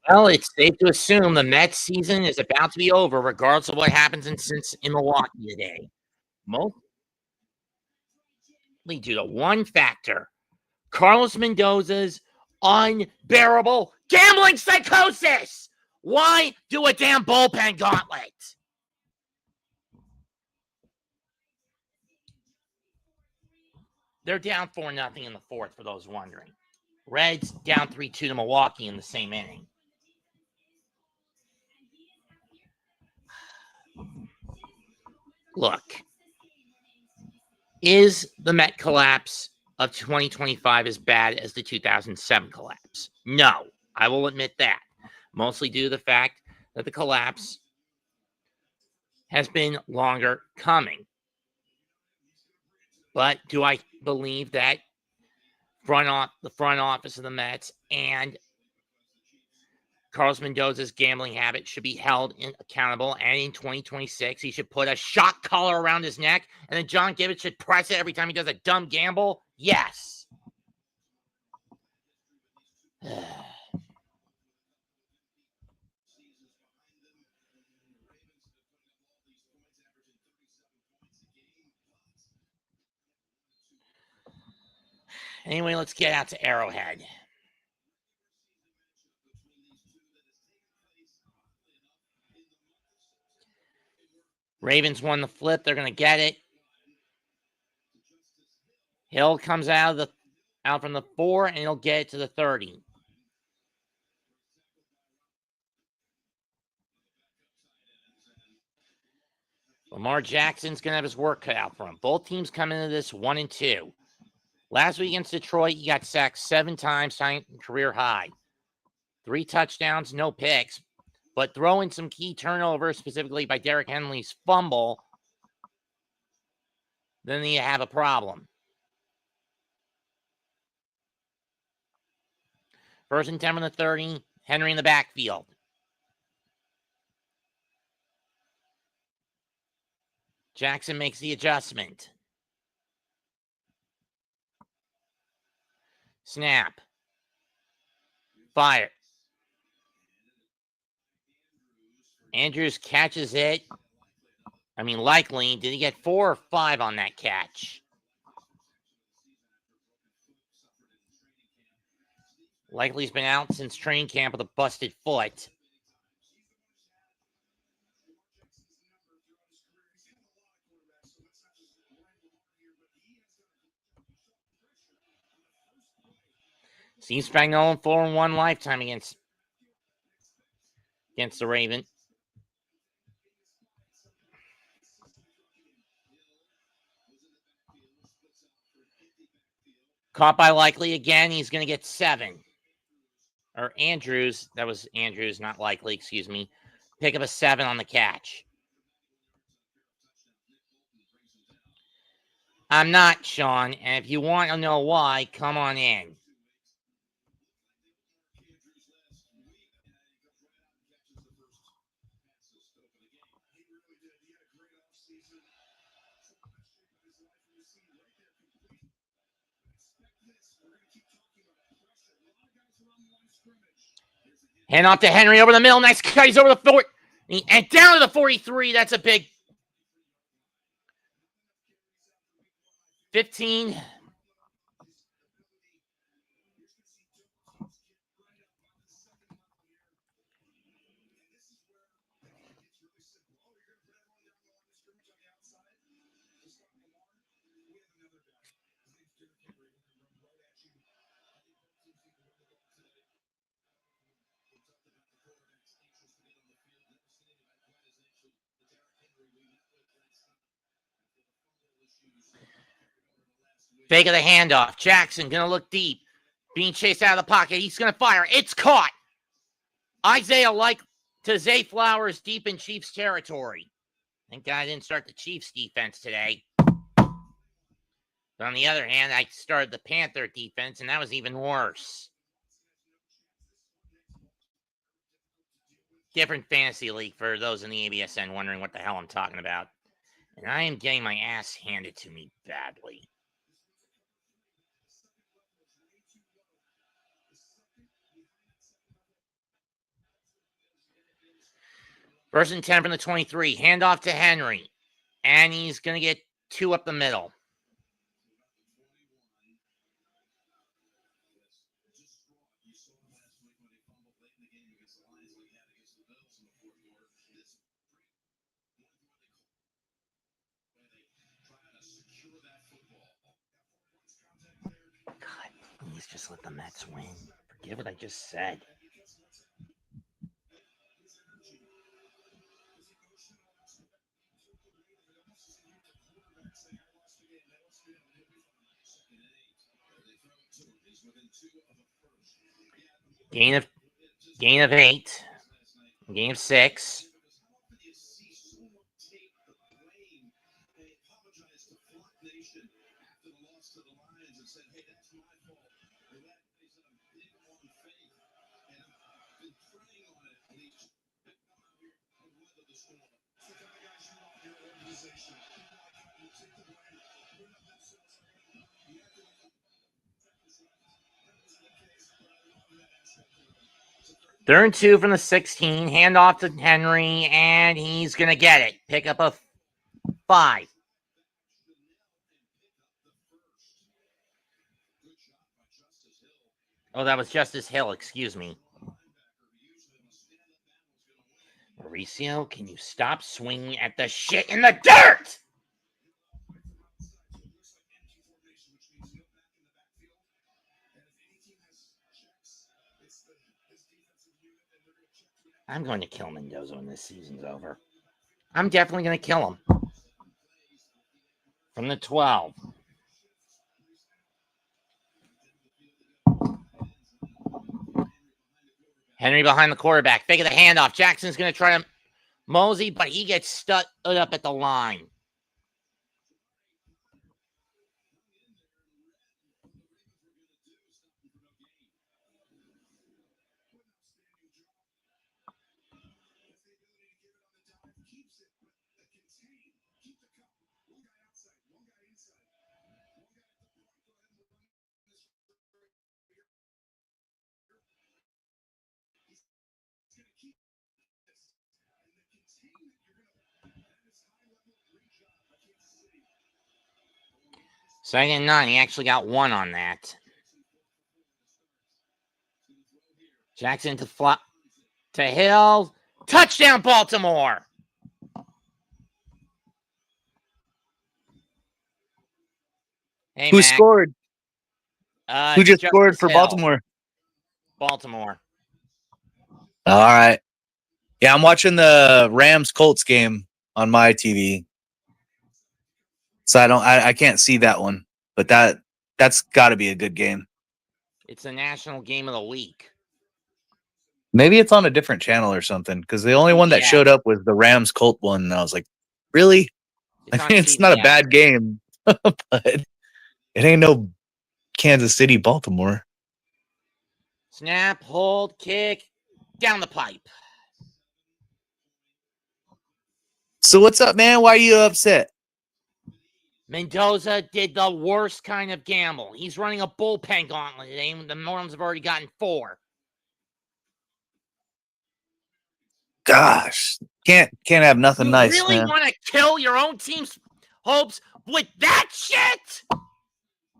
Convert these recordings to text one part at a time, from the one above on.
Well, it's safe to assume the Mets season is about to be over, regardless of what happens in Milwaukee today. Mostly due to one factor: Carlos Mendoza's unbearable gambling psychosis. Why do a damn bullpen gauntlet? They're down 4-0 in the fourth, for those wondering. Reds down 3-2 to Milwaukee in the same inning. Look, is the Met collapse of 2025 as bad as the 2007 collapse? No, I will admit that. Mostly due to the fact that the collapse has been longer coming. But do I believe that the front office of the Mets and Carlos Mendoza's gambling habit should be held accountable, and in 2026, he should put a shock collar around his neck, and then John Gibbons should press it every time he does a dumb gamble? Yes. Anyway, let's get out to Arrowhead. Ravens won the flip. They're going to get it. Hill comes out from the 4, and he'll get it to the 30. Lamar Jackson's going to have his work cut out for him. Both teams come into this 1-2. Last week against Detroit, he got sacked 7 times, tying career high. 3 touchdowns, no picks, but throwing some key turnovers, specifically by Derrick Henry's fumble, then you have a problem. 1st and 10 from the 30, Henry in the backfield. Jackson makes the adjustment. Snap. Fire. Andrews catches it. Likely. Did he get 4 or 5 on that catch? Likely's been out since training camp with a busted foot. Steve Spagnuolo 4-1 lifetime against the Ravens. Caught by Likely again. He's going to get 7. Or Andrews. That was Andrews, not Likely. Excuse me. Pick up a 7 on the catch. I'm not, Sean. And if you want to know why, come on in. Hand off to Henry over the middle. Nice cut. He's over the 40. And down to the 43. That's a big 15. Fake of the handoff. Jackson going to look deep. Being chased out of the pocket. He's going to fire. It's caught. Isaiah to Zay Flowers deep in Chiefs territory. Thank God I didn't start the Chiefs defense today. But on the other hand, I started the Panther defense, and that was even worse. Different fantasy league for those in the ABSN wondering what the hell I'm talking about. And I am getting my ass handed to me badly. First and 10 from the 23. Handoff to Henry. And he's going to get 2 up the middle. God, please just let the Mets win. Forget what I just said. Gain of 8. Gain of 6. Third and 2 from the 16. Handoff to Henry, and he's going to get it. Pick up a 5. Oh, that was Justice Hill. Excuse me. Mauricio, can you stop swinging at the shit in the dirt? I'm going to kill Mendoza when this season's over. I'm definitely going to kill him. From the 12. Henry behind the quarterback. Fake of the handoff. Jackson's going to try to mosey, but he gets stuck up at the line. Second and 9. He actually got 1 on that. Jackson to Hill. Touchdown, Baltimore. Hey, Who Mac. scored? Who just scored for Hill. Baltimore? Baltimore. All right. Yeah, I'm watching the Rams-Colts game on my TV. So I can't see that one. But that's got to be a good game. It's the national game of the week. Maybe it's on a different channel or something, because the only one that showed up was the Rams-Colt one, and I was like, really? It's not a bad game, but it ain't no Kansas City, Baltimore. Snap, hold, kick, down the pipe. So what's up, man? Why are you upset? Mendoza did the worst kind of gamble. He's running a bullpen gauntlet today, and the Marlins have already gotten 4. Gosh, can't have nothing nice. You really want to kill your own team's hopes with that shit?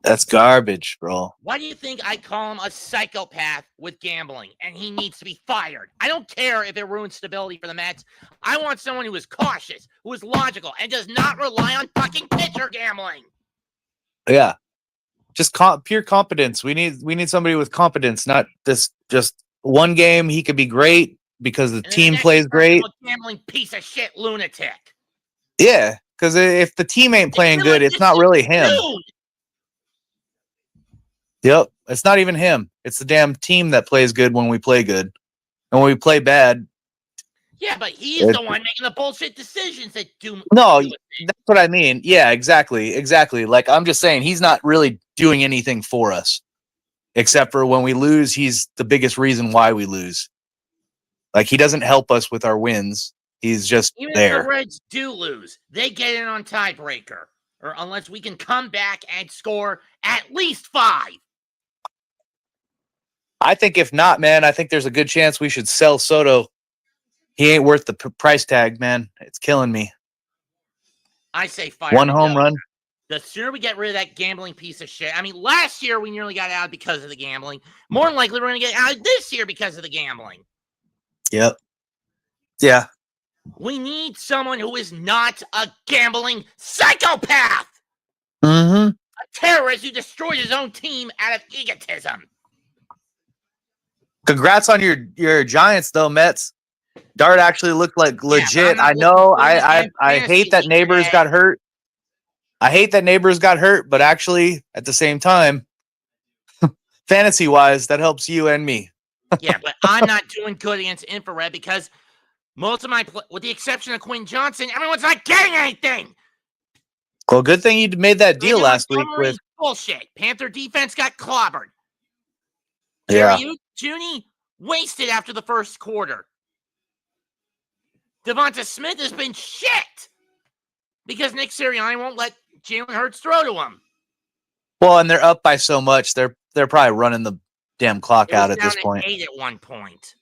That's garbage, bro. Why do you think I call him a psychopath with gambling and he needs to be fired? I don't care if it ruins stability for the Mets. I want someone who is cautious, who is logical, and does not rely on fucking pitcher gambling. Yeah. Just pure competence. We need somebody with competence, not this just one game. He could be great because the team plays great. A gambling piece of shit lunatic. Yeah, because if the team ain't playing good, it's not really him. Dude. Yep, it's not even him. It's the damn team that plays good when we play good, and when we play bad. Yeah, but he's the one making the bullshit decisions that do. No, that's what I mean. Yeah, exactly. Like, I'm just saying, he's not really doing anything for us, except for when we lose. He's the biggest reason why we lose. Like, he doesn't help us with our wins. He's just even there. If the Reds do lose, they get in on tiebreaker, or unless we can come back and score at least 5. I think if not, man, I think there's a good chance we should sell Soto. He ain't worth the price tag, man. It's killing me. I say fire. One home run. The sooner we get rid of that gambling piece of shit. I mean, last year we nearly got out because of the gambling. More than likely, we're going to get out this year because of the gambling. Yep. Yeah. We need someone who is not a gambling psychopath. Mm-hmm. A terrorist who destroyed his own team out of egotism. Congrats on your Giants, though, Mets. Dart actually looked like legit. Yeah, I know. I hate that Neighbors got hurt. I hate that Neighbors got hurt, but actually, at the same time, fantasy-wise, that helps you and me. Yeah, but I'm not doing good against infrared because most of my, with the exception of Quinn Johnson, everyone's not getting anything. Well, good thing you made that deal last week with bullshit. Panther defense got clobbered. Yeah. Junie wasted after the first quarter. Devonta Smith has been shit because Nick Sirianni won't let Jalen Hurts throw to him. Well, and they're up by so much, they're probably running the damn clock out at this point. 8 at one point.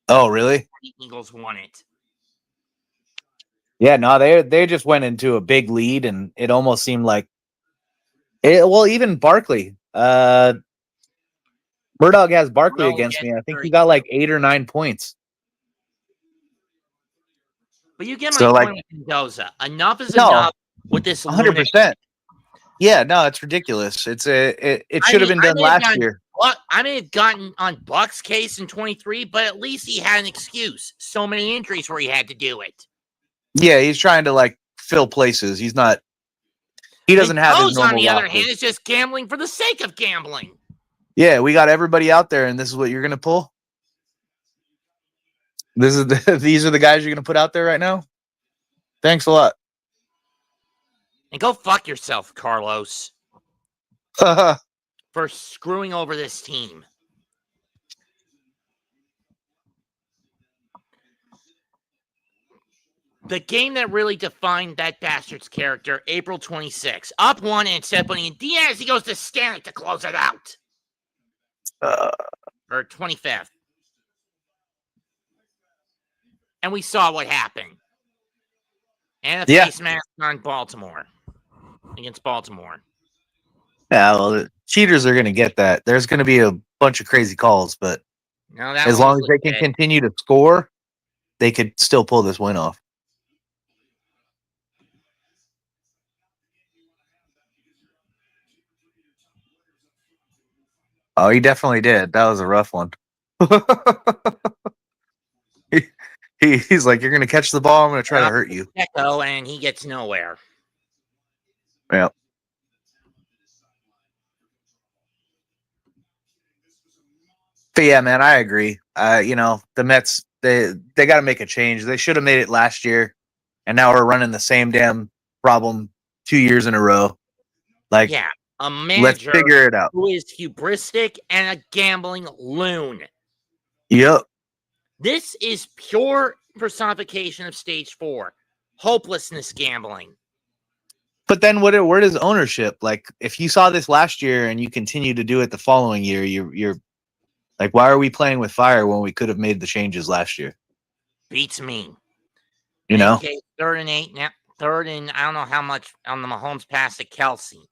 Oh, really? The Eagles won it. Yeah, no, they just went into a big lead, and it almost seemed like it. Well, even Barkley, Murdoch has Barkley against me. I think he got like 8 or 9 points. But you get my point with Mendoza. Enough is enough with this 100%. Yeah, no, it's ridiculous. It should have been done last year. I may have gotten on Buck's case in 23, but at least he had an excuse. So many injuries where he had to do it. Yeah, he's trying to like fill places. He's not. He doesn't have his normal. On the other hand, it's just gambling for the sake of gambling. Yeah, we got everybody out there, and this is what you're gonna pull. These are the guys you're gonna put out there right now. Thanks a lot. And go fuck yourself, Carlos. For screwing over this team. The game that really defined that bastard's character, April 26th. Up 1 and instead of putting in Diaz, he goes to Stanek to close it out. Or 25th. And we saw what happened. And a face mask on Baltimore. Against Baltimore. Yeah, well, the cheaters are going to get that. There's going to be a bunch of crazy calls, but as long as they can continue to score, they could still pull this win off. Oh, he definitely did. That was a rough one. He's like, you're going to catch the ball. I'm going to try to hurt you. Echo, and he gets nowhere. Yeah. But yeah, man, I agree. The Mets, they got to make a change. They should have made it last year, and now we're running the same damn problem 2 years in a row. Like, yeah, a manager let's figure it out. Who is hubristic and a gambling loon. Yep. This is pure personification of stage 4. Hopelessness gambling. But then where does ownership? Like, if you saw this last year and you continue to do it the following year, you're like, why are we playing with fire when we could have made the changes last year? Beats me. You know? Okay, 3rd and 8 now. 3rd and I don't know how much on the Mahomes pass to Kelsey.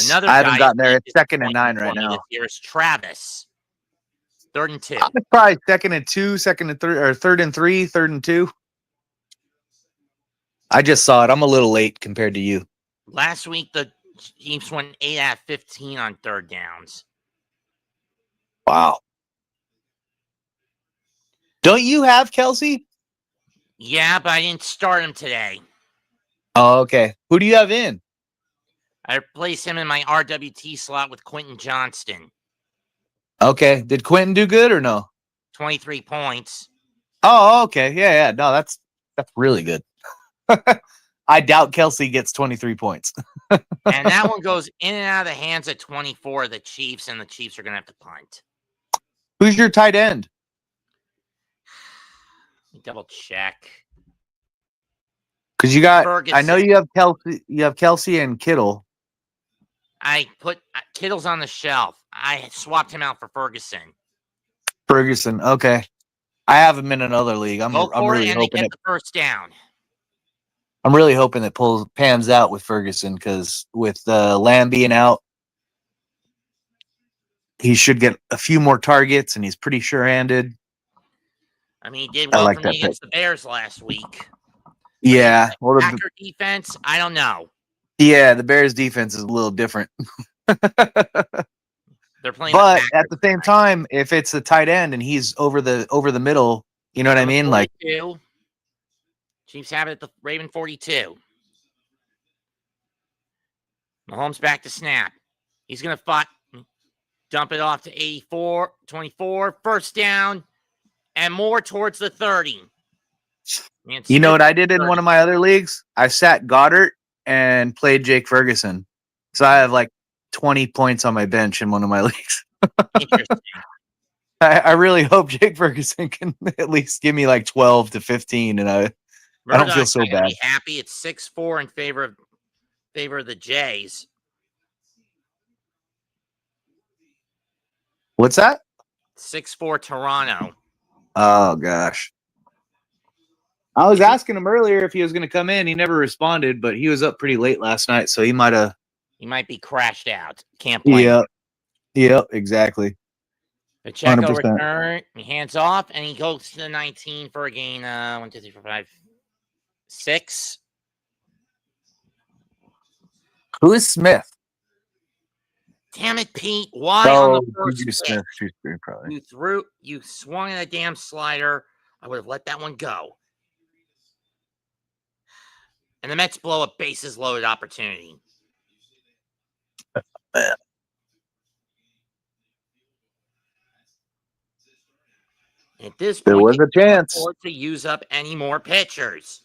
Another I haven't gotten there. It's 2nd and 9 right now. Here's Travis. 3rd and 2. It's probably 2nd and 2, 2nd and 3, or 3rd and 3, 3rd and 2. I just saw it. I'm a little late compared to you. Last week, the Chiefs went 8 out of 15 on 3rd downs. Wow. Don't you have Kelsey? Yeah, but I didn't start him today. Oh, okay. Who do you have in? I replaced him in my RWT slot with Quentin Johnston. Okay. Did Quentin do good or no? 23 points. Oh, okay. Yeah. No, that's really good. I doubt Kelsey gets 23 points. And that one goes in and out of the hands of 24 of the Chiefs, and the Chiefs are going to have to punt. Who's your tight end? Double check. Because you got, Ferguson. I know you have Kelsey. You have Kelsey and Kittle. I put Kittle's on the shelf. I swapped him out for Ferguson. Ferguson, okay. I have him in another league. Go I'm for it, really and they hoping get it. the first down. I'm really hoping it pans out with Ferguson because with Lamb being out, he should get a few more targets, and he's pretty sure-handed. I mean, he did I well like for that me against the Bears last week. Yeah, well, Packer defense, I don't know. the Bears defense is a little different. They're playing But the at the same time, if it's a tight end and he's over the middle, you know what I mean? 42. Like Chiefs have it at the Raven 42. Mahomes back to snap. He's going to dump it off to 84, 24, first down, and more towards the 30. Man, you know Smith what I did in 30. one of my other leagues? I sat Goddard and played Jake Ferguson. So I have like 20 points on my bench in one of my leagues. Interesting. I really hope Jake Ferguson can at least give me like 12 to 15, and I don't feel so bad. Be happy. It's 6-4 in favor of the Jays. What's that? 6-4 Toronto. Oh gosh. I was asking him earlier if he was going to come in. He never responded, but he was up pretty late last night, so he might be crashed out. Can't blame him. Yep, exactly. Pacheco return, he hands off, and he goes to the 19 for a gain. 1, 2, 3, 4, 5, 6. Who is Smith? Damn it, Pete! Why on the first Smith? Probably. You swung at a damn slider. I would have let that one go. And the Mets blow a bases loaded opportunity. At this point, there was a chance to use up any more pitchers.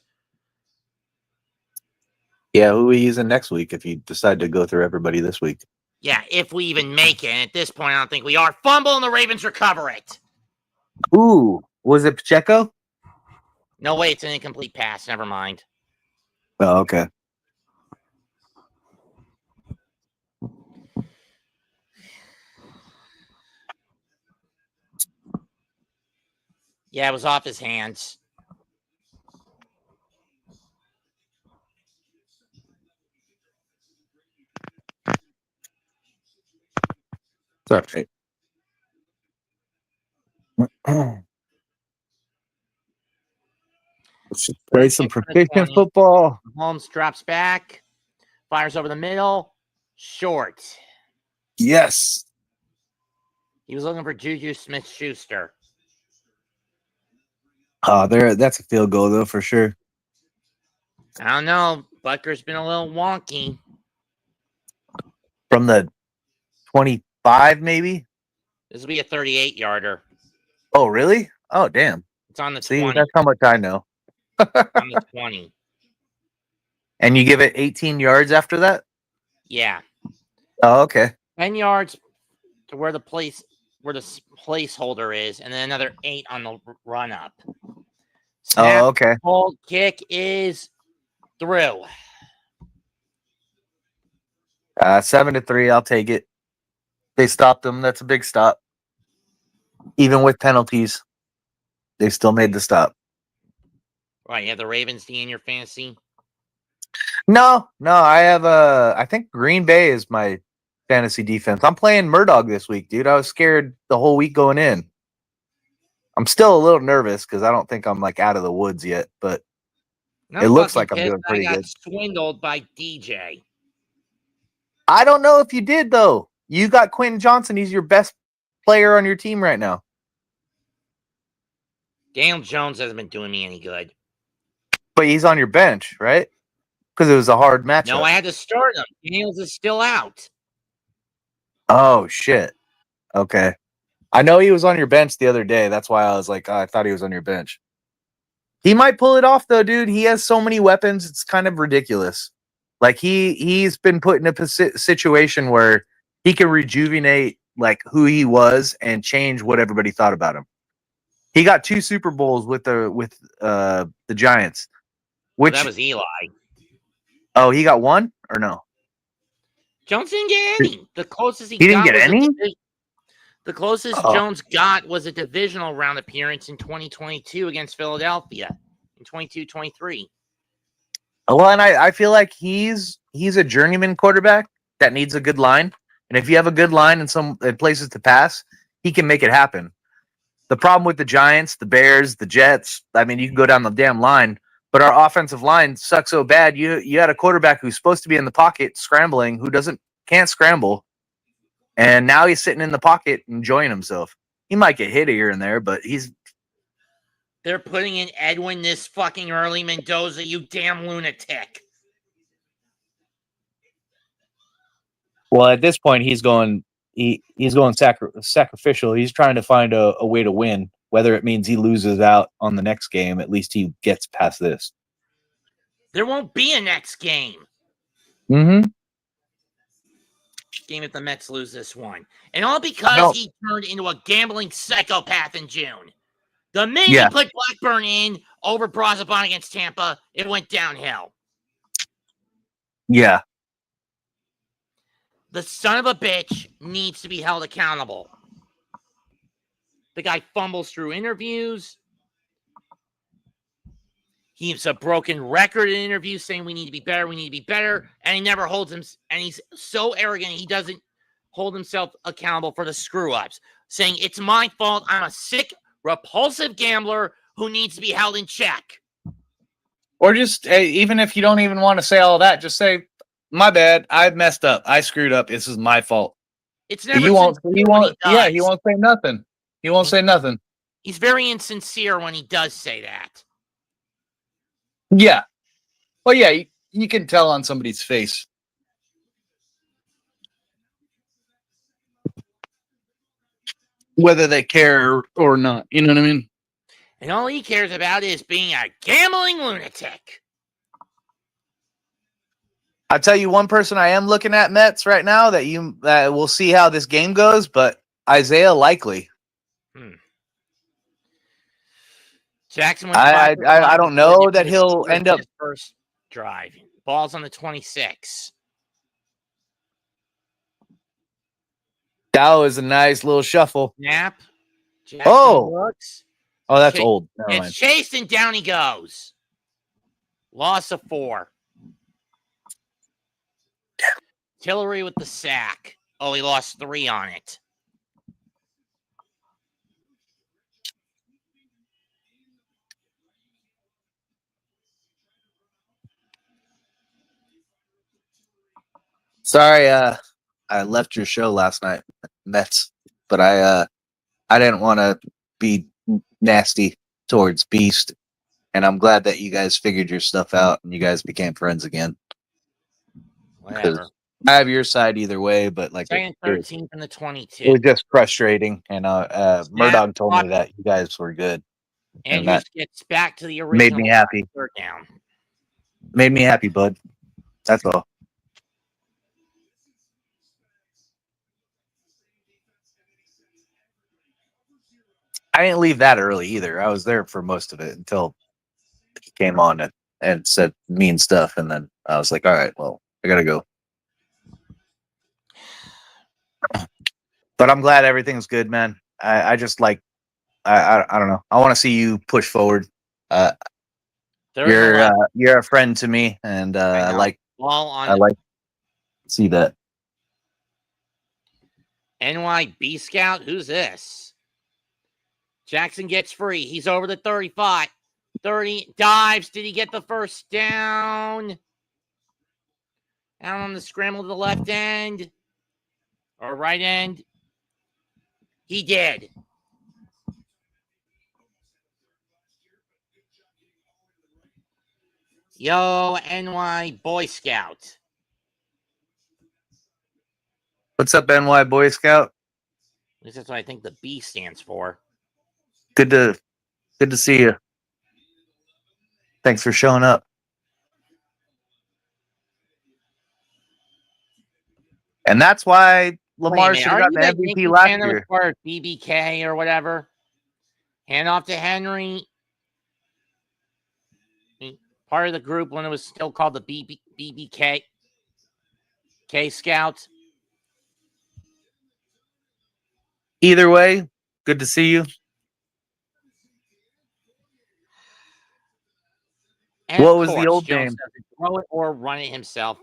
Yeah, who are we using next week if you decide to go through everybody this week? Yeah, if we even make it. And at this point, I don't think we are. Fumble and the Ravens recover it. Ooh, was it Pacheco? No way, it's an incomplete pass. Never mind. Oh, okay. Yeah, it was off his hands. Sorry. Let's just play some proficient football. Holmes drops back, fires over the middle, short. Yes. He was looking for Juju Smith-Schuster. That's a field goal though for sure. I don't know. Butker's been a little wonky. From the 25, maybe? This will be a 38-yarder. Oh, really? Oh, damn. It's on the 20. That's how much I know. On the 20. And you give it 18 yards after that? Yeah. Oh, okay. 10 yards to where the placeholder is, and then another 8 on the run up. Snap, oh, okay. Hold, kick is through. 7-3. I'll take it. They stopped them. That's a big stop. Even with penalties, they still made the stop. Right, you have the Ravens D in your fantasy? No. I have I think Green Bay is my fantasy defense. I'm playing Murdoch this week, dude. I was scared the whole week going in. I'm still a little nervous because I don't think I'm like out of the woods yet, but it looks like I'm doing pretty good. Swindled by DJ. I don't know if you did though. You got Quentin Johnson. He's your best player on your team right now. Daniel Jones hasn't been doing me any good. But he's on your bench, right? Because it was a hard matchup. No, I had to start him. Daniels is still out. Oh, shit. Okay. I know he was on your bench the other day. That's why I was like, I thought he was on your bench. He might pull it off, though, dude. He has so many weapons. It's kind of ridiculous. Like, he's been put in a situation where he can rejuvenate, like, who he was and change what everybody thought about him. He got 2 Super Bowls with the Giants. Which that was Eli. Oh, he got 1 or no? Jones didn't get any. The closest he didn't got get was any. The closest Jones got was a divisional round appearance in 2022 against Philadelphia in 22-23. Well, and I feel like he's a journeyman quarterback that needs a good line. And if you have a good line and some places to pass, he can make it happen. The problem with the Giants, the Bears, the Jets, I mean, you can go down the damn line, but our offensive line sucks so bad. You had a quarterback who's supposed to be in the pocket scrambling, who can't scramble, and now he's sitting in the pocket enjoying himself. He might get hit here and there, but they're putting in Edwin this fucking early. Mendoza, you damn lunatic. Well, at this point, he's going sacrificial. He's trying to find a way to win. Whether it means he loses out on the next game, at least he gets past this. There won't be a next game. Mm-hmm. Game if the Mets lose this one. And all because he turned into a gambling psychopath in June. The minute he put Blackburn in over Brazoban against Tampa, it went downhill. Yeah. The son of a bitch needs to be held accountable. The guy fumbles through interviews. He has a broken record in interviews saying we need to be better, and he never holds him. And he's so arrogant, he doesn't hold himself accountable for the screw-ups, saying it's my fault. I'm a sick, repulsive gambler who needs to be held in check. Or just, even if you don't even want to say all that, just say, my bad, I messed up. I screwed up. This is my fault. It's never he won't say nothing. He won't say nothing. He's very insincere when he does say that. Yeah. Well, yeah, you can tell on somebody's face. Whether they care or not. You know what I mean? And all he cares about is being a gambling lunatic. I'll tell you one person I am looking at, Mets, right now that we'll see how this game goes, but Isaiah Likely. Jackson. I don't know that he'll end up first drive. Ball's on the 26. That was a nice little shuffle. Snap. Jackson looks. Oh, that's old. It's chased and down he goes. Loss of 4. Tillery with the sack. Oh, he lost 3 on it. Sorry, I left your show last night, Mets, but I didn't want to be nasty towards Beast, and I'm glad that you guys figured your stuff out and you guys became friends again. Whatever. I have your side either way, but like 13th and the 22. It was just frustrating, and Murdoch told me that you guys were good, and that gets back to the original. Made me happy. Third down. Made me happy, bud. That's all. I didn't leave that early either. I was there for most of it until he came on and said mean stuff, and then I was like, all right, well, I gotta go. But I'm glad everything's good, man. I just like I don't know. I want to see you push forward. You're a friend to me, and I like to see that. NYB Scout, who's this? Jackson gets free. He's over the 35. 30 dives. Did he get the first down? Out on the scramble to the left end or right end. He did. Yo, NY Boy Scout. What's up, NY Boy Scout? At least that's what I think the B stands for. Good to see you. Thanks for showing up. And that's why Lamar should have got the MVP last year. Or BBK or whatever. Hand off to Henry. Part of the group when it was still called the BBK. K Scouts. Either way, good to see you. And What of was the course, old Jones name? doesn't throw it or run it himself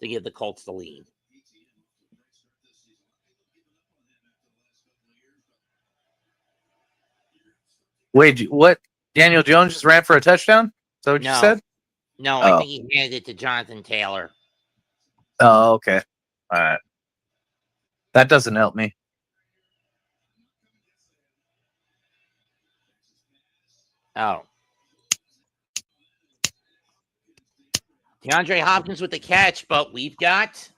to give the Colts the lead. Wait, what? Daniel Jones just ran for a touchdown? Is that what you No, said? no, I Oh. think he handed it to Jonathan Taylor. Oh, okay. All right. That doesn't help me. Oh. DeAndre Hopkins with the catch, but we've got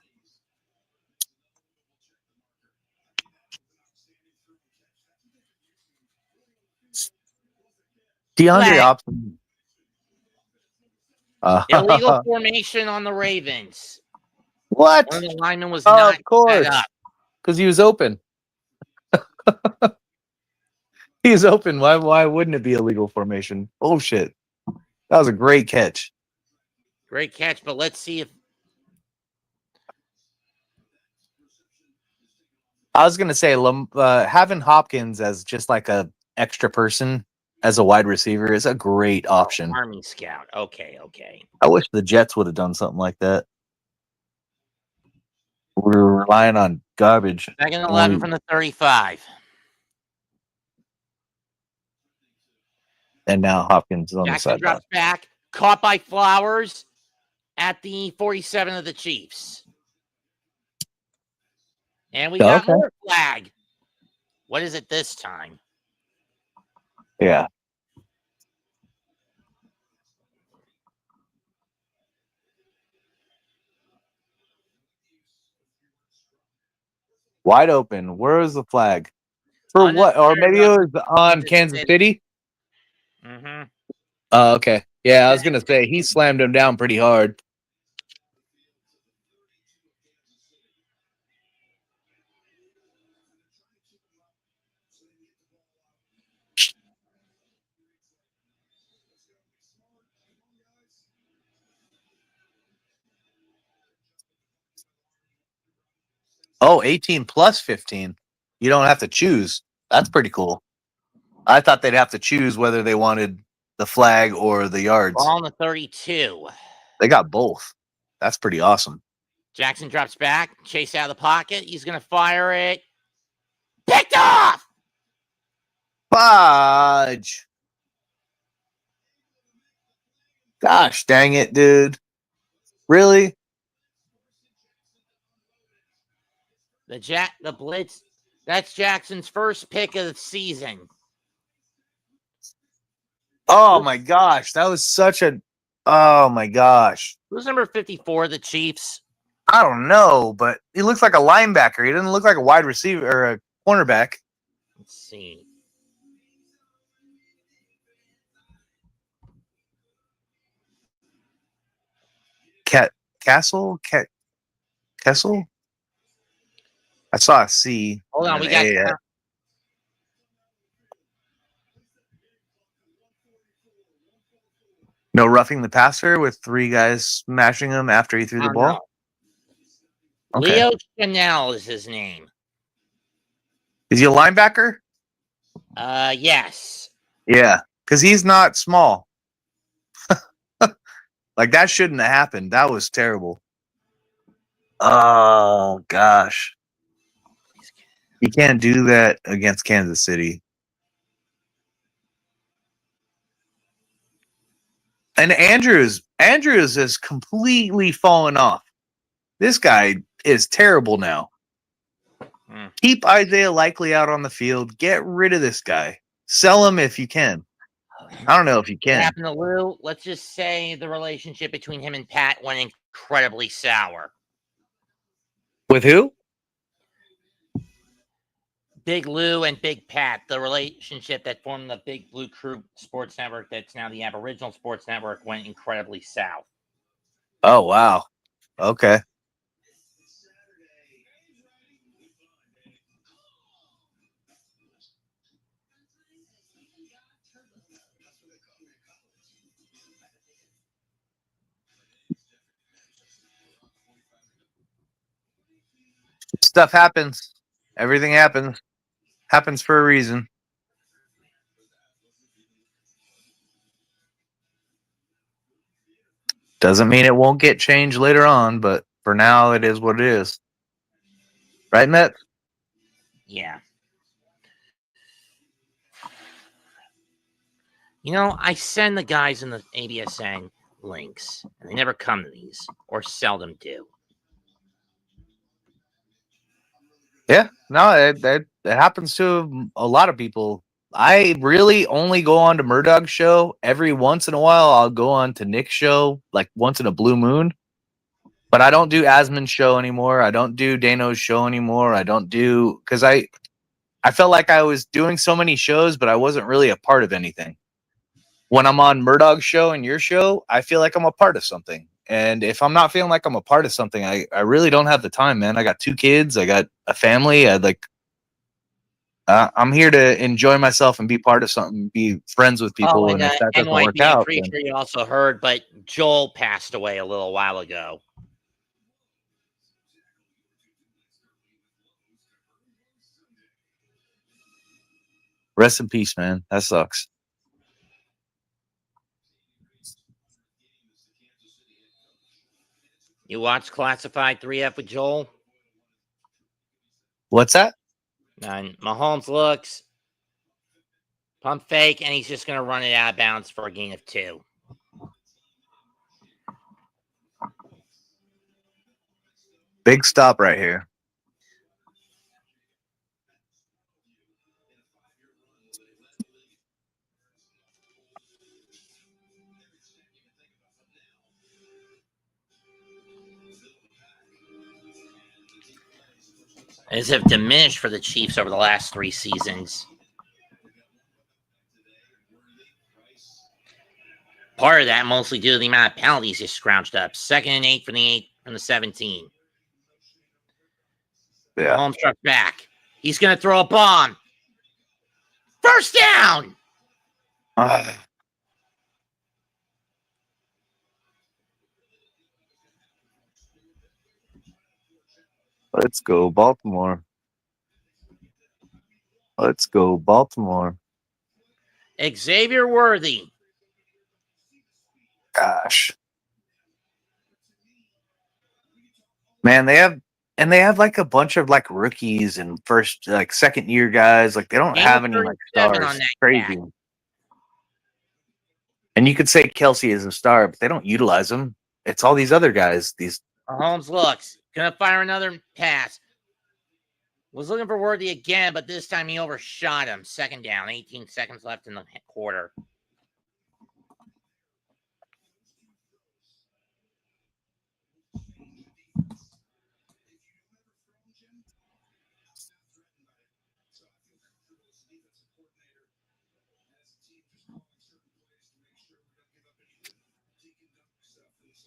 DeAndre flag. Hopkins. Illegal formation on the Ravens. What? One of the linemen was Oh, not of set course. up. Because he was open. He was open. Why wouldn't it be illegal formation? Oh shit. That was a great catch. Great catch, but let's see if I was gonna say having Hopkins as just like a extra person as a wide receiver is a great option. Army Scout. Okay. I wish the Jets would have done something like that. We were relying on garbage. Second 11 from the 35. And now Hopkins is on the Jackson sideline. drops back, caught by Flowers at the 47 of the Chiefs. And we got more flag. What is it this time? Yeah. Wide open. Where is the flag? For what? Or maybe it was on Kansas City? Mm-hmm. Oh, okay. Yeah, I was gonna say he slammed him down pretty hard. Oh, 18 plus 15. You don't have to choose. That's pretty cool. I thought they'd have to choose whether they wanted the flag or the yards. Ball on the 32. They got both. That's pretty awesome. Jackson drops back, chase out of the pocket. He's going to fire it. Picked off! Fudge. Gosh dang it, dude. Really? The blitz. That's Jackson's first pick of the season. Oh my gosh. That was such a oh my gosh. Who's number 54, the Chiefs? I don't know, but he looks like a linebacker. He doesn't look like a wide receiver or a cornerback. Let's see. Kessel? I saw a C. Hold on, we got no roughing the passer with three guys smashing him after he threw the ball. Okay. Leo Chanel is his name. Is he a linebacker? Yes. Yeah, because he's not small. Like that shouldn't have happened. That was terrible. Oh gosh. You can't do that against Kansas City. And Andrews has completely fallen off. This guy is terrible now. Keep Isaiah Likely out on the field. Get rid of this guy. Sell him if you can. I don't know if you can. What happened to Lou? Let's just say the relationship between him and Pat went incredibly sour. With who? Big Lou and Big Pat, the relationship that formed the Big Blue Crew Sports Network, that's now the Aboriginal Sports Network, went incredibly south. Oh, wow. Okay. Stuff happens. Everything happens. Happens for a reason. Doesn't mean it won't get changed later on, but for now, it is what it is. Right, Matt? Yeah. You know, I send the guys in the ABSN links, and they never come to these, or seldom do. Yeah, no, it happens to a lot of people. I really only go on to Murdog's show. Every once in a while, I'll go on to Nick's show, like once in a blue moon. But I don't do Asman's show anymore. I don't do Dano's show anymore. I don't do because I felt like I was doing so many shows, but I wasn't really a part of anything. When I'm on Murdog's show and your show, I feel like I'm a part of something. And if I'm not feeling like I'm a part of something, I really don't have the time, man. I got 2 kids. I got a family. I'm here to enjoy myself and be part of something, be friends with people. Oh, And if that doesn't work NYP, I'm out, pretty then sure you also heard, but Joel passed away a little while ago. rest in peace, man. That sucks. You watched Classified 3F with Joel? What's that? And Mahomes looks pump fake, and he's just going to run it out of bounds for a gain of 2. Big stop right here. As have diminished for the Chiefs over the last 3 seasons. Part of that mostly due to the amount of penalties he scrounged up. 2nd and 8 from the 17. Yeah. Mahomes struck back. He's going to throw a bomb. First down. Let's go, Baltimore. Let's go, Baltimore. Xavier Worthy. Gosh. Man, they have like a bunch of like rookies and first like second year guys. Like they don't Game have any like 37 stars. on that Crazy. cat. And you could say Kelsey is a star, but they don't utilize him. It's all these other guys. These Mahomes looks. Gonna fire another pass. Was looking for Worthy again, but this time he overshot him. 2nd down. 18 seconds left in the quarter.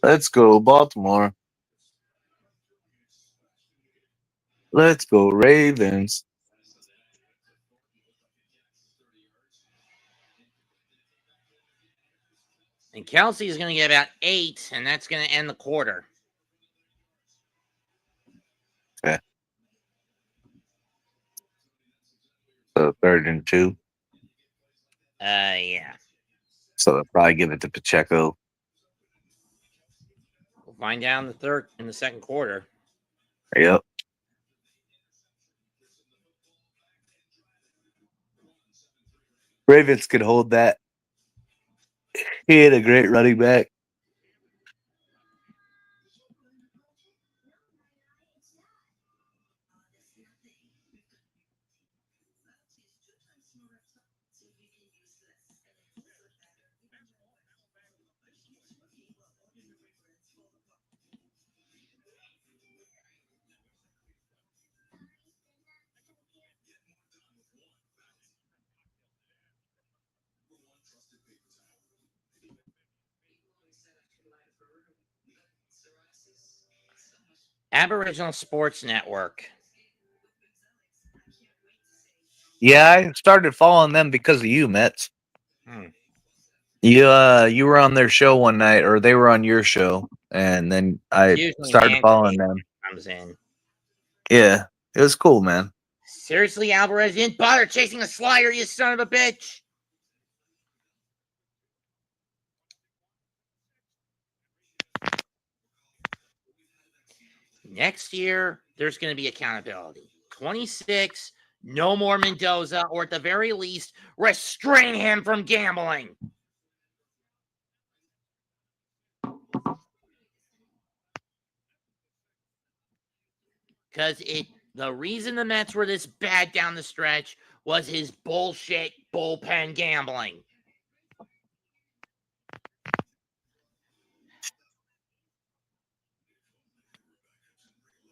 let's go, Baltimore. Let's go, Ravens. And Kelsey is going to get about 8, and that's going to end the quarter. Okay. So 3rd and 2. Yeah. So they'll probably give it to Pacheco. We'll find out in the second quarter. Yep. Ravens could hold that. He had a great running back. Aboriginal Sports Network. Yeah, I started following them because of you, Mets. Hmm. You were on their show one night, or they were on your show, and then I Usually started man following them. comes in. Yeah, it was cool, man. Seriously, Alvarez, you didn't bother chasing a slider, you son of a bitch. Next year, there's going to be accountability. 26, no more Mendoza, or at the very least, restrain him from gambling. Because the reason the Mets were this bad down the stretch was his bullshit bullpen gambling.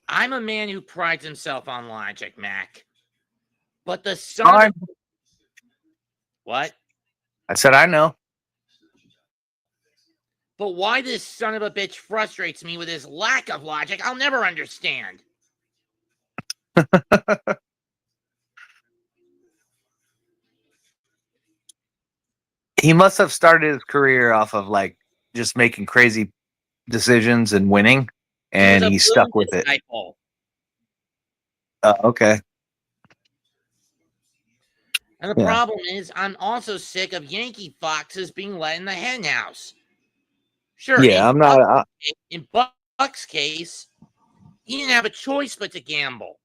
I'm a man who prides himself on logic, Mac. But the son of a... What? I said I know. But why this son of a bitch frustrates me with his lack of logic, I'll never understand. He must have started his career off of like just making crazy decisions and winning, and he's stuck with it. Okay. And the problem is, I'm also sick of Yankee foxes being let in the henhouse. Sure, yeah, I'm not. In Buck's case, he didn't have a choice but to gamble.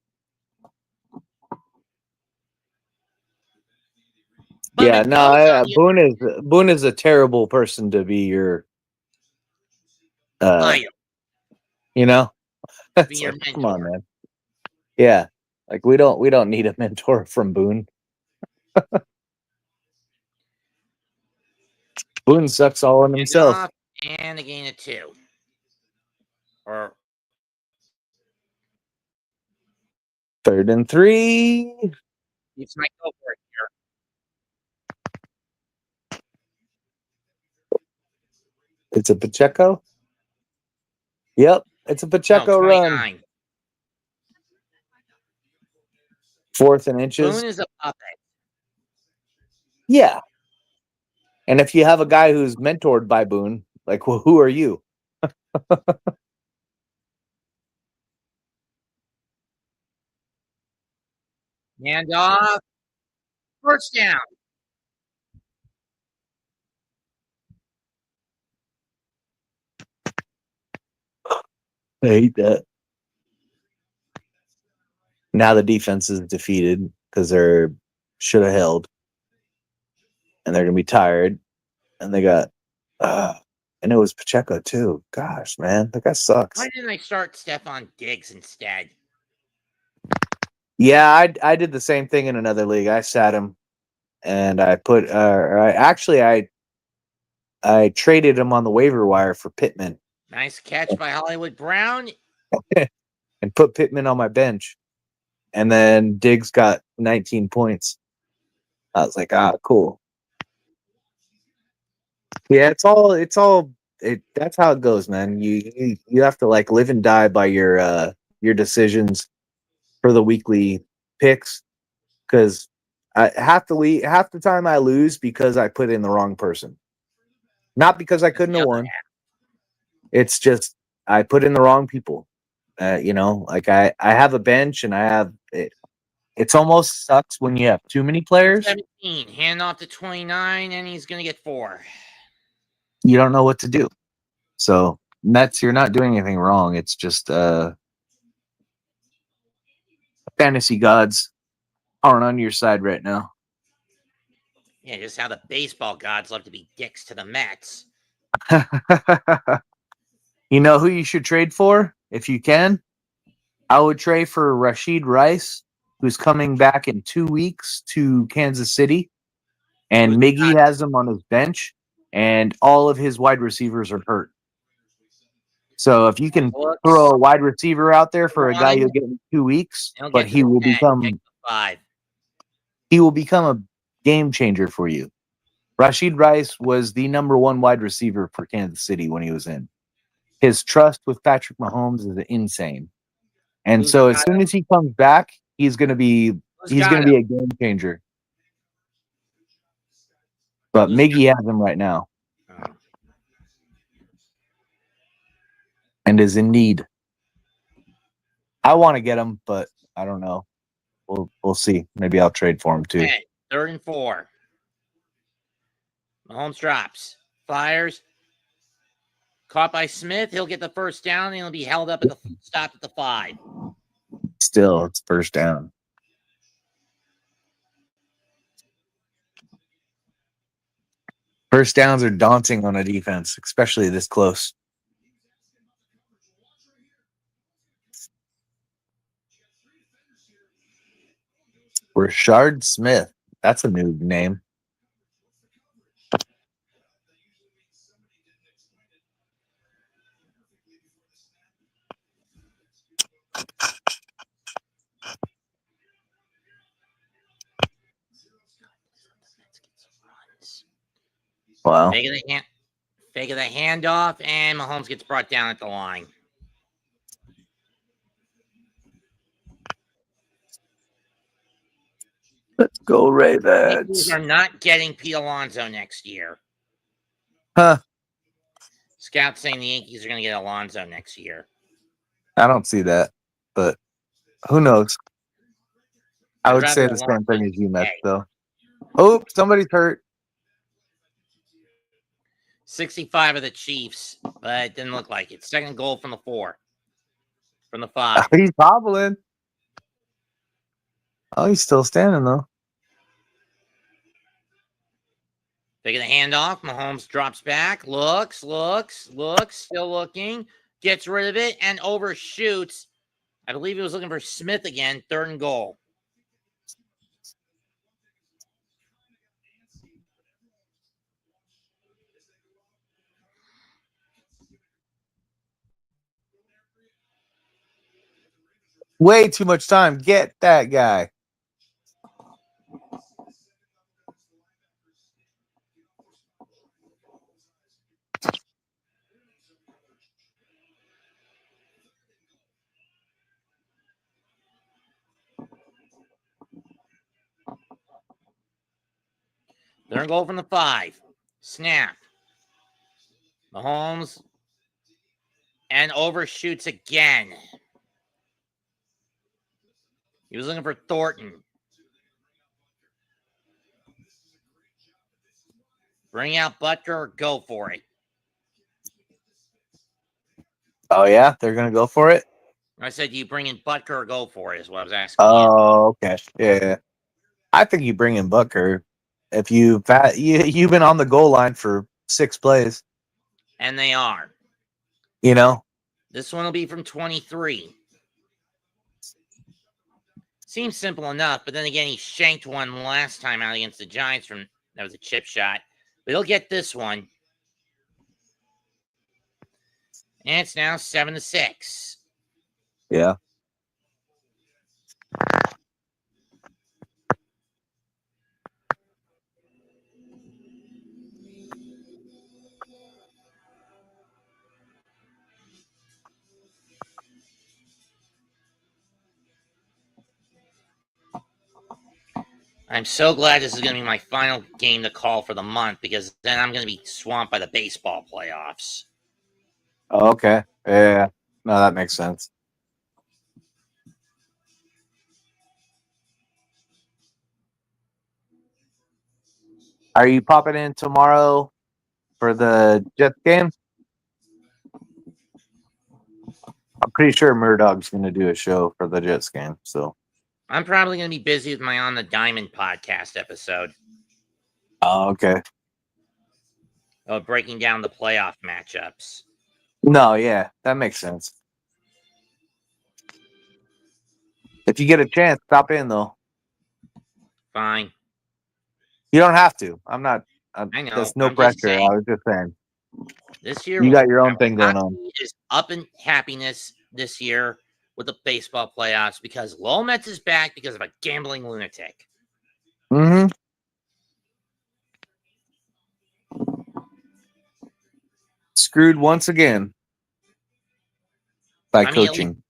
But Yeah, no, Boone is a terrible person to be your, you know. Be your like, mentor. come on, man. Yeah, like we don't need a mentor from Boone. Boone sucks all in himself. And a gain of 2. Or 3rd and 3. Chiefs might go for it here. It's a Pacheco. Yep, it's a Pacheco run. 4th and inches. Boone is a puppet. Yeah. And if you have a guy who's mentored by Boone, like, well, who are you? Hand off. First down. I hate that. Now the defense is defeated because they're should have held. And they're going to be tired. And they got, and it was Pacheco too. Gosh, man, that guy sucks. Why didn't I start Stephon Diggs instead? Yeah, I did the same thing in another league. I sat him, and I put, I traded him on the waiver wire for Pittman. Nice catch by Hollywood Brown. And put Pittman on my bench. And then Diggs got 19 points. I was like, cool. Yeah, that's how it goes, man. You have to like live and die by your decisions for the weekly picks, because half the time I lose because I put in the wrong person, not because I couldn't have won. It's just I put in the wrong people. Like I have a bench and I have it. It's almost sucks when you have too many players. 17, hand off to 29, and he's going to get 4. You don't know what to do. So you're not doing anything wrong. It's just fantasy gods aren't on your side right now. Yeah, just how the baseball gods love to be dicks to the Mets. You know who you should trade for if you can? I would trade for Rashid Rice, who's coming back in 2 weeks to Kansas City. And Miggy has him on his bench, and all of his wide receivers are hurt. So if you can throw a wide receiver out there for a guy you'll get in 2 weeks, but he will become 5. He will become a game changer for you. Rashid Rice was the number 1 wide receiver for Kansas City when he was in. His trust with Patrick Mahomes is insane. And so as soon as he comes back, he's going to be a game changer. But Miggy has him right now. And is in need. I want to get him, but I don't know. We'll see. Maybe I'll trade for him too. Okay, 3rd and 4. Mahomes drops, fires, caught by Smith. He'll get the first down, and he'll be held up at the stopped at the 5. Still, it's first down. First downs are daunting on a defense, especially this close. Rashard Smith. That's a new name. Wow. Fake of the handoff, and Mahomes gets brought down at the line. Let's go Ravens. Yankees are not getting Pete Alonso next year. Huh. Scouts saying the Yankees are going to get Alonso next year. I don't see that, but who knows? I would rather say the Alonso same thing as you, Mets, stay. though. Oh, somebody's hurt. 65 of the Chiefs, but it didn't look like it. 2nd goal from the 4. From the 5. He's hobbling. Oh, he's still standing, though. Taking the handoff. Mahomes drops back, looks, still looking, gets rid of it, and overshoots. I believe he was looking for Smith again. 3rd and goal. Way too much time. Get that guy. Third and goal from the 5. Snap. Mahomes and overshoots again. He was looking for Thornton. Bring out Butker or go for it. Oh, yeah? They're going to go for it? I said, do you bring in Butker or go for it is what I was asking. Oh, okay. Yeah. I think you bring in Butker. If you've been on the goal line for 6 plays. And they are. You know? This one will be from 23. Seems simple enough, but then again, he shanked one last time out against the Giants that was a chip shot. But he'll get this one. And it's now 7-6. Yeah. I'm so glad this is going to be my final game to call for the month because then I'm going to be swamped by the baseball playoffs. Oh, okay. Yeah. No, that makes sense. Are you popping in tomorrow for the Jets game? I'm pretty sure Murdoch's going to do a show for the Jets game. So I'm probably going to be busy with my On the Diamond podcast episode. Oh, okay. Breaking down the playoff matchups. No, yeah, that makes sense. If you get a chance, stop in though. Fine. You don't have to. I'm not. I know. There's no I'm pressure. just saying. I was just saying. This year, You got your own thing going on. Is up in happiness this year with the baseball playoffs because Lowell Metz is back because of a gambling lunatic. Mm-hmm. Screwed once again by coaching.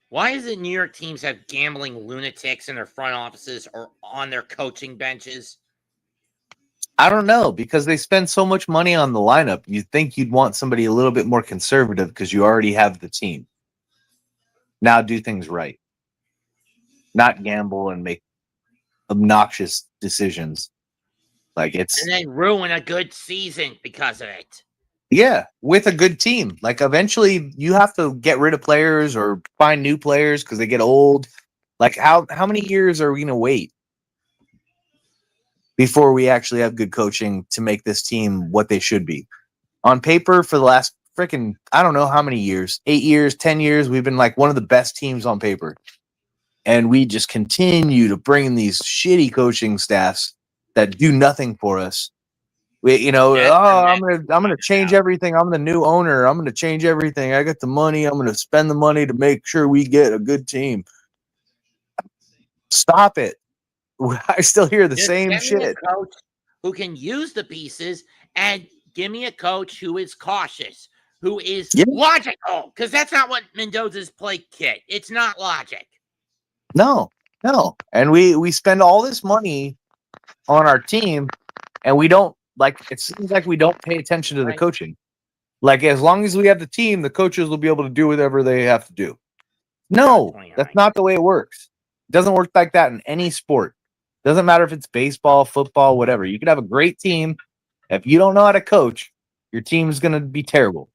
Why is it New York teams have gambling lunatics in their front offices or on their coaching benches? I don't know, because they spend so much money on the lineup. You'd think you'd want somebody a little bit more conservative because you already have the team. Now do things right, not gamble and make obnoxious decisions. Like it's And then ruin a good season because of it. yeah, with a good team. Like eventually you have to get rid of players or find new players because they get old. Like how many years are we gonna wait before we actually have good coaching to make this team what they should be? On paper, for the last freaking I don't know how many years, 8 years, 10 years, we've been like one of the best teams on paper. And we just continue to bring in these shitty coaching staffs that do nothing for us. That's I'm gonna change everything. I'm the new owner. I'm gonna change everything. I got the money. I'm gonna spend the money to make sure we get a good team. Stop it. I still hear the Just same get me a shit. coach who can use the pieces, and give me a coach who is cautious, who is Yeah. logical, because that's not what Mendoza's play kit. It's not logic. No. And we spend all this money on our team and we don't like it seems like we don't pay attention to the Right. coaching. Like as long as we have the team, the coaches will be able to do whatever they have to do. No, that's not the way it works. It doesn't work like that in any sport. Doesn't matter if it's baseball, football, whatever. You could have a great team. If you don't know how to coach, your team is going to be terrible.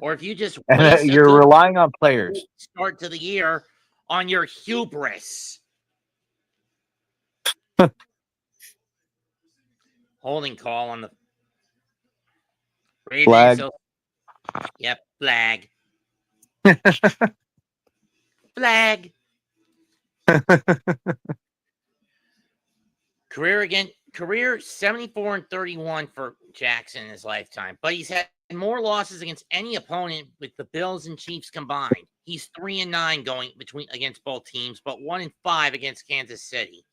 Or if you just And waste you're relying on players. start to the year on your hubris. Holding call on the Flag. Yep, flag. Flag. Career 74-31 for Jackson in his lifetime, but he's had more losses against any opponent with the Bills and Chiefs combined. He's 3-9 going against both teams, but 1-5 against Kansas City.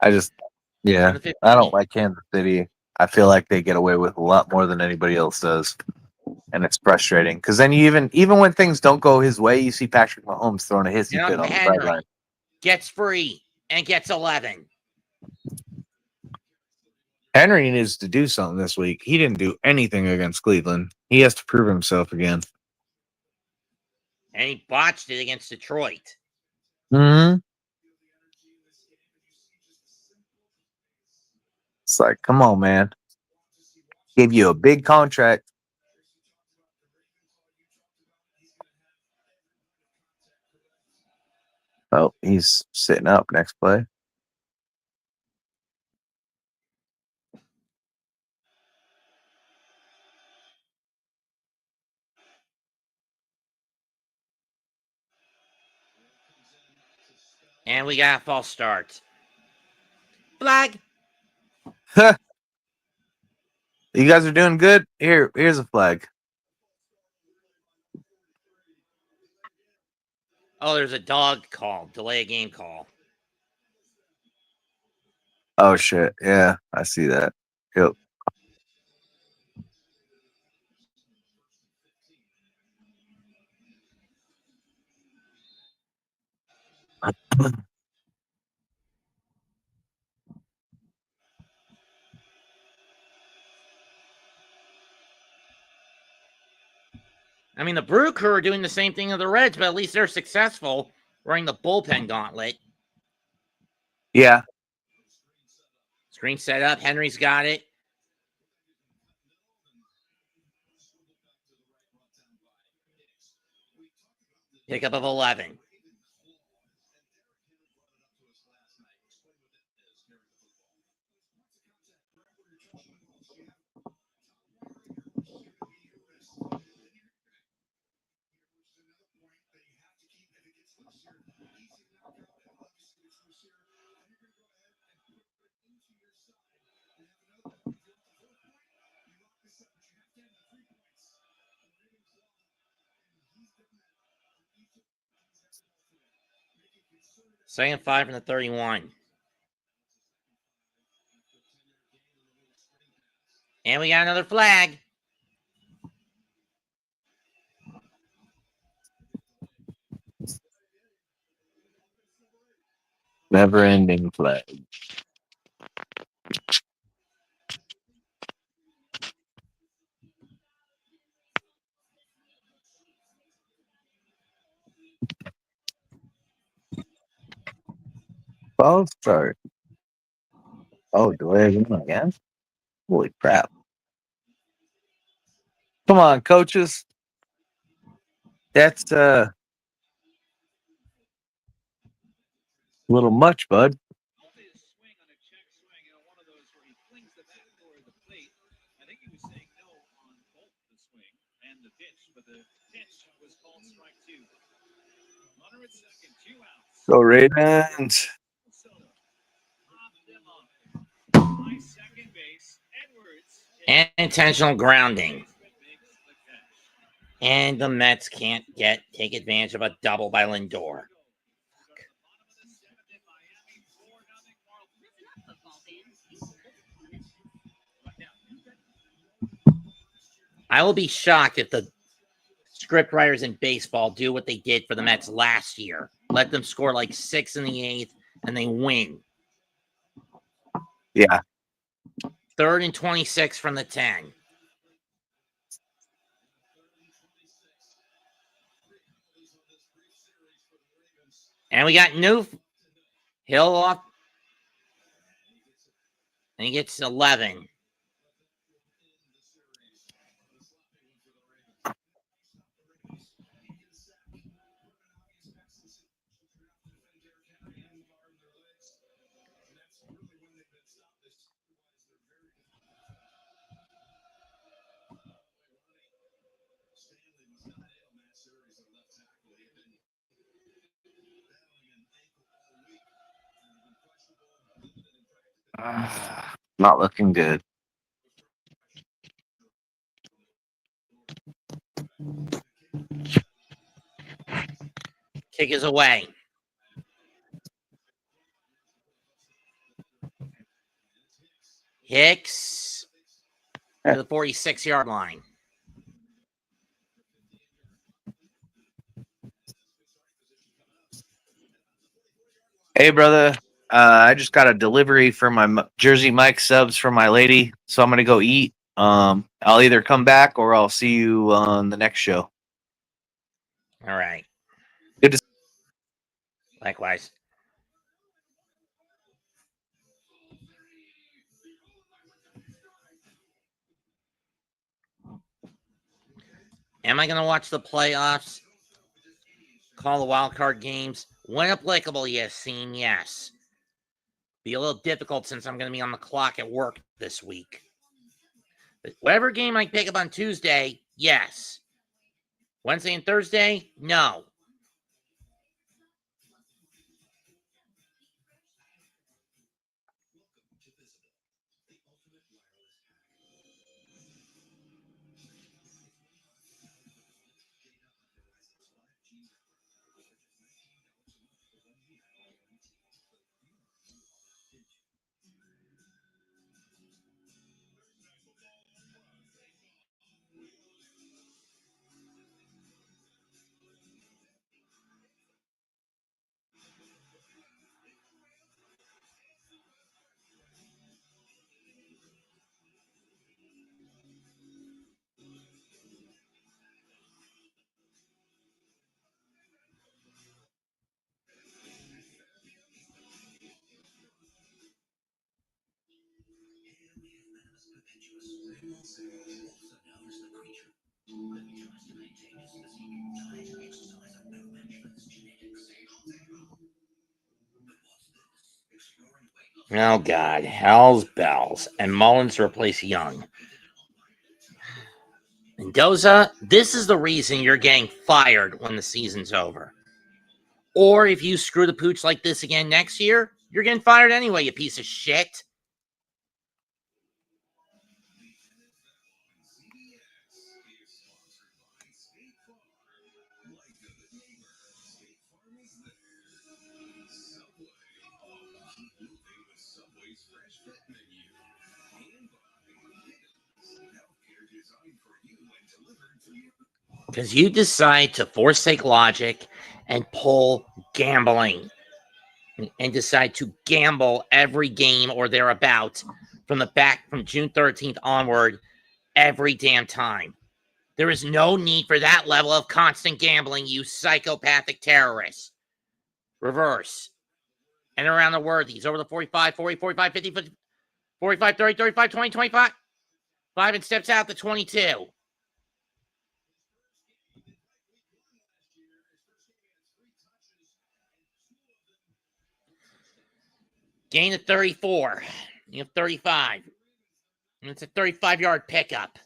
I don't like Kansas City. I feel like they get away with a lot more than anybody else does. And it's frustrating because then you even when things don't go his way, you see Patrick Mahomes throwing a hissy fit on the sideline. Gets free and gets 11. Henry needs to do something this week. He didn't do anything against Cleveland. He has to prove himself again. And he botched it against Detroit. Mm-hmm. It's like, come on, man. Gave you a big contract. Oh, he's sitting up next play. And we got a false start. Flag. You guys are doing good. Here's a flag. Oh, there's a dog call. Delay a game call. Oh shit. Yeah, I see that. Yep. I mean, the Brew Crew are doing the same thing as the Reds, but at least they're successful running the bullpen gauntlet. Yeah. Screen set up. Henry's got it. Pickup of 11. Second 5 from the 31. And we got another flag. Never ending flag. False start. Oh, do I have one again? Holy crap. Come on, coaches. That's a little much, bud. Go Ravens. And intentional grounding. And the Mets can't take advantage of a double by Lindor. I will be shocked if the script writers in baseball do what they did for the Mets last year. Let them score like 6 in the 8th and they win. Yeah. 3rd and 26 from the 10. And we got Newf. Hill off. And he gets 11. Not looking good. Kick is away. Hicks to the 46-yard line. Hey, brother. I just got a delivery for my Jersey Mike subs for my lady, so I'm gonna go eat. I'll either come back or I'll see you on the next show. All right. Good to Likewise. Am I going to watch the playoffs? Call the wild card games? When applicable, Yassine, yes. Be a little difficult since I'm going to be on the clock at work this week. But whatever game I pick up on Tuesday, yes. Wednesday and Thursday, no. Oh, God. Hell's bells. And Mullins to replace Young. Mendoza, this is the reason you're getting fired when the season's over. Or if you screw the pooch like this again next year, you're getting fired anyway, you piece of shit. Because you decide to forsake logic and pull gambling and decide to gamble every game or thereabouts from June 13th onward every damn time. There is no need for that level of constant gambling, you psychopathic terrorists. Reverse. And around the worthies. Over the 45, 40, 45, 50, 50 45, 30, 35, 20, 25. 5 and steps out to 22. Gain of 34. You have 35. And it's a 35-yard pickup.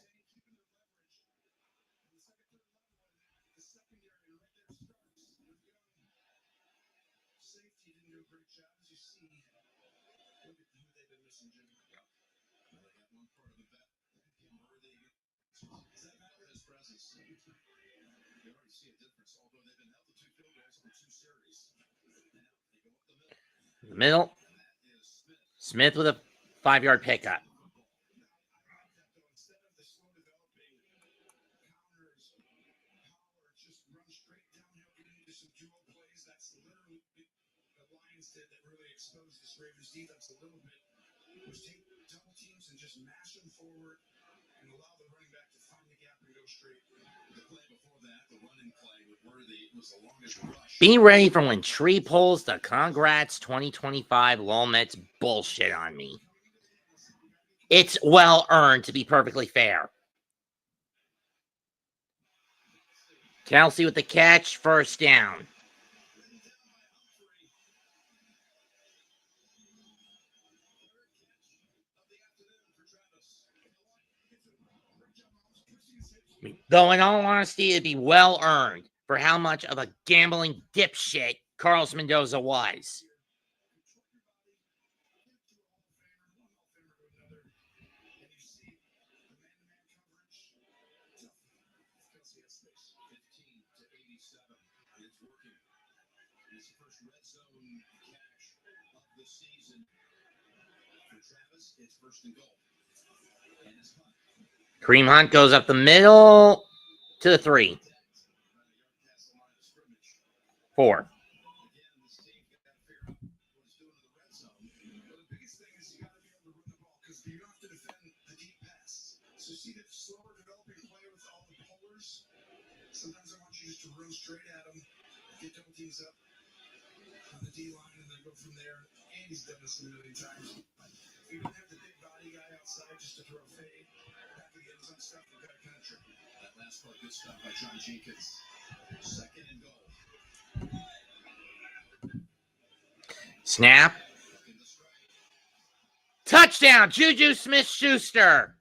The middle. Smith with a 5-yard pickup. Be ready for when Tree pulls the Congrats 2025 Lomets bullshit on me. It's well earned, to be perfectly fair. Kelsey with the catch, first down. Though in all honesty, it'd be well earned for how much of a gambling dipshit Carlos Mendoza was. Kareem Hunt goes up the middle to the 3. 4. Snap. Touchdown, Juju Smith-Schuster.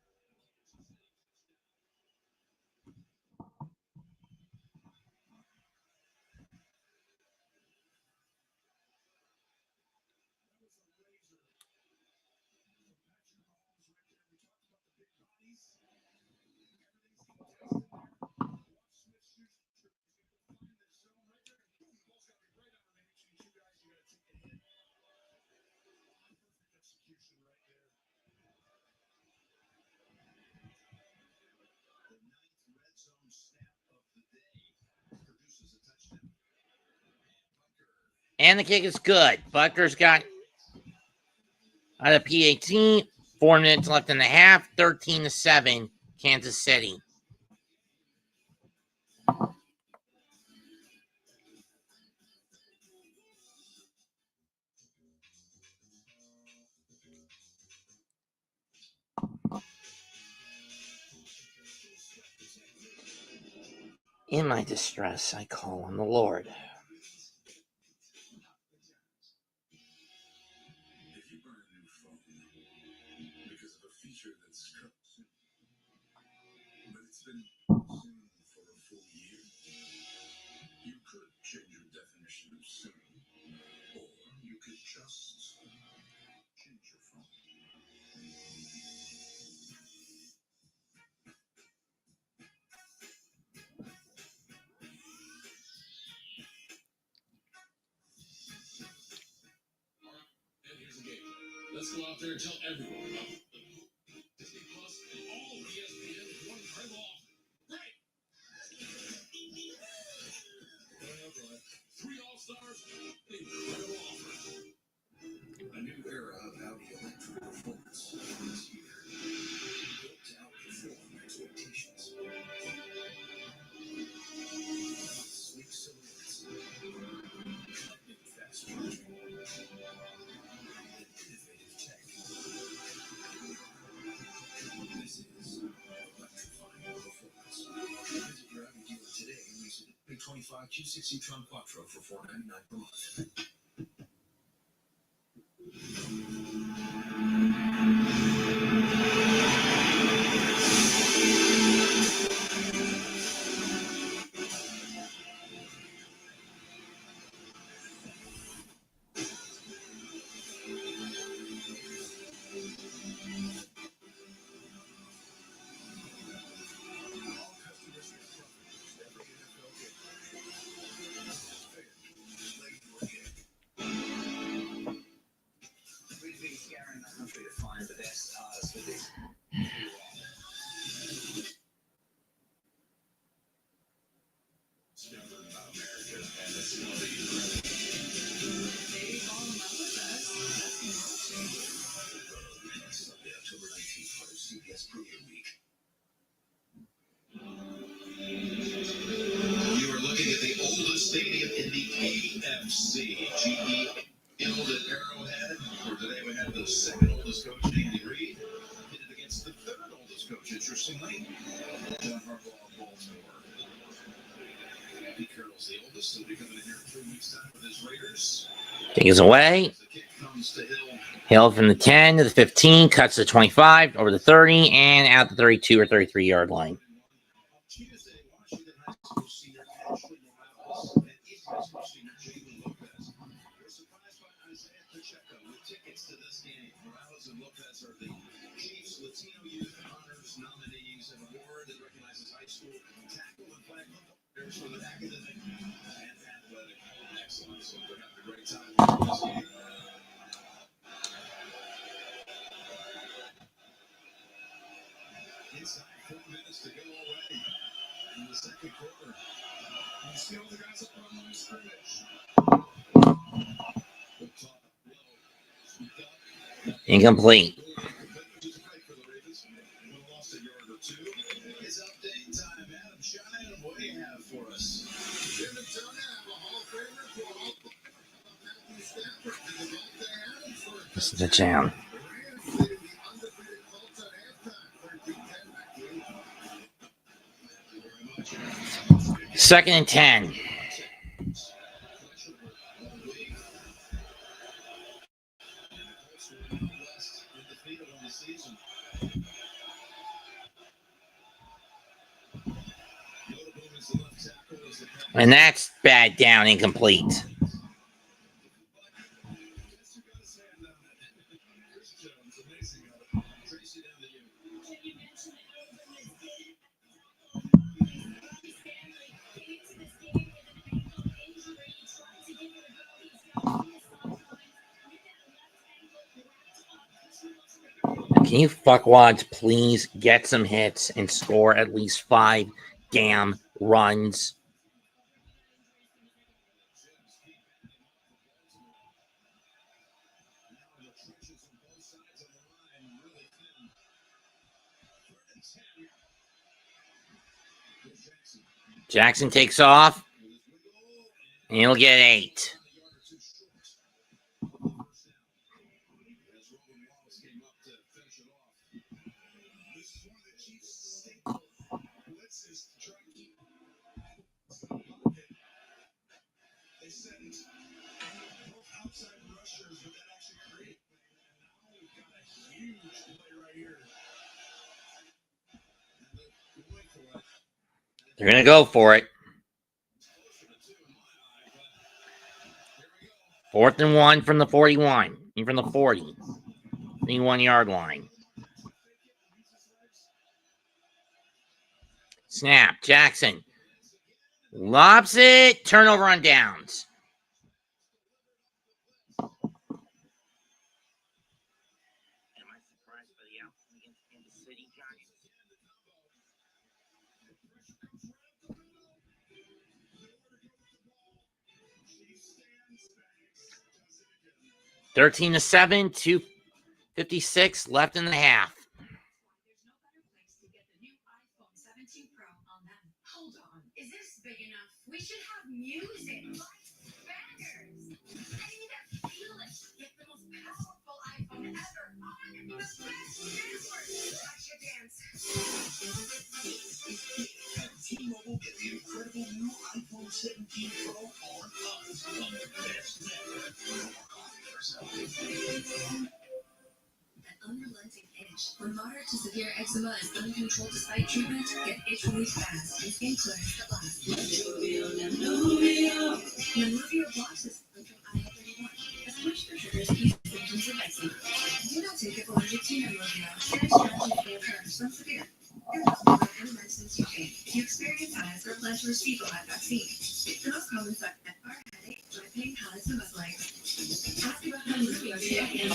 And the kick is good. Butker's got out of PAT. 4 minutes left in the half. 13-7, Kansas City. In my distress, I call on the Lord. Let's go out there and tell everyone about Disney Plus and all of ESPN with one incredible offer. Right. Well, 3 All-Stars, incredible offer. A new era of Audi electric performance this year. Built to outperform expectations. Sleek silhouettes. Lightning fast charging. Q6 e-tron Quattro for $499 per month. October 19th, part of CBS Premier Week. You are looking at the oldest stadium in the AFC. GE Field at Arrowhead, where today we have the second oldest coach, Andy Reid, pitted against the third oldest coach, interestingly, John Harbaugh of Baltimore. Pete Carroll's the oldest. He'll be coming in here in 3 weeks' time with his Raiders. Kick is away. The kick comes to Hill. Hill from the 10 to the 15, cuts to 25, over the 30, and out the 32 or 33-yard line. Tuesday, Washington High School senior Ashley Morales and East High School senior Jalen Lopez were surprised by Isaiah Pacheco with tickets to this game. Morales and Lopez are the Chiefs Latino Youth Honors nominees, an award that recognizes high school tackle and flag football players for their academic and athletic excellence. So they're having a great time with this game. Inside 4 minutes to go away in the second quarter. And still the guys up on the line of scrimmage. Incomplete. It's update time. Adam Shine, what do you have for us? Jim and Tony, I'm a Hall of Famer for all Matthew Stafford and the Colts they had for This is the jam. the Rams leading the undefeated Colts at halftime, 13-10 back. Second and 10. And that's bad down, incomplete. Can you fuckwads please get some hits and score at least 5 damn runs? Jackson takes off, and he'll get 8. They're going to go for it. 4th and 1 from the 41. From the 40. 21-yard line. Snap. Jackson. Lobs it. Turnover on downs. $13 to 7, 2:56 left in the half. Hold on, is this big enough? We should have music, bangers. I need to feel it. Get the most powerful iPhone ever on the best network. Watch your dance. At T-Mobile, get the incredible new iPhone 17 Unrelenting itch. When moderate to severe eczema is uncontrolled despite treatment, get itch relief fast and skin clearance that lasts. Nemluvio blocks this from IL-31. As much for triggers ease symptoms of eczema. Do not take it allergic to Nemluvio. It naturally occurs from severe. Your health will any medicines you take. If you experience hives or plan to receive a live vaccine, the most common side effects are headache, joint pain, hives, and muscle aches. Ask about Nemluvio today.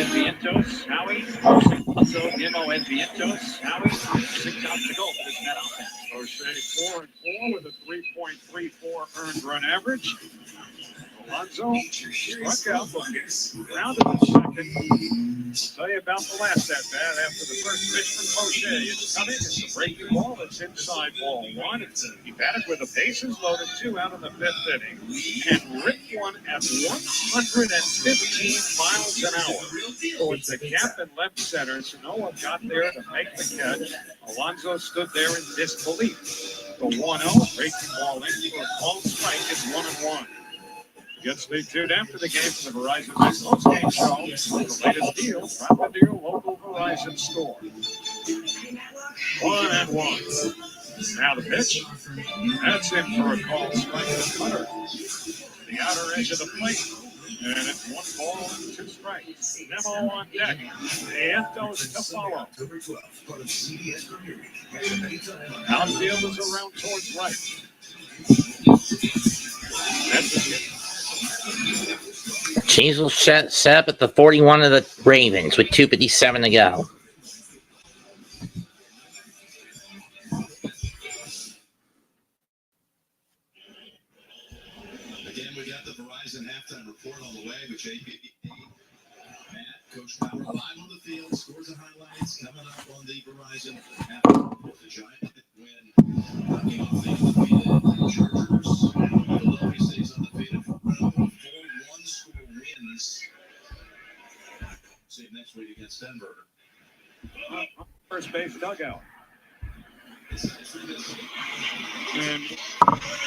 Vientos, Howie. Also, Vientos, Howie. 6 outs to go for this net offense. O'Shea 4-4 with a 3.34 earned run average. Alonso struck out, grounded in second. I'll tell you about the last at bat after the first pitch from O'Shea. It's coming. It's a breaking ball. It's inside ball one. He batted with the bases loaded, 2 out in the 5th inning, and ripped one at 115 miles an hour towards the gap in left center. So no one got there to make the catch. Alonso stood there in disbelief. The 1-0 breaking ball in for a called strike is 1-1. Again, stay tuned after the game for the Verizon post-game show. The latest deal, drop into your local Verizon store. 1-1. Now the pitch. That's in for a call strike to Cutter. The outer edge of the plate. And it's 1 ball and 2 strikes. Nemo on deck. Vientos to follow. Outfield is around towards right. That's the hit. Chiefs will set up at the 41 of the Ravens with 2:57 to go. Again, we got the Verizon halftime report on the way, which Matt, Coach Power 5 on the field, scores and highlights coming up on the Verizon halftime report. The Giants win, knocking off the undefeated Chargers. Philadelphia stays undefeated. 4 one-score wins. Save next week against Denver. First base dugout. And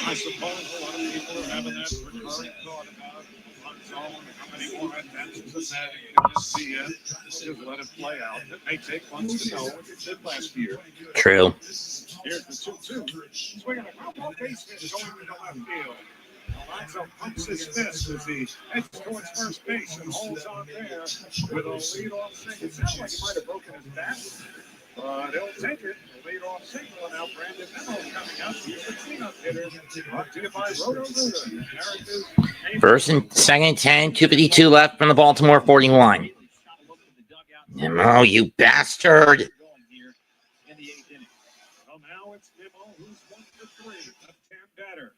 I suppose a lot of people are having that recurring thought about Alonso and how many more at-bats does that you can just see it. Just let it play out. It may take months to know what it did last year. True. Here's the 2-2. Swinging a ground base hit going to the left field. Alonso pumps his fist as he heads towards first base and holds on there with a leadoff single. It sounds like he might have broken his back, but he'll take it. Leadoff single, and now Brandon Memo coming up. He's the cleanup hitter. Brought to you by Roto-Rooter. First and second, 10, 2:52 left from the Baltimore 41. Nemo, you bastard. Well, now it's Memo, who's 1 for 3, left-hand batter.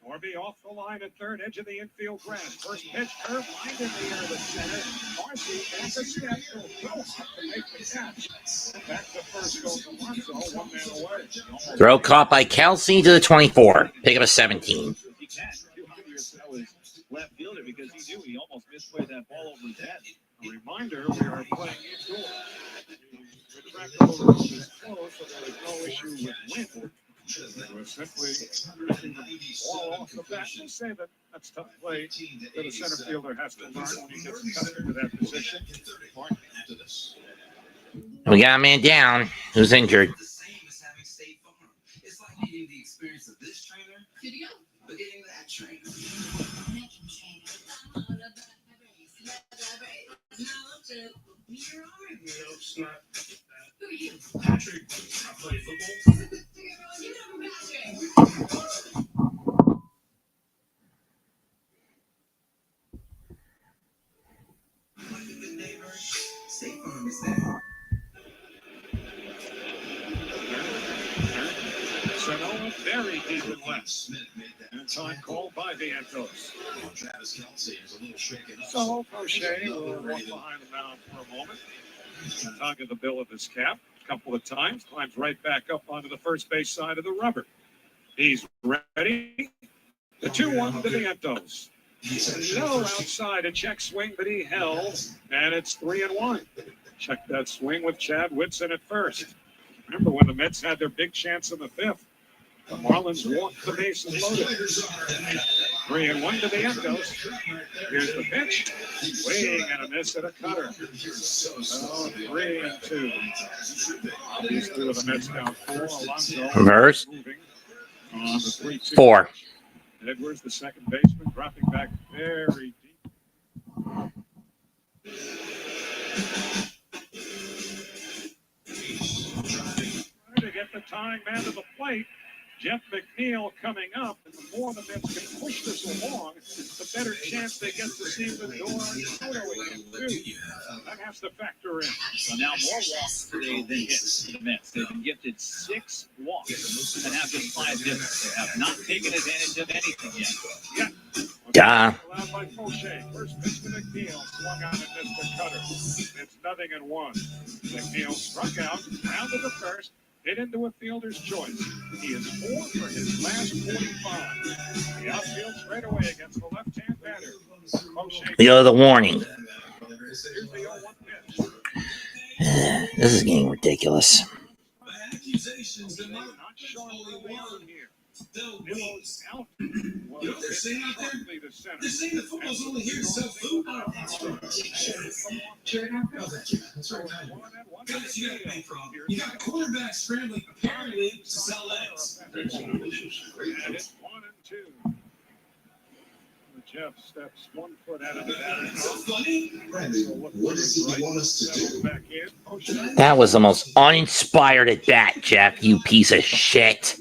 Orby off the line at third, edge of the infield grass. First pitch, curve, line in the air to center. Marcy makes a step, will go up to make the catch. Back to first goes Alonso, 1 man away. Throw caught by Kelsey to the 24. Pick up a 17. He catch 200 that was left fielder because he knew he almost misplayed that ball over his head. A reminder, we are playing indoors. The track over is closed, so there is no issue with wind. We're simply pushing the ball off the bat. We say that that's tough play that a center fielder has to learn when he gets accustomed to that position. We got a man down who's injured. The same as having State Farm. It's like getting the experience of this trainer, but getting that trainer. Who are you? Patrick. I play football. State Farm is there. Sanoa very deep in left. And time called by Vientos. Travis Kelsey is a little shaken up. So O'Shea will walk behind the mound for a moment. Tugging the bill of his cap a couple of times. Climbs right back up onto the first base side of the rubber. He's ready. The 2-1 to Vientos. No outside, a check swing, but he held, and it's 3-1. Check that swing with Chad Whitson at first. Remember when the Mets had their big chance in the 5th? The Marlins walked the bases loaded. 3-1 to the Endos. Here's the pitch. Swing and a miss and a cutter. 3-2. Obviously with a Mets down 4. Alonso Reverse. moving on the 3-2. 4. Edwards, the second baseman, dropping back very deep. Trying to get the tying man to the plate. Jeff McNeil coming up, and the more the Mets can push this along, the better chance they get to see the door again, too. That has to factor in. So now more walks today than hits for the Mets. They've been gifted 6 walks and have just 5 hits. They have not taken advantage of anything yet. Duh. Allowed by Fauché. First pitch to McNeil. Swung out and missed the cutter. It's 0-1. McNeil struck out, rounded the first, hit into a fielder's choice. He is 4 for his last 45. The outfield straight away against the left-hand batter. Fauché. The warning. Here's the 0-1 pitch. This is getting ridiculous. Not showing early on here. Millo's out. They're saying out there, they're saying the football's only here to sell food. That's right. Guys, you got to pay from. You got quarterbacks scrambling apparently to sell eggs. And it's 1-2. Jeff steps 1 foot out of the batter. So funny. Brandon, what does he want us to do? Back in. Fauché. That was the most uninspired at bat, Jeff, you piece of shit.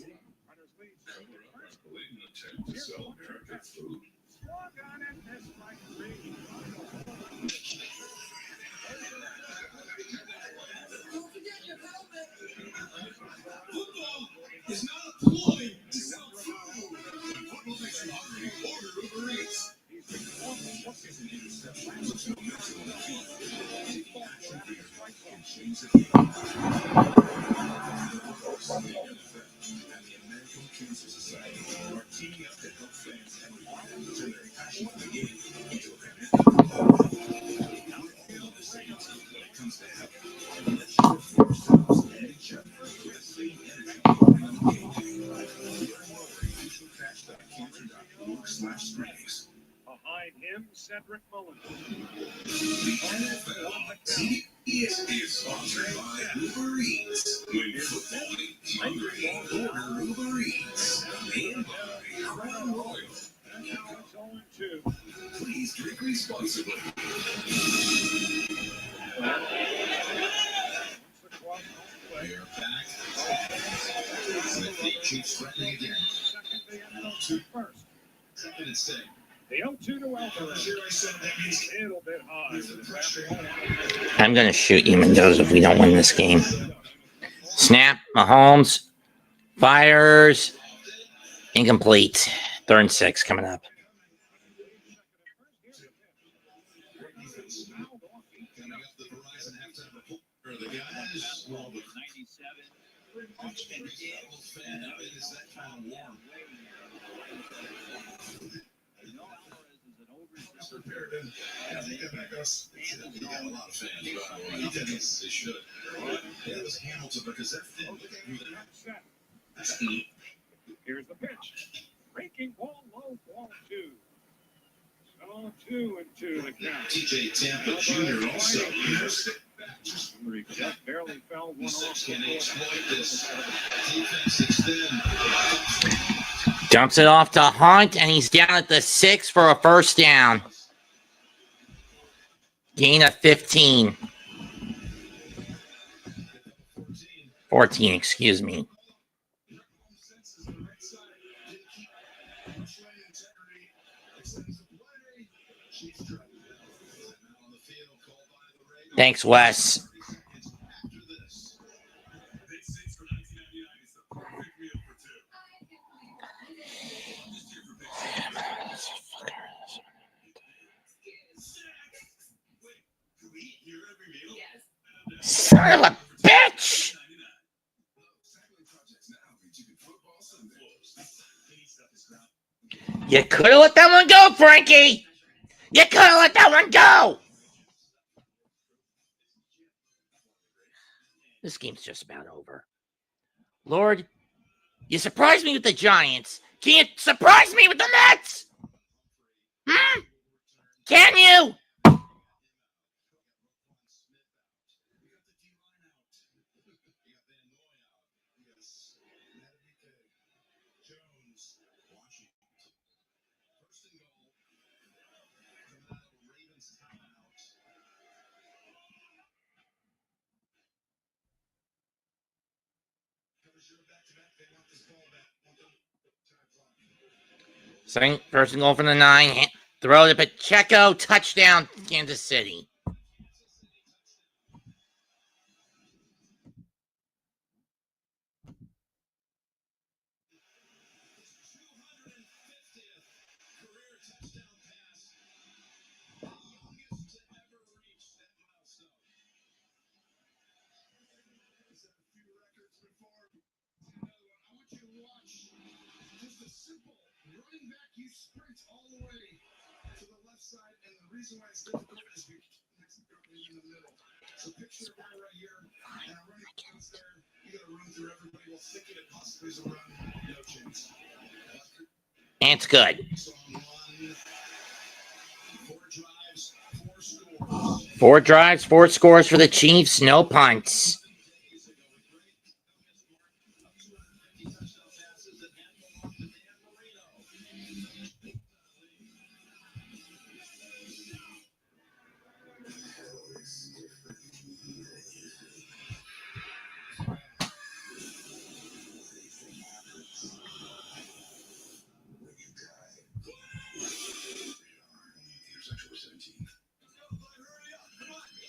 Football is not a ploy to sell food. Football makes you hungry. Order Uber Eats. Behind him, Cedric Mullins. NFL is sponsored by Uber Eats. When football makes you hungry, order Uber Eats. And by Crown Royal. And now it's 0-2. Please drink responsibly. We are back with the Chiefs threatening again. Second, the Endos first. Second and stay. The 0-2 to Alvarez. Here I said that means A little bit high. with the pressure. I'm going to shoot you, Mendoza, if we don't win this game. Snap. Mahomes. Fires. Incomplete. 3rd and 6 coming up. Coming up the Verizon halftime report. The guys will be 97. much fan of it is that kind of warm. Prepared and I think that back us. You got a lot of fans, by the way. They should. Yeah, it was Hamilton because that fit. Look at who that. Here's the pitch. Breaking ball low, ball 2. So 2-2 the count. TJ Tampa Jr. also. Jeff barely fell one off. Can exploit this defense extend. Dumps it off to Hunt, and he's down at the 6 for a first down. Gain of 15. 14, excuse me. Thanks, Wes. Son of a bitch! You could have let that one go, Frankie! You could have let that one go! This game's just about over. Lord, you surprised me with the Giants. Can you surprise me with the Mets? Hmm? Can you? Second person goal from the 9. Throw to Pacheco. Touchdown, Kansas City. Just a simple running back, you sprint all the way to the left side, and the reason why it's difficult is because it's in the middle. So picture a guy right here, and a running back's there. You got to run through everybody while thinking it possibly is a run. No chance. And it's good. So on one, 4 drives, 4 scores. 4 drives, 4 scores for the Chiefs. No punts.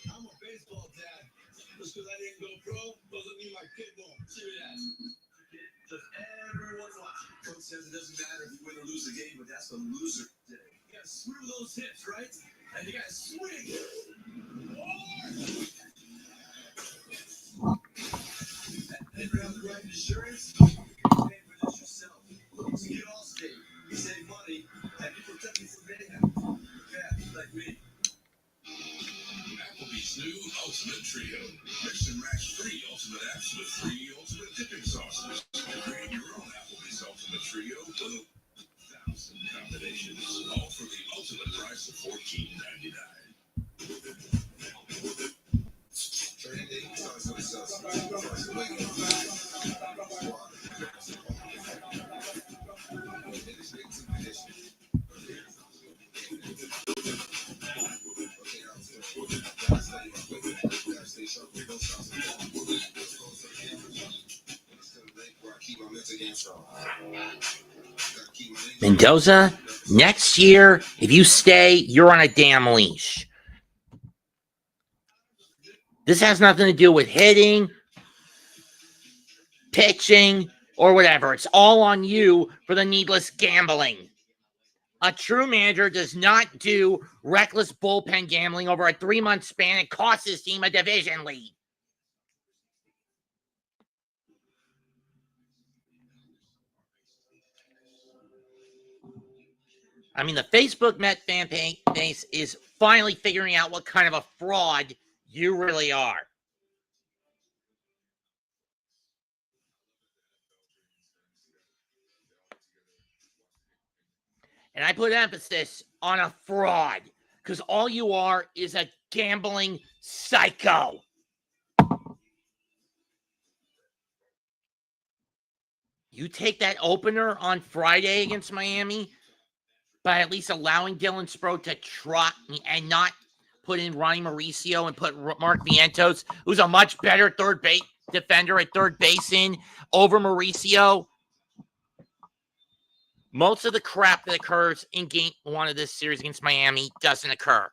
I'm a baseball dad. Just because I didn't go pro doesn't mean my kid won't. See that? Just every once in a while. Coach says it doesn't matter if you win or lose the game, but that's a loser day. You gotta screw those hips, right? And you gotta swing. And you have the right insurance, you pay for this yourself. So get Allstate. You save money, and you protect you from mayhem. Yeah, like me. Applebee's new Ultimate Trio. Mix and match 3 ultimate apps with 3 ultimate dipping sauces. Create your own Applebee's Ultimate Trio with 1,000 combinations. All for the ultimate price of $14.99. Mendoza, next year, if you stay, you're on a damn leash. This has nothing to do with hitting, pitching, or whatever. It's all on you for the needless gambling. A true manager does not do reckless bullpen gambling over a 3-month span and cost his team a division lead. I mean, the Facebook Met fan base is finally figuring out what kind of a fraud you really are. And I put emphasis on a fraud because all you are is a gambling psycho. You take that opener on Friday against Miami by at least allowing Dylan Sproat to trot and not put in Ronnie Mauricio and put Mark Vientos, who's a much better third base defender at third base in over Mauricio. Most of the crap that occurs in game 1 of this series against Miami doesn't occur.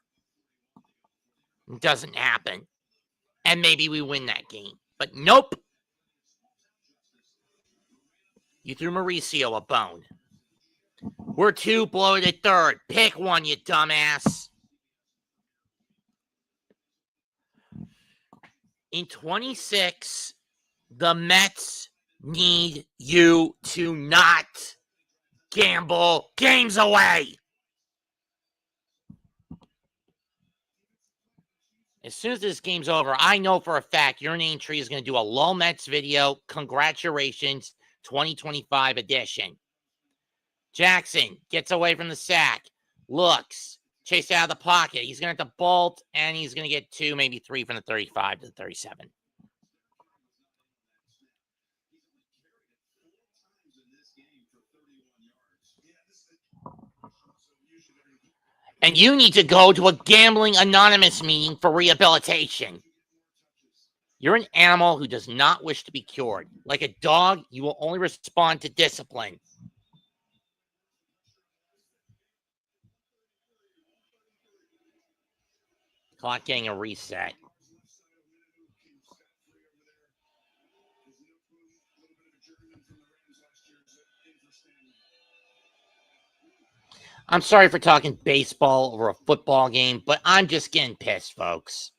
It doesn't happen. And maybe we win that game. But nope. You threw Mauricio a bone. We're 2 bloated at third. Pick one, you dumbass. In 26, the Mets need you to not gamble games away. As soon as this game's over, I know for a fact your name tree is going to do a low Mets video. Congratulations, 2025 edition. Jackson gets away from the sack. Looks. Chase out of the pocket. He's going to have to bolt, and he's going to get 2, maybe 3 from the 35 to the 37. And you need to go to a gambling anonymous meeting for rehabilitation. You're an animal who does not wish to be cured. Like a dog, you will only respond to discipline. Clock getting a reset. I'm sorry for talking baseball over a football game, but I'm just getting pissed, folks.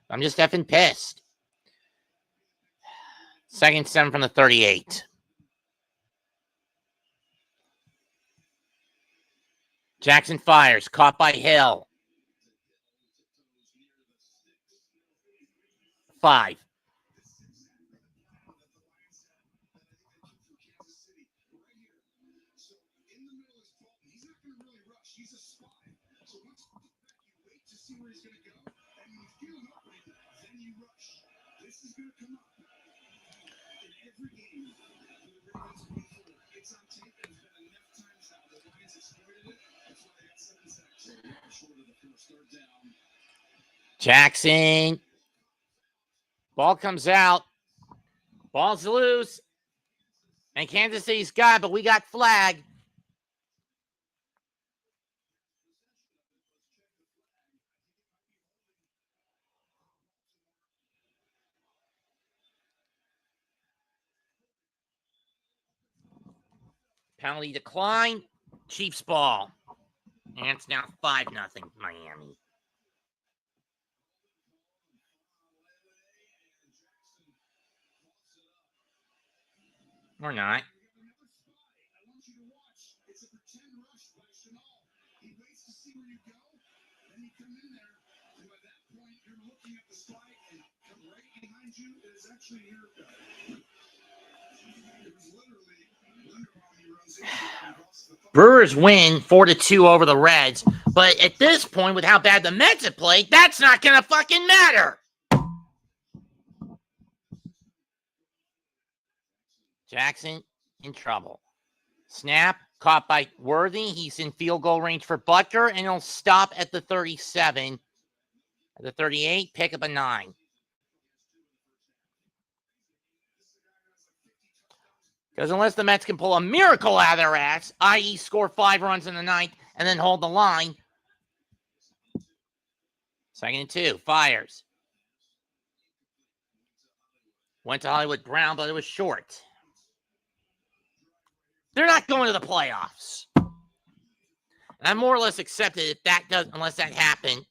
I'm just effing pissed. 2nd 7 from the 38. Jackson fires, caught by Hill. 5. Jackson. Ball comes out. Ball's loose. And Kansas City's got it, but we got flag. Penalty decline. Chiefs ball. And it's now 5-0 Miami. Or not. Brewers win 4-2 over the Reds, but at this point, with how bad the Mets have played, that's not going to fucking matter. Jackson in trouble. Snap, caught by Worthy. He's in field goal range for Butker, and he'll stop at the 37. At the 38, pick up a 9. Because unless the Mets can pull a miracle out of their ass, i.e. score 5 runs in the 9th and then hold the line. 2nd and 2, fires. Went to Hollywood Brown, but it was short. They're not going to the playoffs. And I more or less accepted if that does, unless that happens,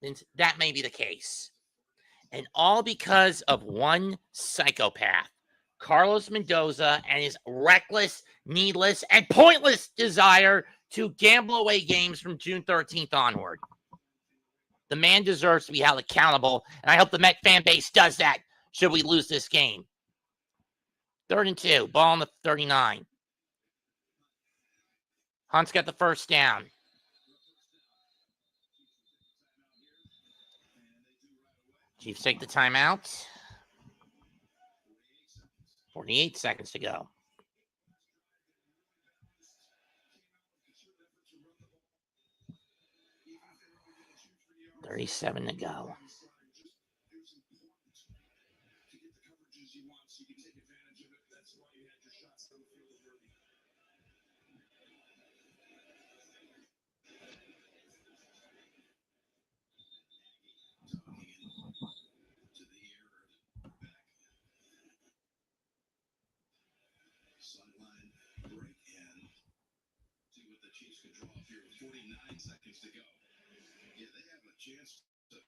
then that may be the case. And all because of one psychopath. Carlos Mendoza and his reckless, needless, and pointless desire to gamble away games from June 13th onward. The man deserves to be held accountable, and I hope the Met fan base does that should we lose this game. 3rd and 2, ball on the 39. Hunt's got the first down. Chiefs take the timeout. 48 seconds to go. $37 to go. Chance to,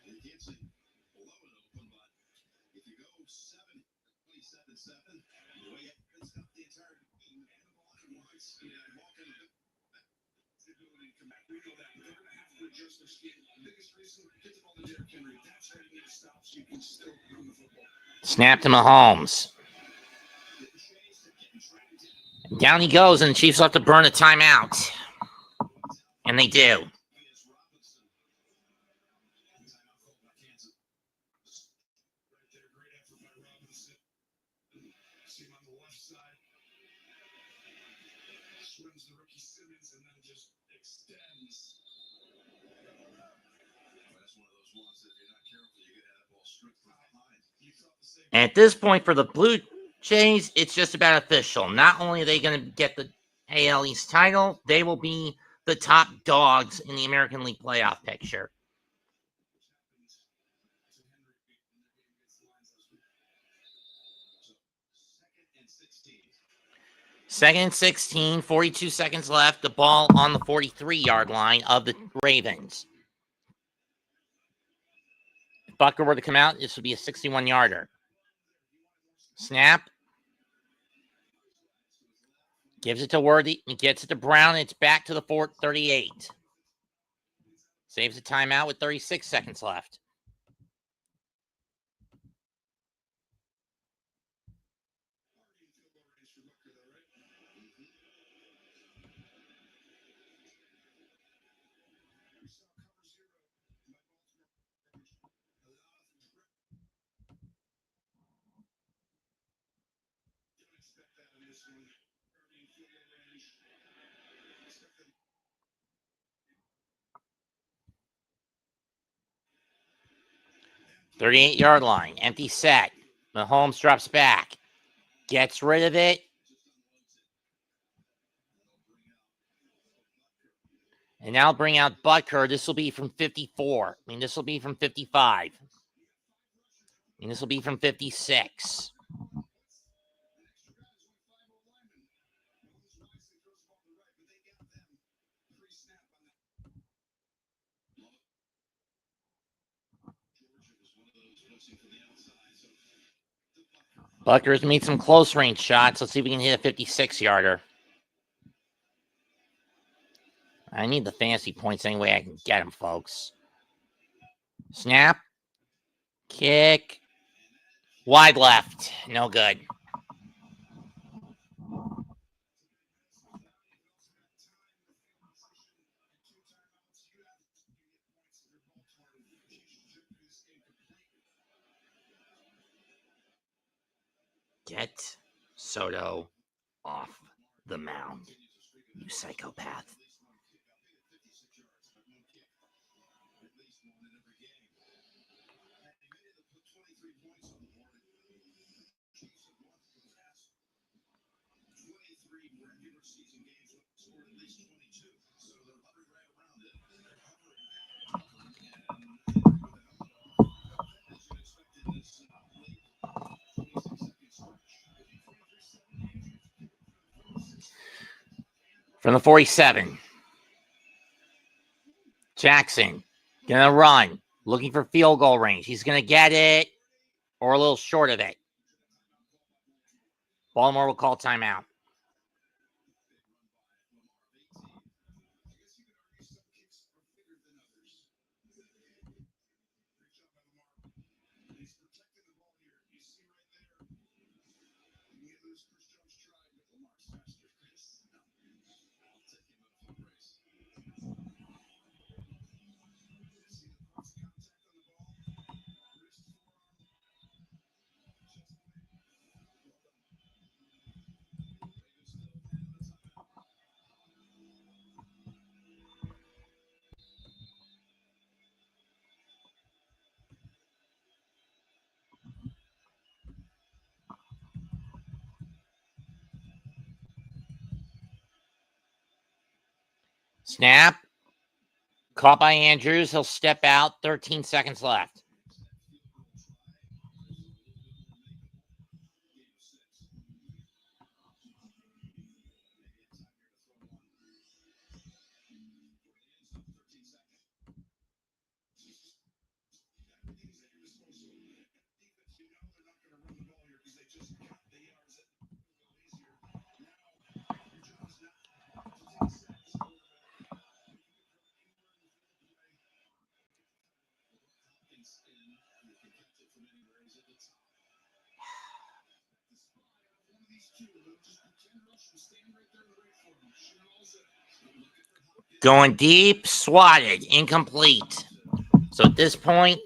you can't say blow it open, but if you go 27-7, the way it's got the entire team and the ball at once, ball can come back. We know that they're going to have to adjust their scheme. Biggest reason, get the ball to Derrick Henry. That's how you need to stop so you can still run the football. Snap to Mahomes. Down he goes, and the Chiefs have to burn a timeout. And they do. Swims the rookie Simmons and then just extends. That's one of those ones that if you're not careful, you get that ball stripped from behind. You thought the same. And at this point for the Blue Jays, it's just about official. Not only are they going to get the AL East title, they will be the top dogs in the American League playoff picture. Second and 16, 42 seconds left. The ball on the 43-yard line of the Ravens. If Bucker were to come out, this would be a 61-yarder. Snap. Gives it to Worthy. He gets it to Brown. And it's back to the 38. Saves a timeout with 36 seconds left. .38-yard line. Empty set. Mahomes drops back. Gets rid of it. And now bring out Butker. This will be from 54. I mean, this will be from 55. And this will be from 56. Butker's made some close range shots. Let's see if we can hit a 56-yarder. I need the fantasy points any way I can get them, folks. Snap. Kick. Wide left. No good. Get Soto off the mound, you psychopath. From the 47. Jackson gonna run, looking for field goal range. He's gonna get it or a little short of it. Baltimore will call timeout. Snap. Caught by Andrews. He'll step out. 13 seconds left. Going deep, swatted, incomplete. So at this point,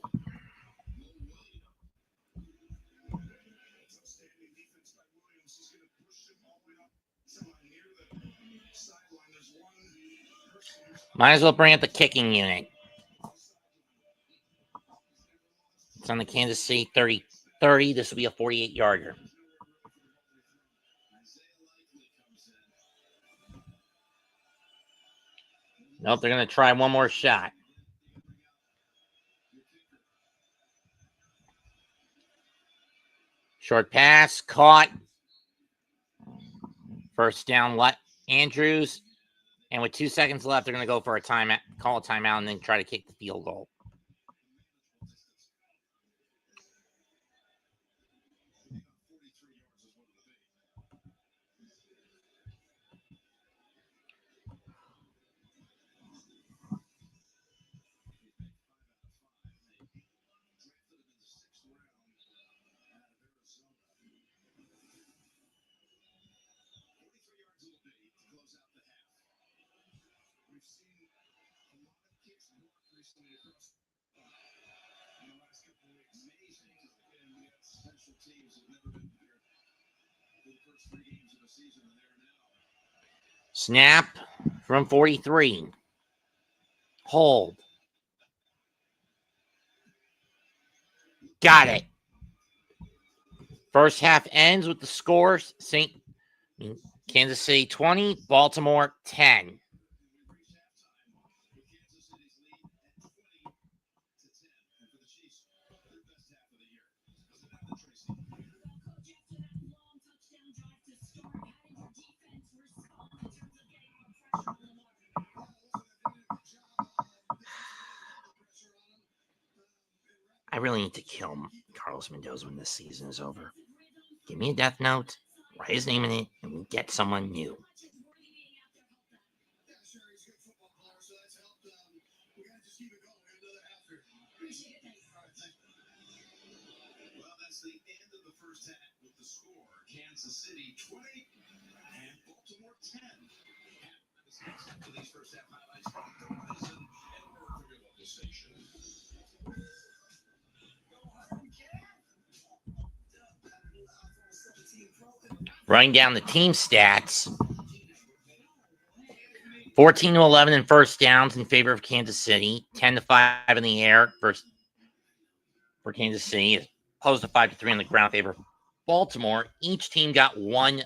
might as well bring up the kicking unit. It's on the Kansas City 30. This will be a 48-yarder. Nope, they're going to try one more shot. Short pass, caught. First down, Andrews. And with 2 seconds left, they're going to go for a timeout, call a timeout, and then try to kick the field goal. Snap from 43. Hold. Got it. First half ends with the scores: Kansas City 20, Baltimore 10. I really need to kill Carlos Mendoza when this season is over. Give me a death note, write his name in it, and we get someone new. Well, that's the end of the first half with the score. Kansas City 20 and Baltimore 10. To these first half highlights from Horizon and more from your local station. Running down the team stats. 14-11 in first downs in favor of Kansas City. 10-5 in the air for Kansas City. Opposed to 5-3 on the ground in favor of Baltimore. Each team got one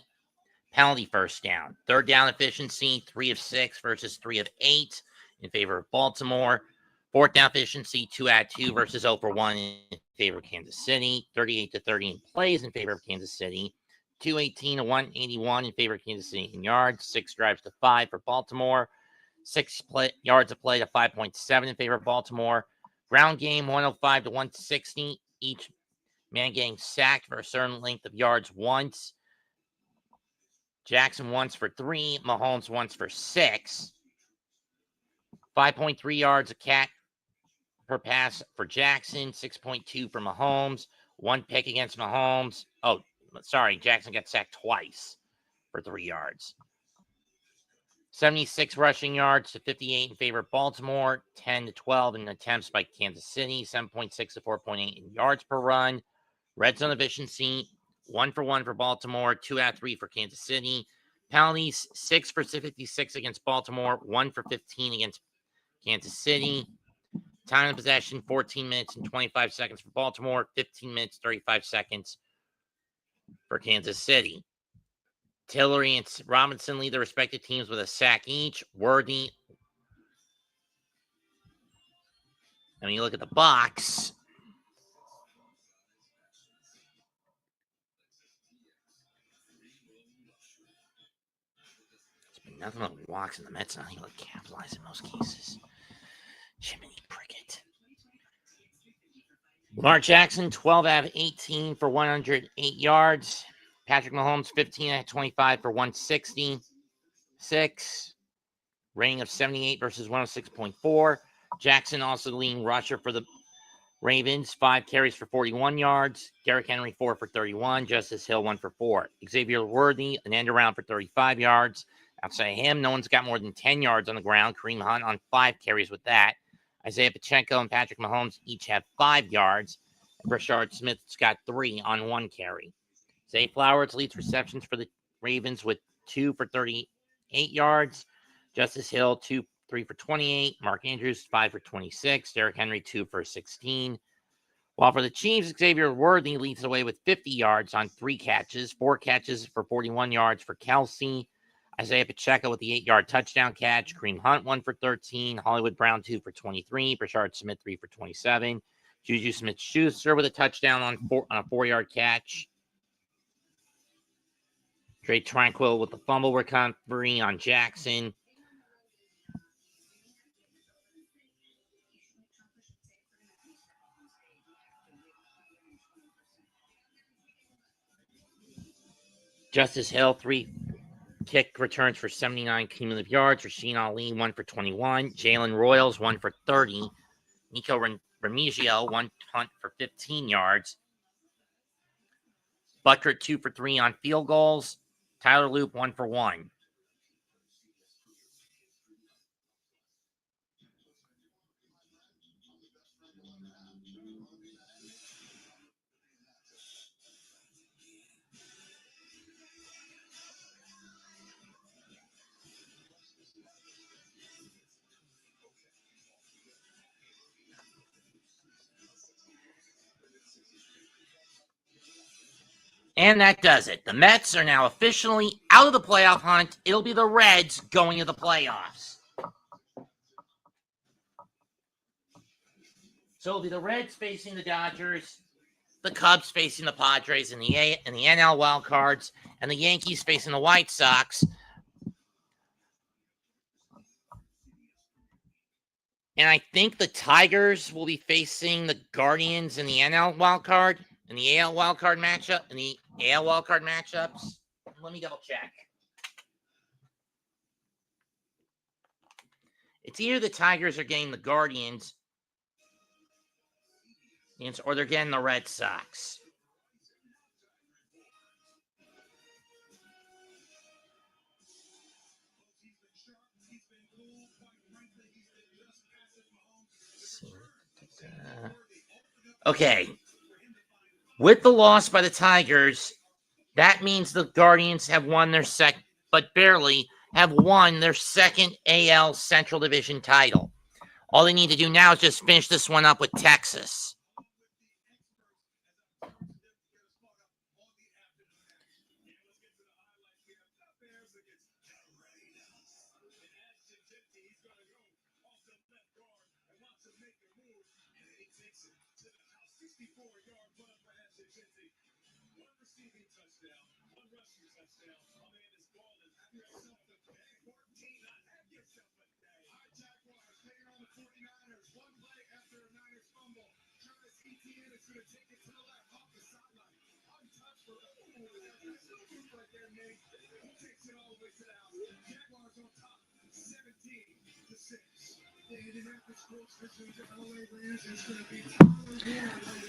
penalty first down. Third down efficiency, 3 of 6 versus 3 of 8 in favor of Baltimore. Fourth down efficiency, 2 out of 2 versus 0 for 1 in favor of Kansas City. 38-30 in plays in favor of Kansas City. 218 to 181 in favor of Kansas City in yards. 6 drives to 5 for Baltimore. 6 yards of play to 5.7 in favor of Baltimore. Ground game, 105 to 160. Each man getting sacked for a certain length of yards once. Jackson once for 3. Mahomes once for 6. 5.3 yards a cat per pass for Jackson. 6.2 for Mahomes. 1 pick against Mahomes. Oh, sorry. Jackson got sacked twice for 3 yards. 76 rushing yards to 58 in favor of Baltimore. 10-12 in attempts by Kansas City. 7.6 to 4.8 in yards per run. Red zone efficiency, 1 for 1 for Baltimore. 2 out of 3 for Kansas City. Penalties, 6 for 56 against Baltimore. 1 for 15 against Kansas City. Time of possession, 14 minutes and 25 seconds for Baltimore. 15 minutes, 35 seconds for Kansas City. Tillery and Robinson lead their respective teams with a sack each. Worthy. And when you look at the box, it's been nothing but walks, and the Mets not able to capitalize in most cases. Jiminy Cricket. Lamar Jackson, 12 out of 18 for 108 yards. Patrick Mahomes, 15 out of 25 for 166. Rating of 78 versus 106.4. Jackson also the leading rusher for the Ravens, 5 carries for 41 yards. Derrick Henry, 4 for 31. Justice Hill, 1 for 4. Xavier Worthy, an end around for 35 yards. Outside of him, no one's got more than 10 yards on the ground. Kareem Hunt on 5 carries with that. Isaiah Pacheco and Patrick Mahomes each have 5 yards. And Brashard Smith's got 3 on 1 carry. Zay Flowers leads receptions for the Ravens with 2 for 38 yards. Justice Hill, 3 for 28. Mark Andrews, 5 for 26. Derrick Henry, 2 for 16. While for the Chiefs, Xavier Worthy leads the way with 50 yards on 3 catches, 4 catches for 41 yards for Kelsey. Isaiah Pacheco with the 8-yard touchdown catch. Kareem Hunt, 1 for 13. Hollywood Brown, 2 for 23. Brashard Smith, 3 for 27. Juju Smith-Schuster with a touchdown on a 4-yard catch. Trey Tranquil with the fumble recovery on Jackson. Justice Hill, 3 kick returns for 79 cumulative yards. Rasheen Ali, 1 for 21. Jalen Royals, 1 for 30. Nico Remigio, 1 punt for 15 yards. Butker, 2 for 3 on field goals. Tyler Loop, 1 for 1. And that does it. The Mets are now officially out of the playoff hunt. It'll be the Reds going to the playoffs. So it'll be the Reds facing the Dodgers, the Cubs facing the Padres in the NL wild cards, and the Yankees facing the White Sox. And I think the Tigers will be facing the Guardians in the NL wild card, in the AL wild card matchup, in the AL wild card matchups. Let me double check. It's either the Tigers are getting the Guardians, or they're getting the Red Sox. Okay. With the loss by the Tigers, that means the Guardians have won their but barely have won their second AL Central Division title. All they need to do now is just finish this one up with Texas.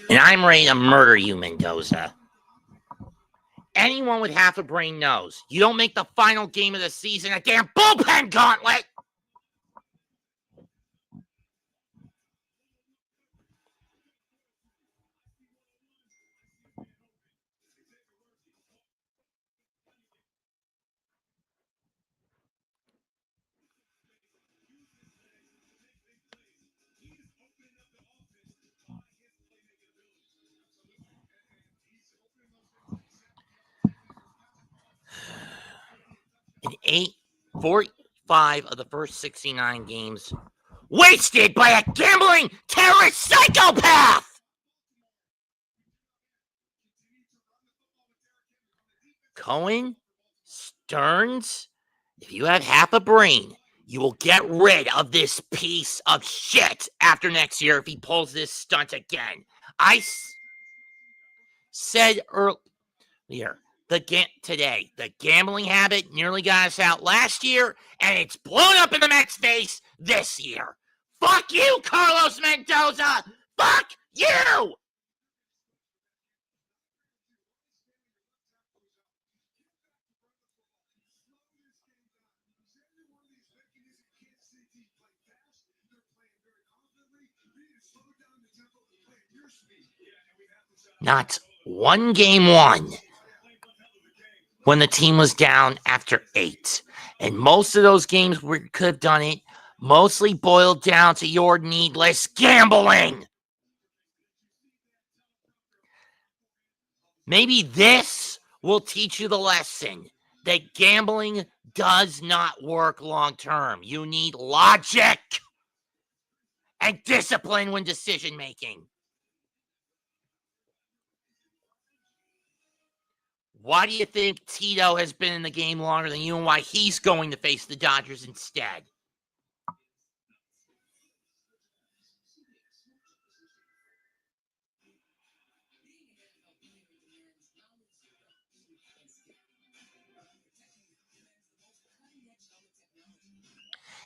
And I'm ready to murder you, Mendoza. Anyone with half a brain knows you don't make the final game of the season a damn bullpen gauntlet. In 45 of the first 69 games wasted by a gambling terrorist psychopath. Cohen, Stearns, if you have half a brain, you will get rid of this piece of shit after next year if he pulls this stunt again. I said earlier, today, the gambling habit nearly got us out last year, and it's blown up in the Mets' face this year. Fuck you, Carlos Mendoza! Fuck You! Not one game won when the team was down after 8. And most of those games we could have done it mostly boiled down to your needless gambling. Maybe this will teach you the lesson that gambling does not work long term. You need logic and discipline when decision making. Why do you think Tito has been in the game longer than you and why he's going to face the Dodgers instead?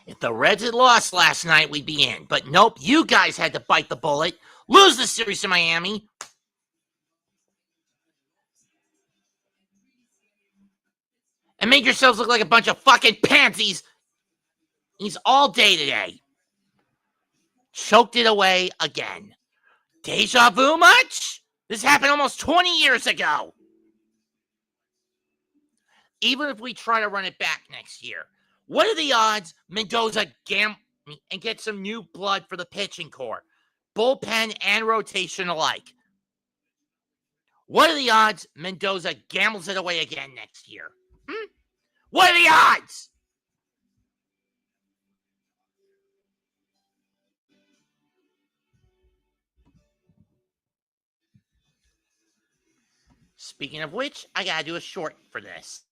If the Reds had lost last night, we'd be in. But nope, you guys had to bite the bullet, lose the series to Miami. And make yourselves look like a bunch of fucking pansies. He's all day today. Choked it away again. Deja vu much? This happened almost 20 years ago. Even if we try to run it back next year, what are the odds Mendoza and get some new blood for the pitching core, bullpen and rotation alike? What are the odds Mendoza gambles it away again next year? What are the odds? Speaking of which, I gotta do a short for this.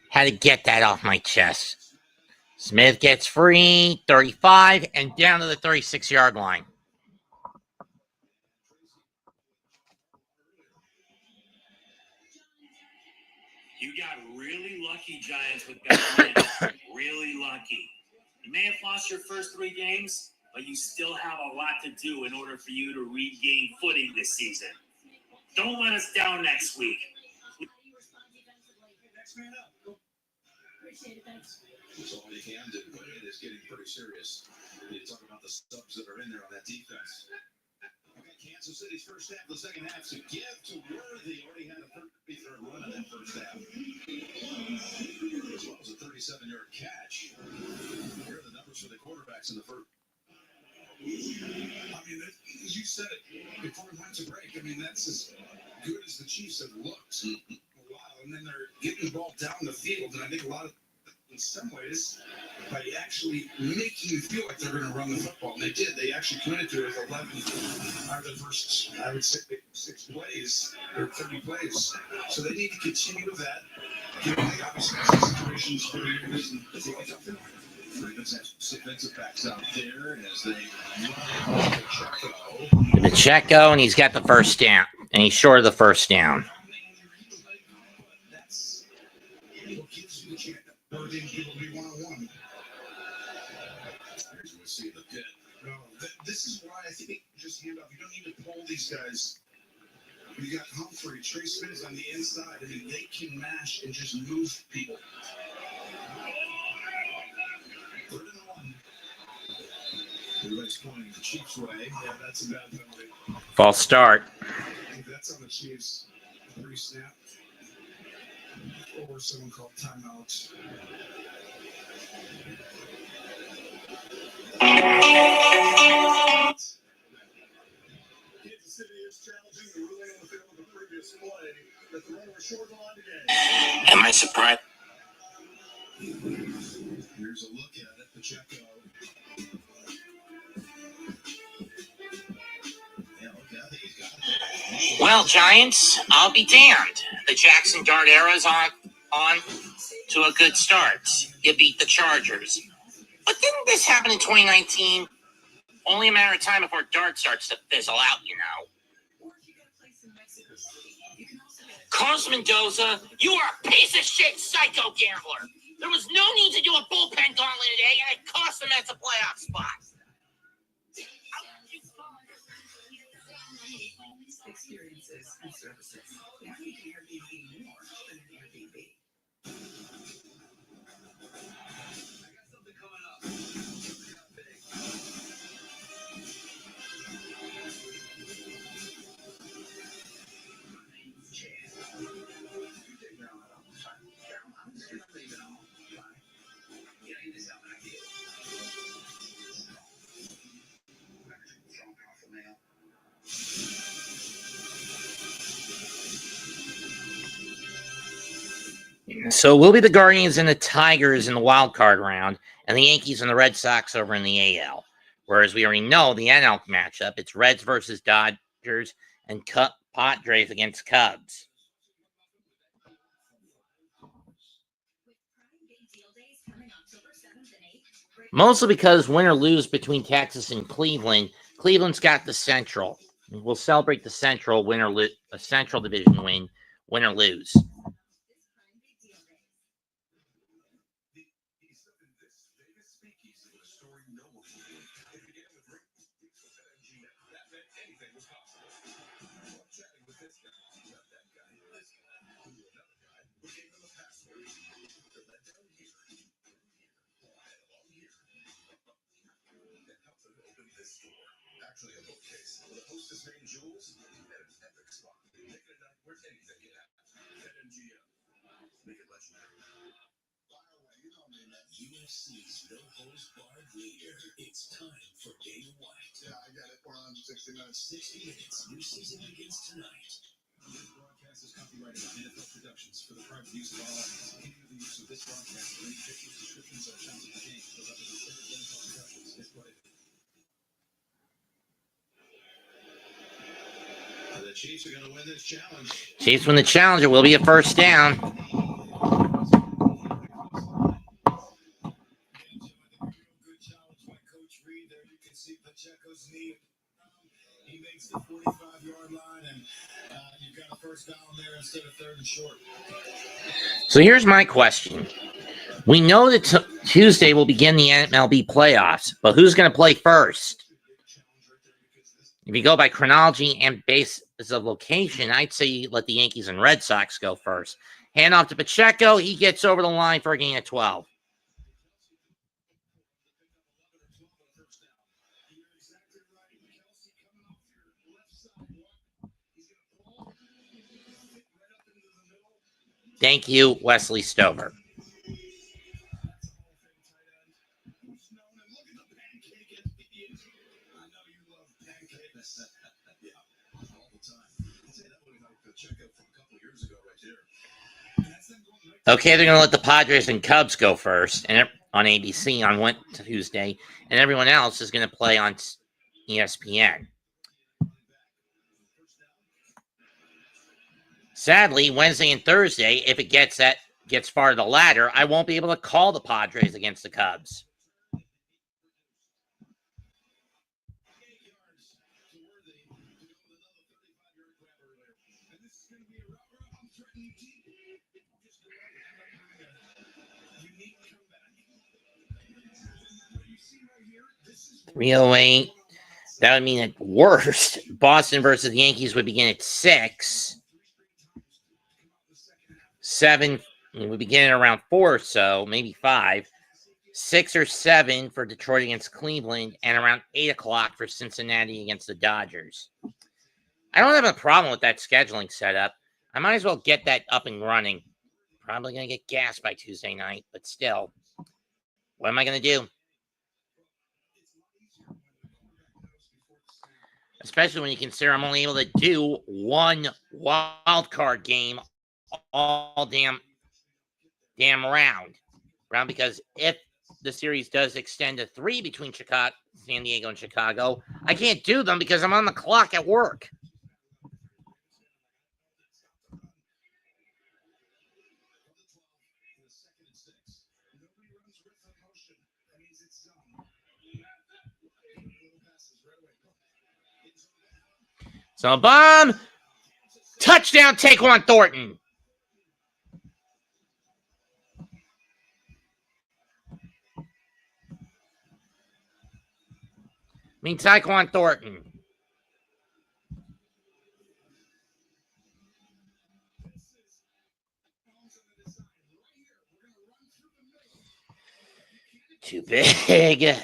Had to get that off my chest. Smith gets free, 35, and down to the 36-yard line. You got really lucky, Giants, with that win. Really lucky. You may have lost your first 3 games, but you still have a lot to do in order for you to regain footing this season. Don't let us down next week. Next man up. Appreciate it, thanks. That's all you can do, but it is getting pretty serious. You talk about the subs that are in there on that defense. Okay, Kansas City's first half, the second half to give to Worthy. Already had a 33rd run in that first half. As well as a 37-yard catch. Here are the numbers for the quarterbacks in the first. I mean, as you said it before we went to break, I mean, that's as good as the Chiefs have looked a while. And then they're getting the ball down the field. And I think a lot of, in some ways, by actually making you feel like they're going to run the football. And they did. They actually committed to it with 11 out of the first, I would say, 6 plays or 30 plays. So they need to continue with that. Given the obvious situations for the years and take it up. Defensive backs out there as they Pacheco, and he's got the first down. And he's short of the first down. That's what gives you the chance. Everything people be one-on-one. Here's what we see in the pit. No, this is why I think you just hand off. You don't need to pull these guys. You got Humphrey, Trey Smith on the inside. I mean, they can mash and just move people. 3rd and 1. Everybody's pointing the Chiefs' way. Yeah, that's a bad penalty. False start. I think that's on the Chiefs. Pre-snap. Or someone called timeout. Kansas City is challenging the ruling on the field of the previous play that the runner was short on the game. Am I surprised? Here's a look at it. Pacheco. Yeah, look at it. He's got it. Well, Giants, I'll be damned. The Jackson Dart era is on to a good start. You beat the Chargers. But didn't this happen in 2019? Only a matter of time before Dart starts to fizzle out, you know. Carlos Mendoza, you are a piece of shit psycho gambler. There was no need to do a bullpen gauntlet today, and it cost the Mets a playoff spot. Experiences and services. Now you can Airbnb more than an Airbnb. I got something coming up. So we'll be the Guardians and the Tigers in the wild card round, and the Yankees and the Red Sox over in the AL. Whereas we already know the NL matchup, it's Reds versus Dodgers and Padres against Cubs. Mostly because win or lose between Texas and Cleveland, Cleveland's got the Central. We'll celebrate the Central win or a Central Division win or lose. Actually, a bookcase with a hostess named Jules and an epic spot. Make it a night where anything can happen. BetMGM. Make it legendary. By the way, you know me, man. UFC's no holds barred leader. It's time for Dana White. Yeah, I got it. 460 minutes. 60 minutes. New season begins tonight. This broadcast is copyrighted by NFL Productions for the private use of all audience. Any of the use of this broadcast or any pictures, descriptions, or sounds of the game without the consent of NFL Productions is prohibited. the Chiefs are going to win this challenge. Chiefs win the challenge. It will be a first down. Good challenge by Coach Reed. There you can see Pacheco's knee. He makes the 45-yard line, and you've got a first down there instead of third and short. So here's my question. We know that Tuesday will begin the MLB playoffs, but who's going to play first? If you go by chronology and basis of location, I'd say let the Yankees and Red Sox go first. Hand off to Pacheco. He gets over the line for a gain of 12. Thank you, Wesley Stover. Okay, they're going to let the Padres and Cubs go first and on ABC on Tuesday, and everyone else is going to play on ESPN. Sadly, Wednesday and Thursday, if it gets far to the latter, I won't be able to call the Padres against the Cubs. .308. That would mean at worst, Boston versus the Yankees would begin at 6. 7, we begin at around 4 or so, maybe 5. 6 or 7 for Detroit against Cleveland, and around 8 o'clock for Cincinnati against the Dodgers. I don't have a problem with that scheduling setup. I might as well get that up and running. Probably going to get gassed by Tuesday night, but still, what am I going to do? Especially when you consider I'm only able to do one wild card game all damn round, because if the series does extend to 3 between San Diego and Chicago, I can't do them because I'm on the clock at work. So, bomb, touchdown, Taquan Thornton. Taquan Thornton. Too big.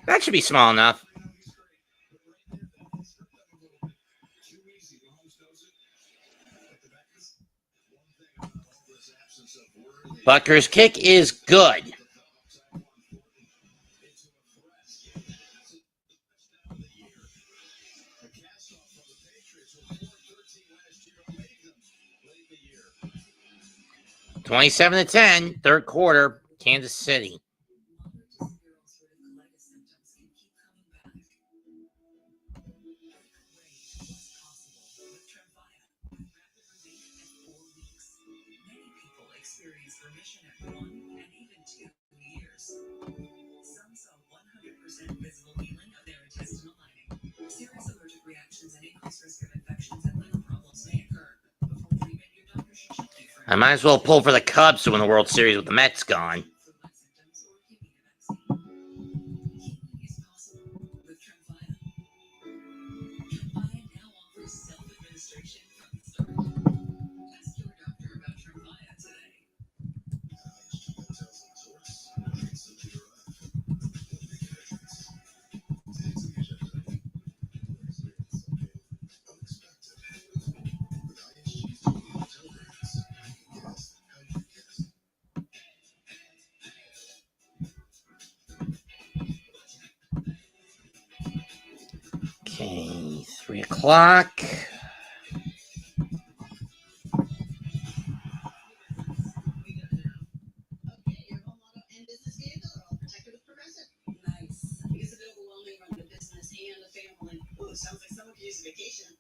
That should be small enough. Butker's kick is good. (27-10), third quarter, Kansas City. I might as well pull for the Cubs to win the World Series with the Mets gone. Okay, 3 o'clock. sounds like someone could use a vacation.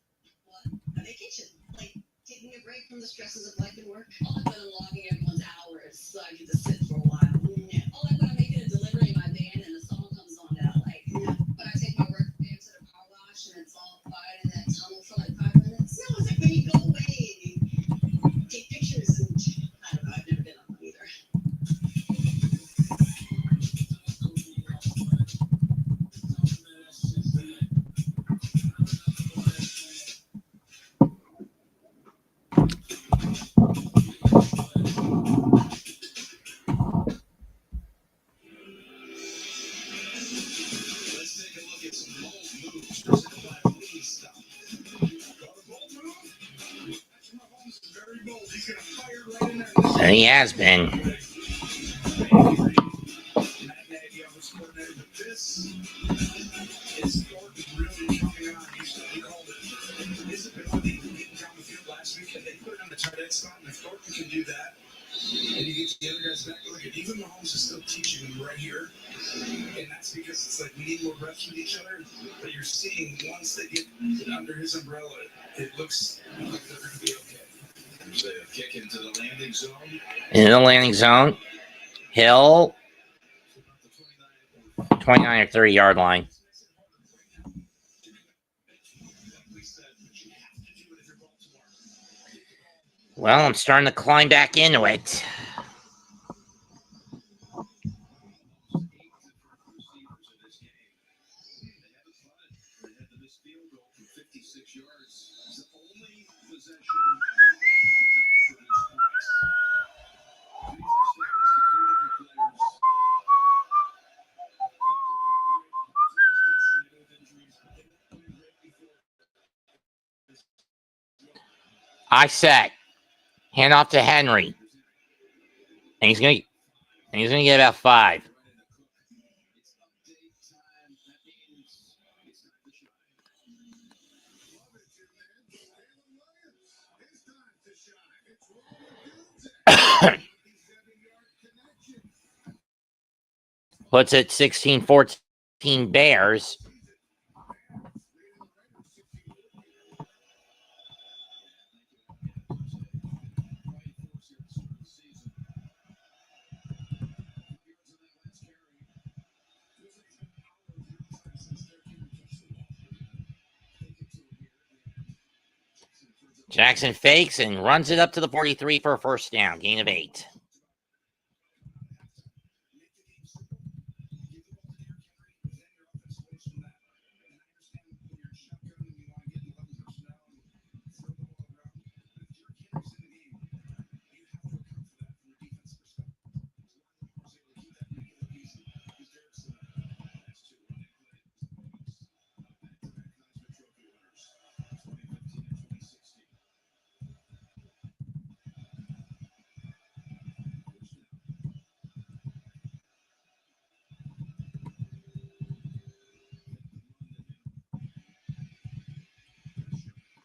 What? A vacation. Like taking a break from the stresses of life and work. All like when I'm logging everyone's hours so I get to sit for a while. No. All like when I'm making a delivery in my van and the song comes on that like no. But I take my work van to the car wash and it's all quiet in that tunnel for like 5 minutes. No, it's like when you go away and you take pictures and I don't know, I've never been on one either. Let's take a look at some bold moves presented by Wingstop. Got a bold move? Patrick Mahomes is very bold. He's going to fire right in there. And he has been. Matt Nagy, offensive coordinator, but this is Thornton really coming on. He called it his ability to get down the field last week, and they put it on the tight end spot, and if Thornton can do that, and you get the other guys back, look at even Mahomes is still teaching them right here, and that's because it's like we need more reps with each other, but you're seeing once they get under his umbrella, it looks like they're going to be okay. There's a kick into the landing zone. In the landing zone. Hill. 29 or 30 yard line. Well, I'm starting to climb back into it. I set. Hand off to Henry. And he's gonna get about 5. Puts it 16-14 Bears. Jackson fakes and runs it up to the 43 for a first down. Gain of 8.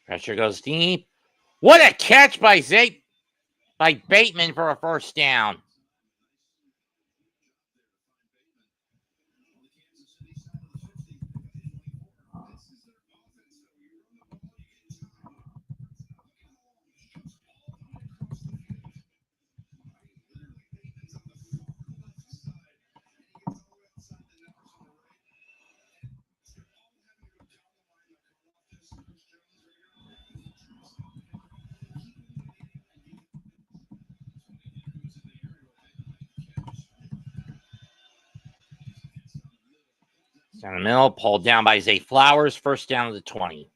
Pressure goes deep. What a catch by Bateman for a first down. Down the middle, pulled down by Zay Flowers. First down to the 20.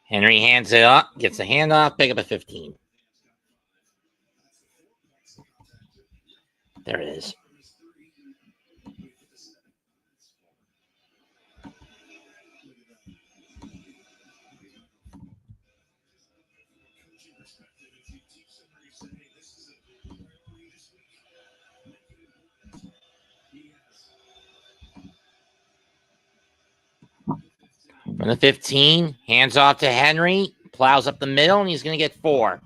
Henry hands it up, gets a handoff, pick up a 15. There it is. From the 15, hands off to Henry, plows up the middle, and he's going to get 4.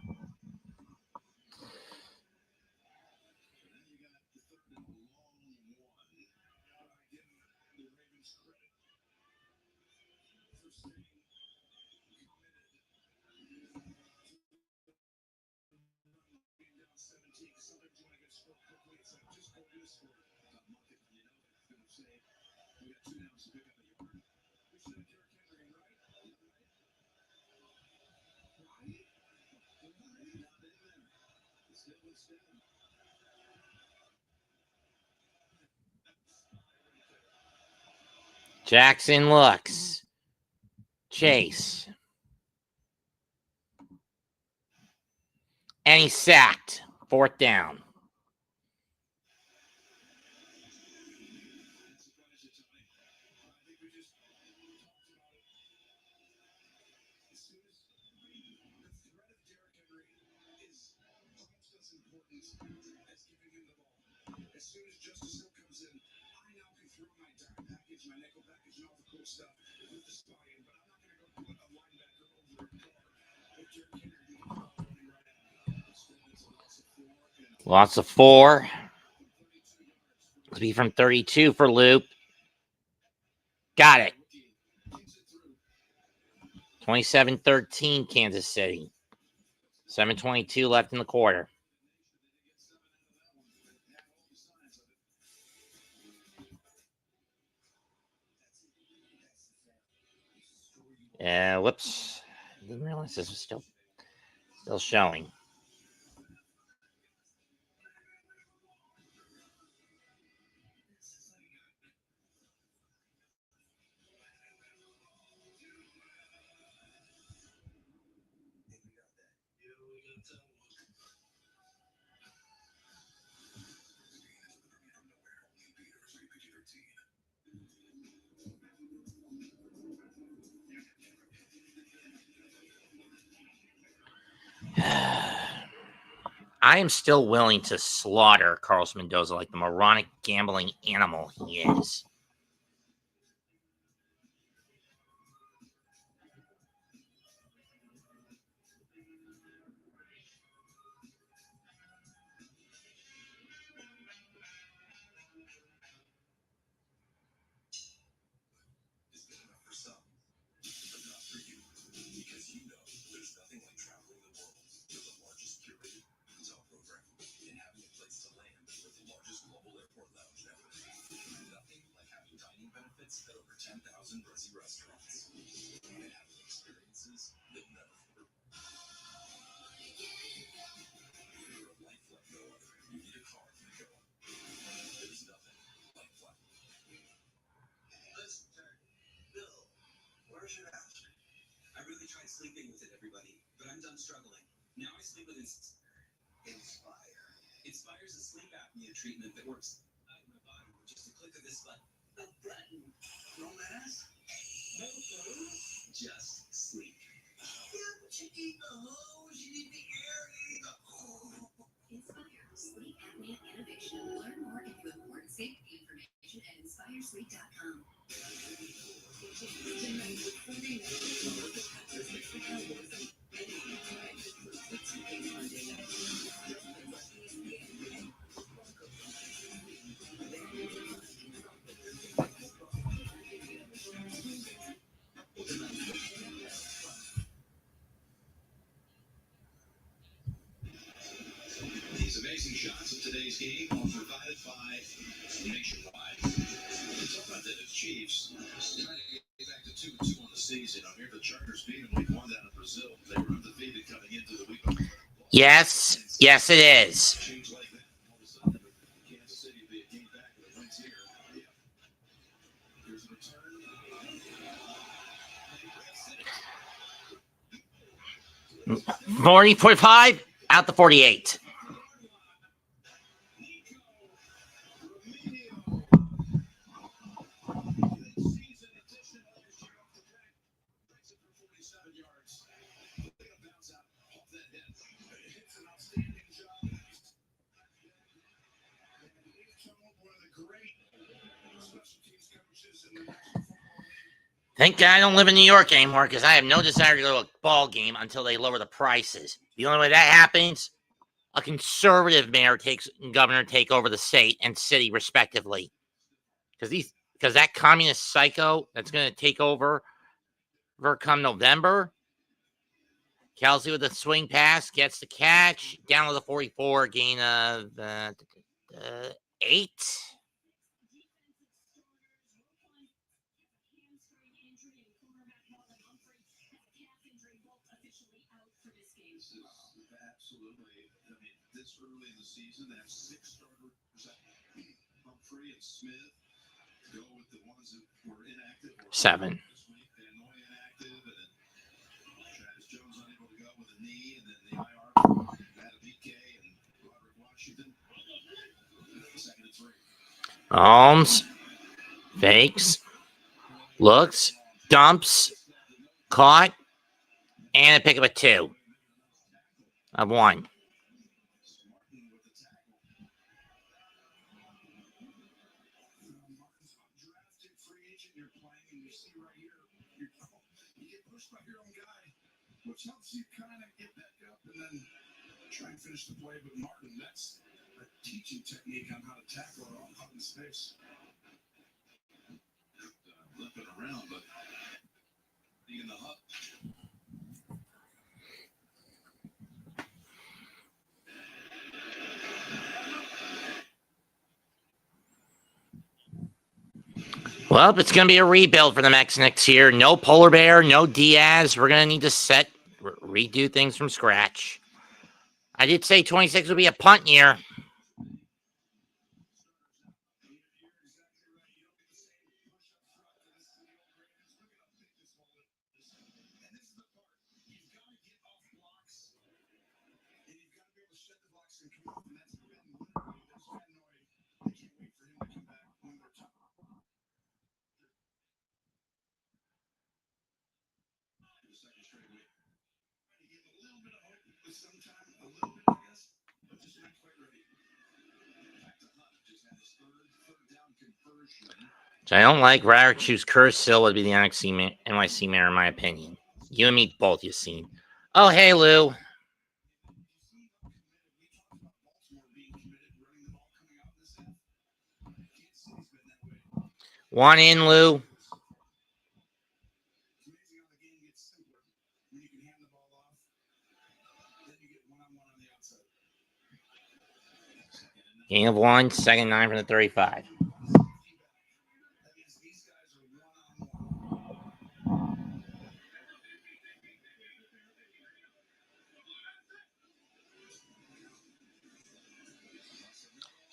Jackson looks. Chase. And he's sacked. 4th down. As soon as Justice Hill comes in, I now can throw my dime package, my nickel package, and all the cool stuff with the spy in, but I'm not going to go put a linebacker over a guard. With Derrick Henry, you can call running right at. Instead, it's a loss of 4. Lots of 4. It'll be from 32 for Loop. Got it. 27-13, Kansas City. 7:22 left in the quarter. Whoops. Didn't realize this was still showing. I am still willing to slaughter Carlos Mendoza like the moronic gambling animal he is. I really tried sleeping with it, everybody, but I'm done struggling. Now I sleep with Inspire. Inspire is a sleep apnea treatment that works out of my body with just a click of this button. A button. No mess. No clothes. Just sleep. Yeah, but you need the hose, you need the air, you need the... Inspire Sleep Apnea Innovation. Learn more and view important safety information at inspiresleep.com. These amazing shots of today's game are provided by Nationwide. It's all about the Chiefs trying to get back to 2-2 on the season. I hear the Chargers beat them week 1 down in Brazil. They were undefeated coming into the week. Yes, it is. Change like that. All of a sudden, Kansas City will be a game back with wins here. Here's a return. 40-45 out the 48. Thank God I don't live in New York anymore because I have no desire to go to a ball game until they lower the prices. The only way that happens, a conservative governor take over the state and city respectively. Because that communist psycho that's going to take over come November. Kelsey with the swing pass gets the catch down to the 44, gain of 8. Absolutely. I mean, this early in the season, they have 6 starters. Humphrey and Smith go with the ones that were inactive. 7. This week, they annoy inactive, and then Travis Jones unable to go with a knee, and then the IR had a BK and Roderick Washington. 2nd and 3. Holmes fakes, looks, dumps, caught, and a pick up a 2 of 1. Which helps you kind of get back up and then try and finish the play. But Martin, that's a teaching technique on how to tackle it all out in space. Limping around, but in the hut. Well, it's going to be a rebuild for the Mex next year. No Polar Bear, no Diaz. We're going to need to redo things from scratch. I did say 26 would be a punt year. Which I don't like. Rather choose Curtis Hill would be the NYC mayor, in my opinion. You and me both, you've seen. Oh, hey, Lou. One in, Lou. Gain of 1, 2nd and 9 from the 35.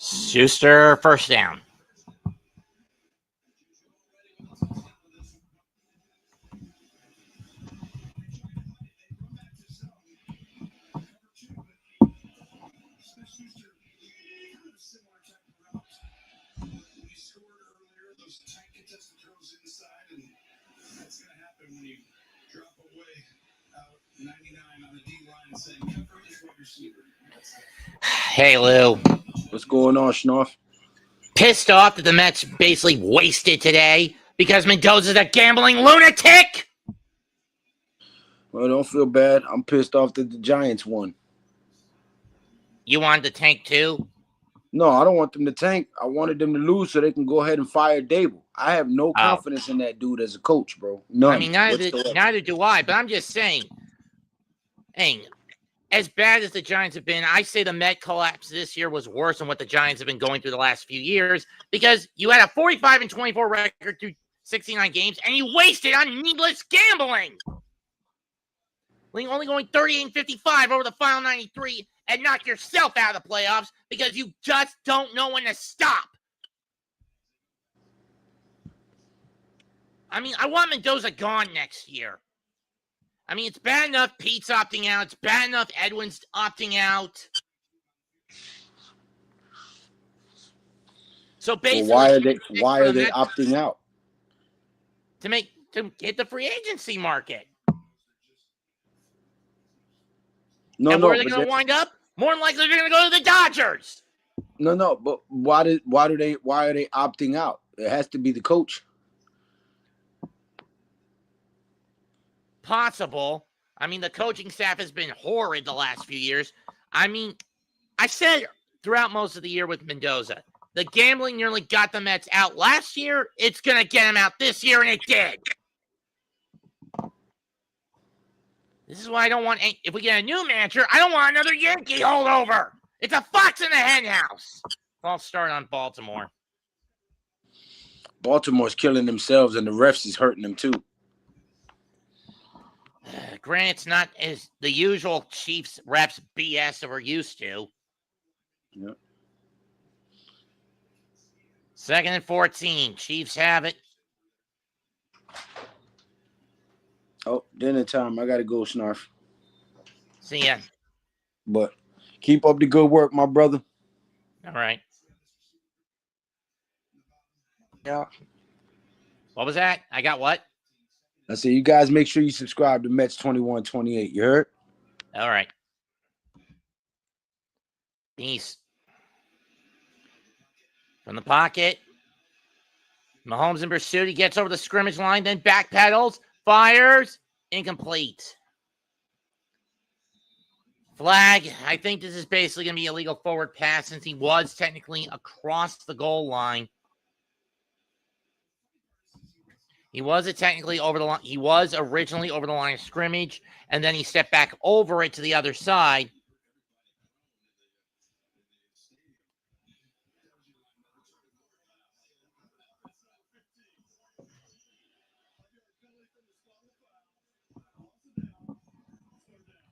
Schuster, first down. Hey, Lou. What's going on, Schnorf? Pissed off that the Mets basically wasted today because Mendoza's a gambling lunatic? Well, don't feel bad. I'm pissed off that the Giants won. You wanted to tank too? No, I don't want them to tank. I wanted them to lose so they can go ahead and fire Dable. I have no confidence in that dude as a coach, bro. None. I mean, neither do I, but I'm just saying, as bad as the Giants have been, I say the Met collapse this year was worse than what the Giants have been going through the last few years because you had a 45-24 record through 69 games and you wasted on needless gambling. Only going 38-55 over the final 93 and knock yourself out of the playoffs because you just don't know when to stop. I mean, I want Mendoza gone next year. I mean, it's bad enough Pete's opting out. It's bad enough Edwin's opting out. So basically, well, why are they opting out? To hit the free agency market. Where are they going to wind up? More than likely, they're going to go to the Dodgers. No, but why are they opting out? It has to be the coach. possible. I mean, the coaching staff has been horrid the last few years. I mean, I said throughout most of the year with Mendoza, the gambling nearly got the Mets out last year. It's going to get them out this year, and it did. This is why I don't want, if we get a new manager, I don't want another Yankee holdover. It's a fox in the hen house. False start on Baltimore. Baltimore's killing themselves, and the refs is hurting them too. Granted, it's not as the usual Chiefs refs BS that we're used to. Yep. 2nd and 14. Chiefs have it. Oh, dinner time. I got to go, Snarf. See ya. But keep up the good work, my brother. All right. Yeah. What was that? I got what? I said, you guys make sure you subscribe to Mets 2128. You heard? All right. Peace. From the pocket. Mahomes in pursuit. He gets over the scrimmage line, then backpedals, fires, incomplete. Flag. I think this is basically going to be a legal forward pass since he was technically across the goal line. He was technically over the line. He was originally over the line of scrimmage, and then he stepped back over it to the other side.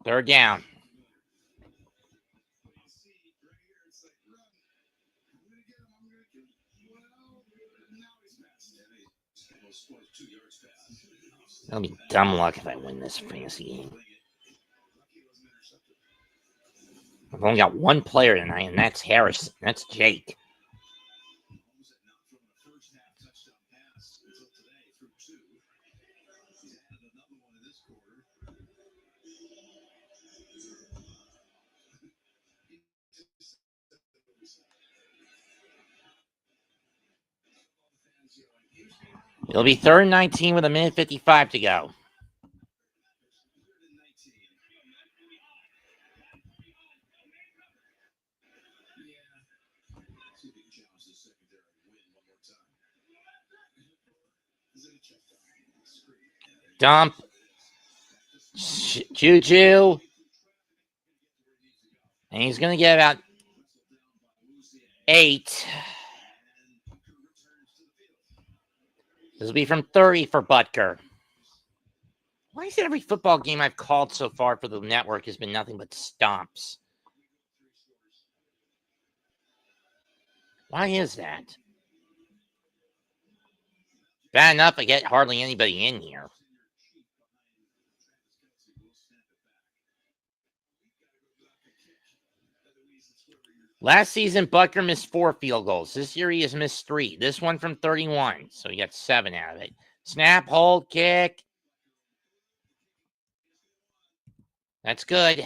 Third down. That'll be dumb luck if I win this fantasy game. I've only got one player tonight, and that's Harrison. That's Jake. It'll be 3rd and 19 with 1:55 to go. Dump. Juju. And he's going to get about 8. This will be from 30 for Butker. Why is it every football game I've called so far for the network has been nothing but stomps? Why is that? Bad enough I get hardly anybody in here. Last season, Butker missed 4 field goals. This year, he has missed 3. This one from 31, so he got 7 out of it. Snap, hold, kick. That's good.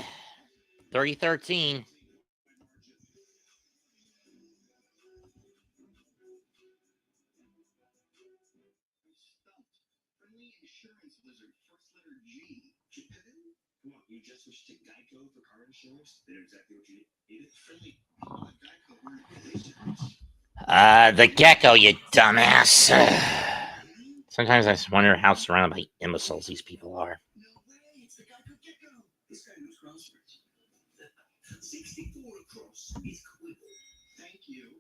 30-13. You just switched to Geico for car insurance? They know exactly what you need. Friendly. The gecko, you dumbass. Sometimes I just wonder how surrounded by imbeciles these people are. No way, it's the Geico Gecko. This guy knows crosswords. 64 across is Quibble. Thank you.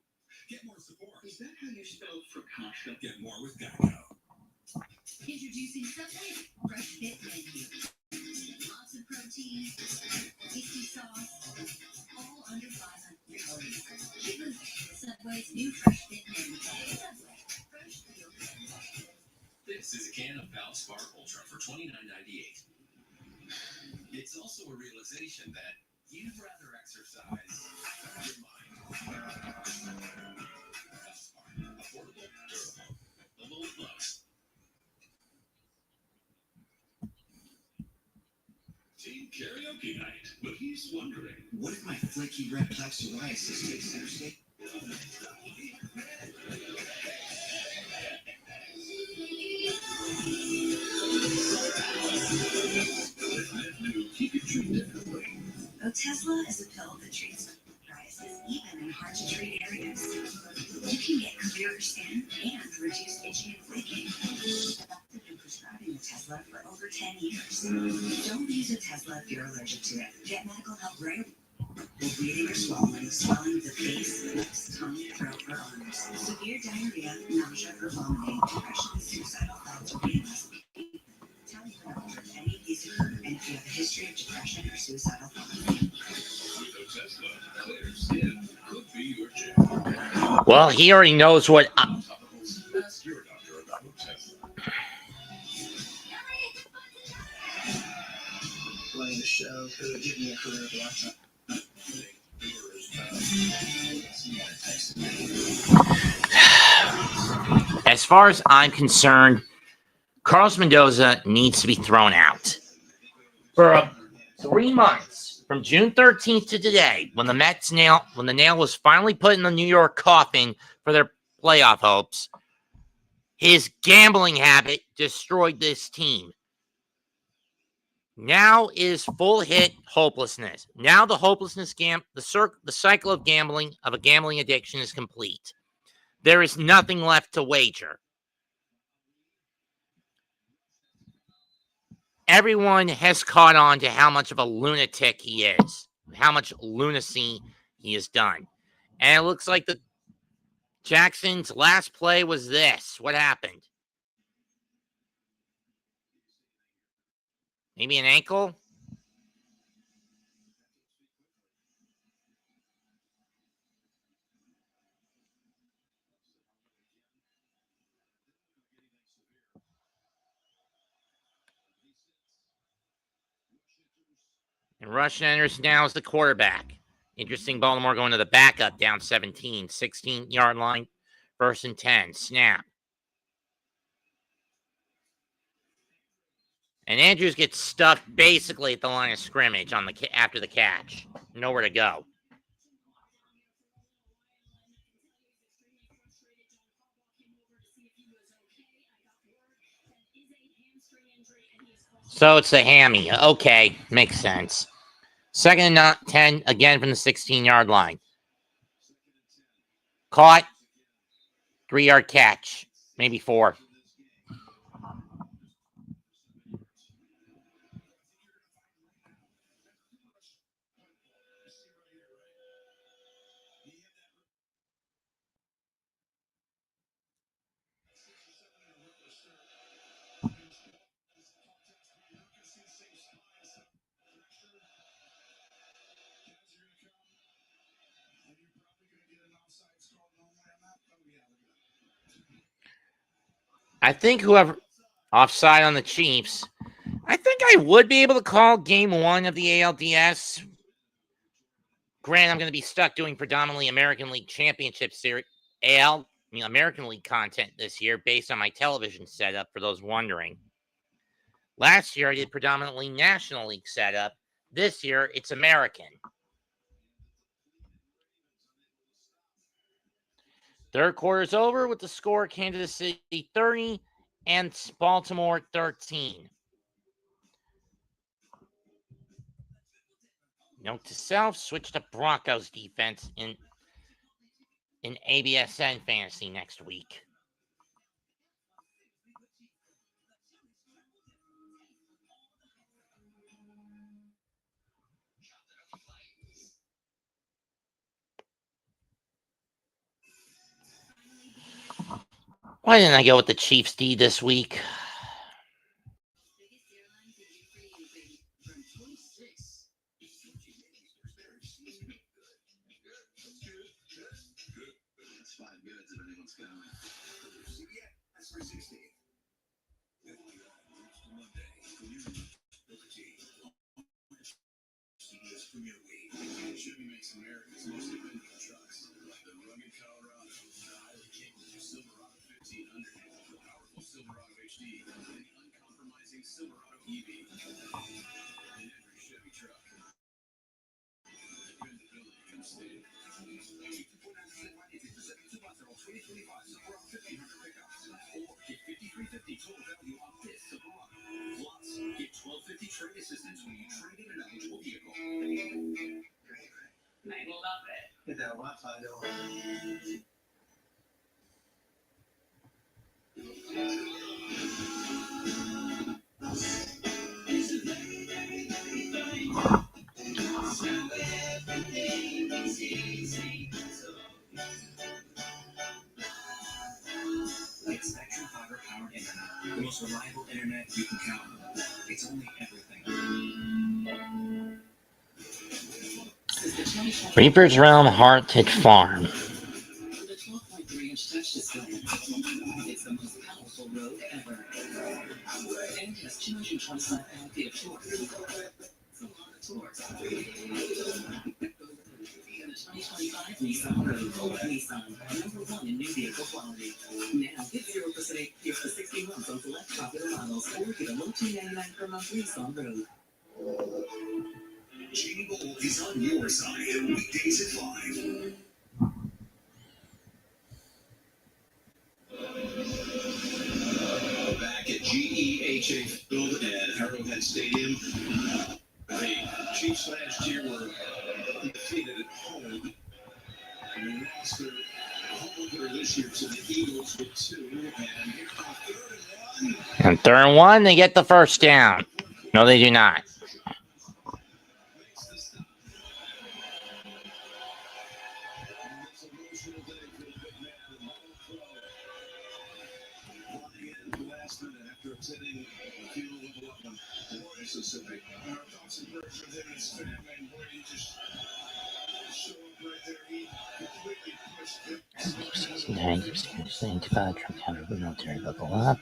Get more support. Is that how you spell Prakasha? Get more with Geico. Introducing Subway's Fresh Fit Menu. Lots of protein, tasty sauce, all under 500 calories. Subway's new Fresh Fit Menu. Subway, fresh feel good. This is a can of Valspar Ultra for $29.98. It's also a realization that you'd rather exercise your mind. Valspar, affordable, durable, the Lord loves. Team karaoke night, but he's wondering, what if my flaky red plaque psoriasis takes center stage? this. You can get clearer skin and reduce itching and flaking. I've been prescribing a Tesla for over 10 years. Don't use a Tesla if you're allergic to it. Get medical help right away. Bleeding or swallowing of the face, lips, tongue, throat, or arms. Severe diarrhea, nausea, or vomiting, depression, suicidal thoughts, or being less sleepy. Tell your doctor if any of these occur and if you have a history of depression or suicidal thoughts. With a Tesla, clear skin could be your jam. Well, he already knows what. Ask your doctor about Tesla. Playing the show could give me a career of a lifetime. As far as I'm concerned, Carlos Mendoza needs to be thrown out. For 3 months, from June 13th to today, when the nail was finally put in the New York coffin for their playoff hopes, his gambling habit destroyed this team. Now is full hit hopelessness. Now the hopelessness the cycle of gambling, of a gambling addiction, is complete. There is nothing left to wager. Everyone has caught on to how much of a lunatic he is, how much lunacy he has done. And it looks like the Jackson's last play was this. What happened? Maybe an ankle? And Rush Anderson now is the quarterback. Interesting, Baltimore going to the backup, down 17, 16-yard line, 1st and 10. Snap. And Andrews gets stuck basically at the line of scrimmage after the catch. Nowhere to go. So it's the hammy. Okay, makes sense. 2nd and 10, again from the 16-yard line. Caught. 3-yard catch. Maybe 4. I think whoever offside on the Chiefs, I think I would be able to call game 1 of the ALDS. Granted, I'm going to be stuck doing predominantly American League Championship Series, American League content this year based on my television setup, for those wondering. Last year, I did predominantly National League setup. This year, it's American. Third quarter's over with the score Kansas City 30 and Baltimore 13. Note to self, switch to Broncos defense in ABSN fantasy next week. Why didn't I go with the Chiefs D this week? Chevy makes America's most dependable trucks, like the rugged Colorado, the highly capable Silverado 1500, the powerful Silverado HD, and the uncompromising Silverado EV. In every Chevy truck, dependability comes standard. 2.9% financing for 72 months on 2025 Silverado 1500 pickups, or get $5,350 total value on this Silverado. Plus, get $1,250 trade assistance when you trade in an eligible vehicle. I love it. It's Spectrum Fiber Powered Internet, the most reliable internet you can count on. It's only everything. Reaper's Realm Hearted Farm. The 12.3-inch touch display. It's the most powerful road ever. And has 225 pound-feet of torque. It's a lot of torque. And the 2025 Nissan Rogue. Nissan, #1 in new vehicle quality. Now get 0% APR for 60 months on select popular models, or get a low $299 per month lease on road. Jamie Bowl is on your side. Weekdays at 5. Back at GEHA Field at Arrowhead Stadium. The Chiefs last year were undefeated at home. And they lost their home opener this year to the Eagles with 2. And here on 3rd and 1. And 3rd and 1, they get the first down. No, they do not. Mississippi. Our thoughts and prayers with him and his family, and boy, he just showed up right there. He completely pushed him. Military buckle up.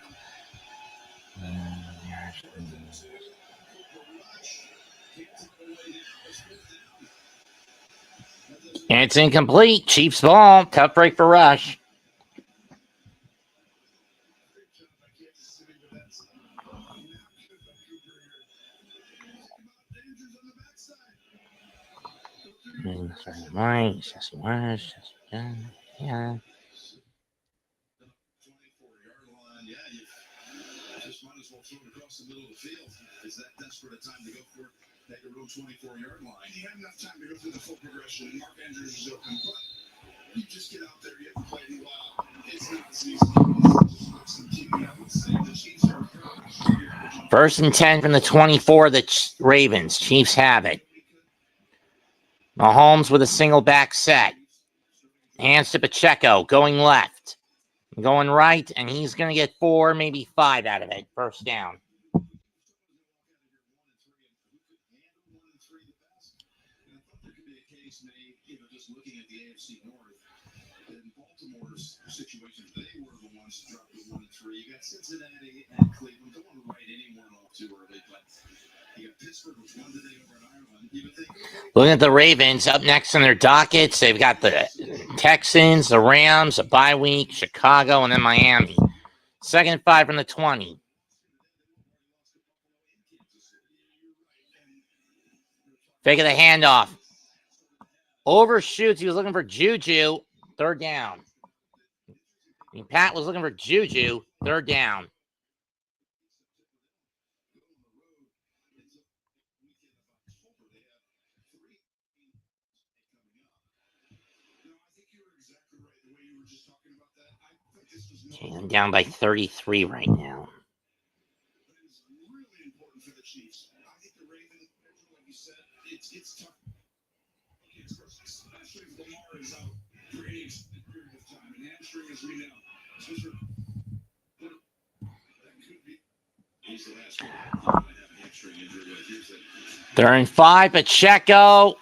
And it's incomplete. Chiefs ball. Tough break for Rush. Right, Jesse Rush, yeah. 24-yard line. Yeah, you just might as well throw it across the middle of the field. Is that desperate a time to go for it at your own 24-yard line? You have enough time to go through the full progression, and Mark Andrews is open, but you just get out there, you have to play it wild. It's not the season. It's just some keeping up with the Chiefs are encouraged. 1st and 10 from the 24, the Ravens. Chiefs have it. Mahomes with a single back set. Hands to Pacheco, going left. Going right, and he's going to get 4, maybe 5 out of it. First down. Just looking at the AFC North, in Baltimore's situation, they were the ones who dropped to 1 and 3. You got Cincinnati and Cleveland. Don't want to write anyone off too early, but you got Pittsburgh, which won today over in Ireland. You would think, Looking at the Ravens, up next on their dockets, they've got the Texans, the Rams, a bye week, Chicago, and then Miami. 2nd and 5 from the 20. Fake of the handoff. Overshoots. He was looking for Juju. 3rd down. Pat was looking for Juju. 3rd down. Okay, I'm down by 33 right now. it's really important for the Chiefs. I think the Ravens, like you said, it's tough. Especially if Lamar is out for any extended period of time. And hamstring, as we know, especially that could be. He's the last one. He might have a hamstring injury, but here's it. 3rd and 5, Pacheco.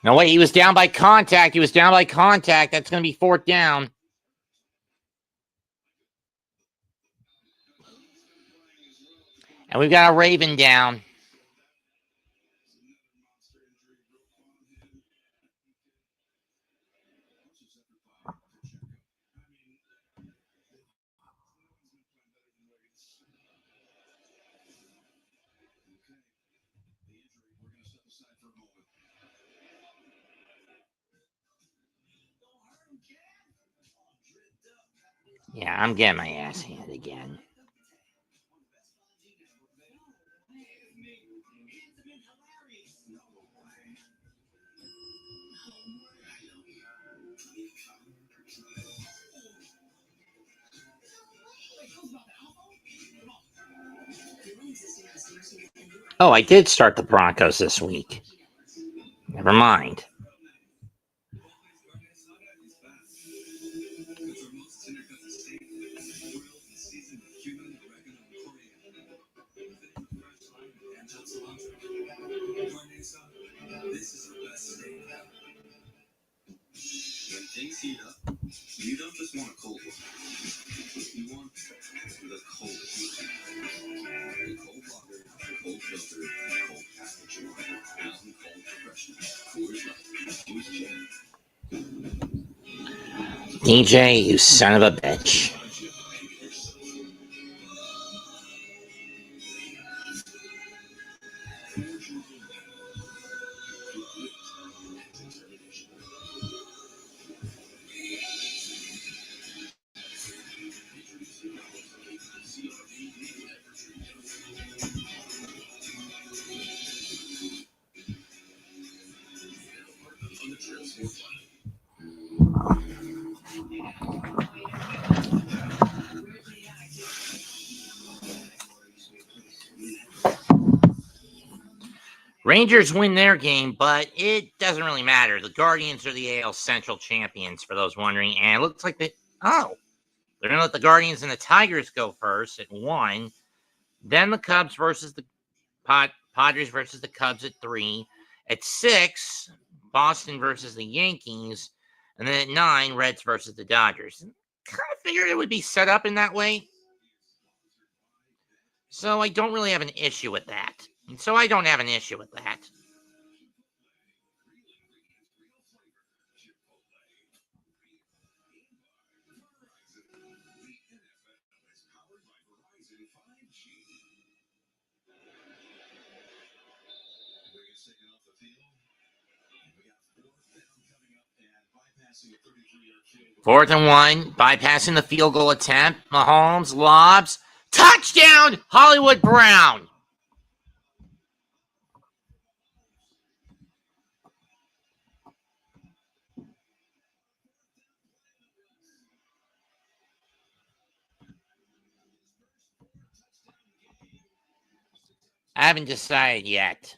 No, wait, he was down by contact. That's going to be 4th down. And we've got a Raven down. Yeah, I'm getting my ass handed again. Oh, I did start the Broncos this week. Never mind. This is the best steak. When things heat up, you don't just want a cold one. You want the cold. The cold water, cold filter, cold packaging. Mountain Cold Refreshment. Coors Light. Coors Jam. DJ, you son of a bitch. Rangers win their game, but it doesn't really matter. The Guardians are the AL Central champions, for those wondering. And it looks like they're going to let the Guardians and the Tigers go first at 1. Then the Cubs versus the Padres versus the Cubs at 3. At 6, Boston versus the Yankees. And then at 9, Reds versus the Dodgers. Kind of figured it would be set up in that way. So I don't really have an issue with that. And so I don't have an issue with that. Fourth and 1, bypassing the field goal attempt. Mahomes lobs. Touchdown, Hollywood Brown. I haven't decided yet.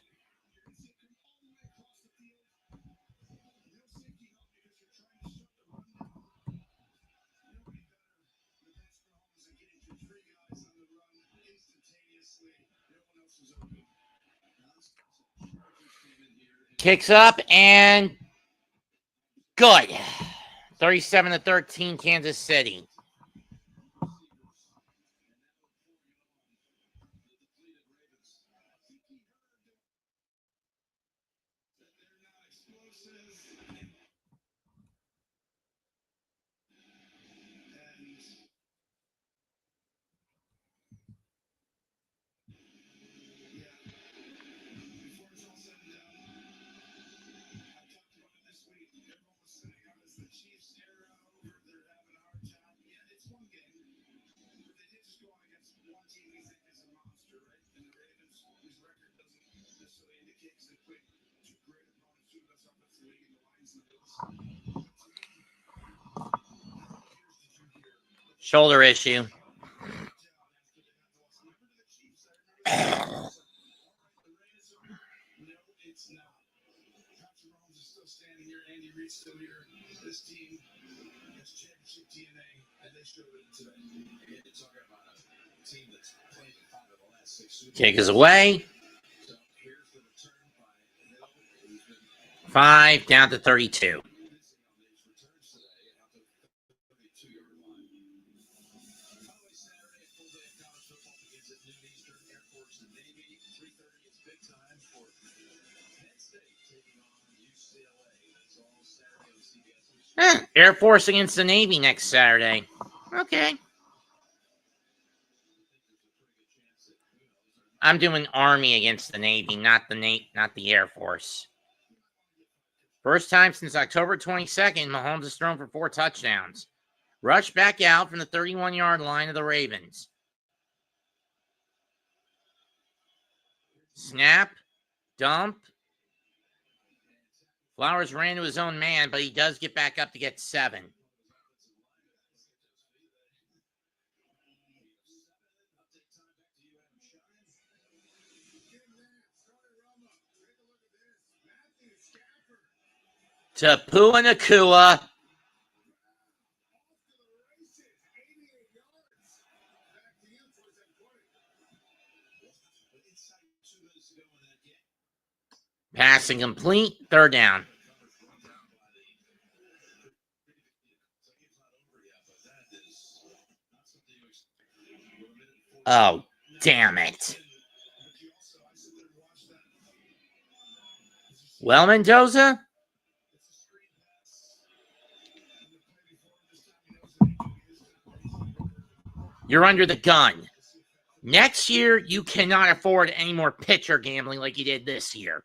Kicks up and good. 37-13, Kansas City. Shoulder issue. Kick is away. 5 down to 32. Air Force against the Navy next Saturday. Okay. I'm doing Army against the Navy, not the Air Force. First time since October 22nd, Mahomes has thrown for 4 touchdowns. Rush back out from the 31-yard line of the Ravens. Snap. Dump. Flowers ran to his own man, but he does get back up to get 7. Tapua Nakua. Passing complete. Third down. Oh, damn it. Well, Mendoza? You're under the gun. Next year, you cannot afford any more pitcher gambling like you did this year.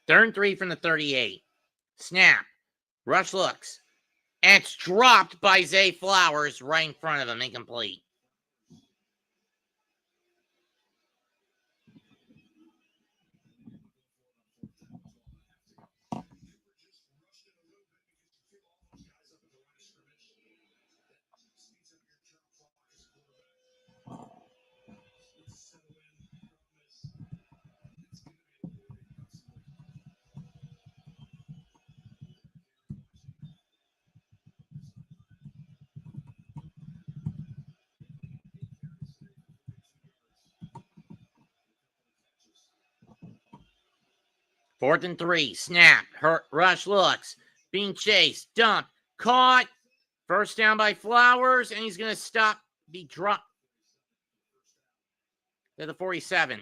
Third and 3 from the 38. Snap. Rush looks. And it's dropped by Zay Flowers right in front of him. Incomplete. Fourth and 3. Snap. Rush looks. Being chased. Dump. Caught. First down by Flowers. And he's going to stop. Be dropped to the 47.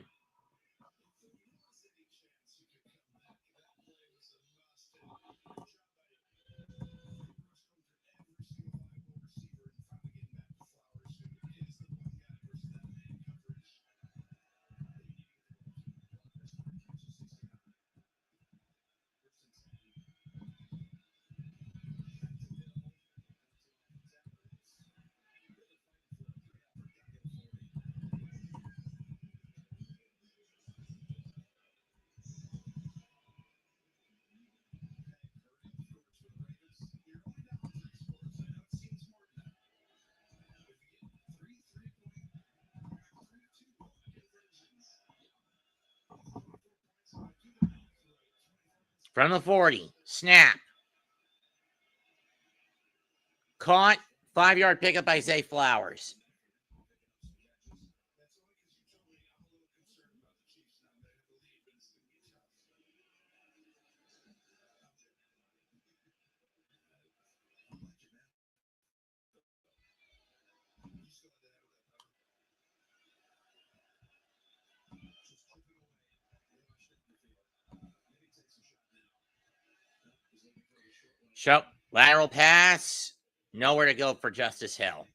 From the 40. Snap. Caught. 5-yard pickup by Zay Flowers. Show. Lateral pass. Nowhere to go for Justice Hill.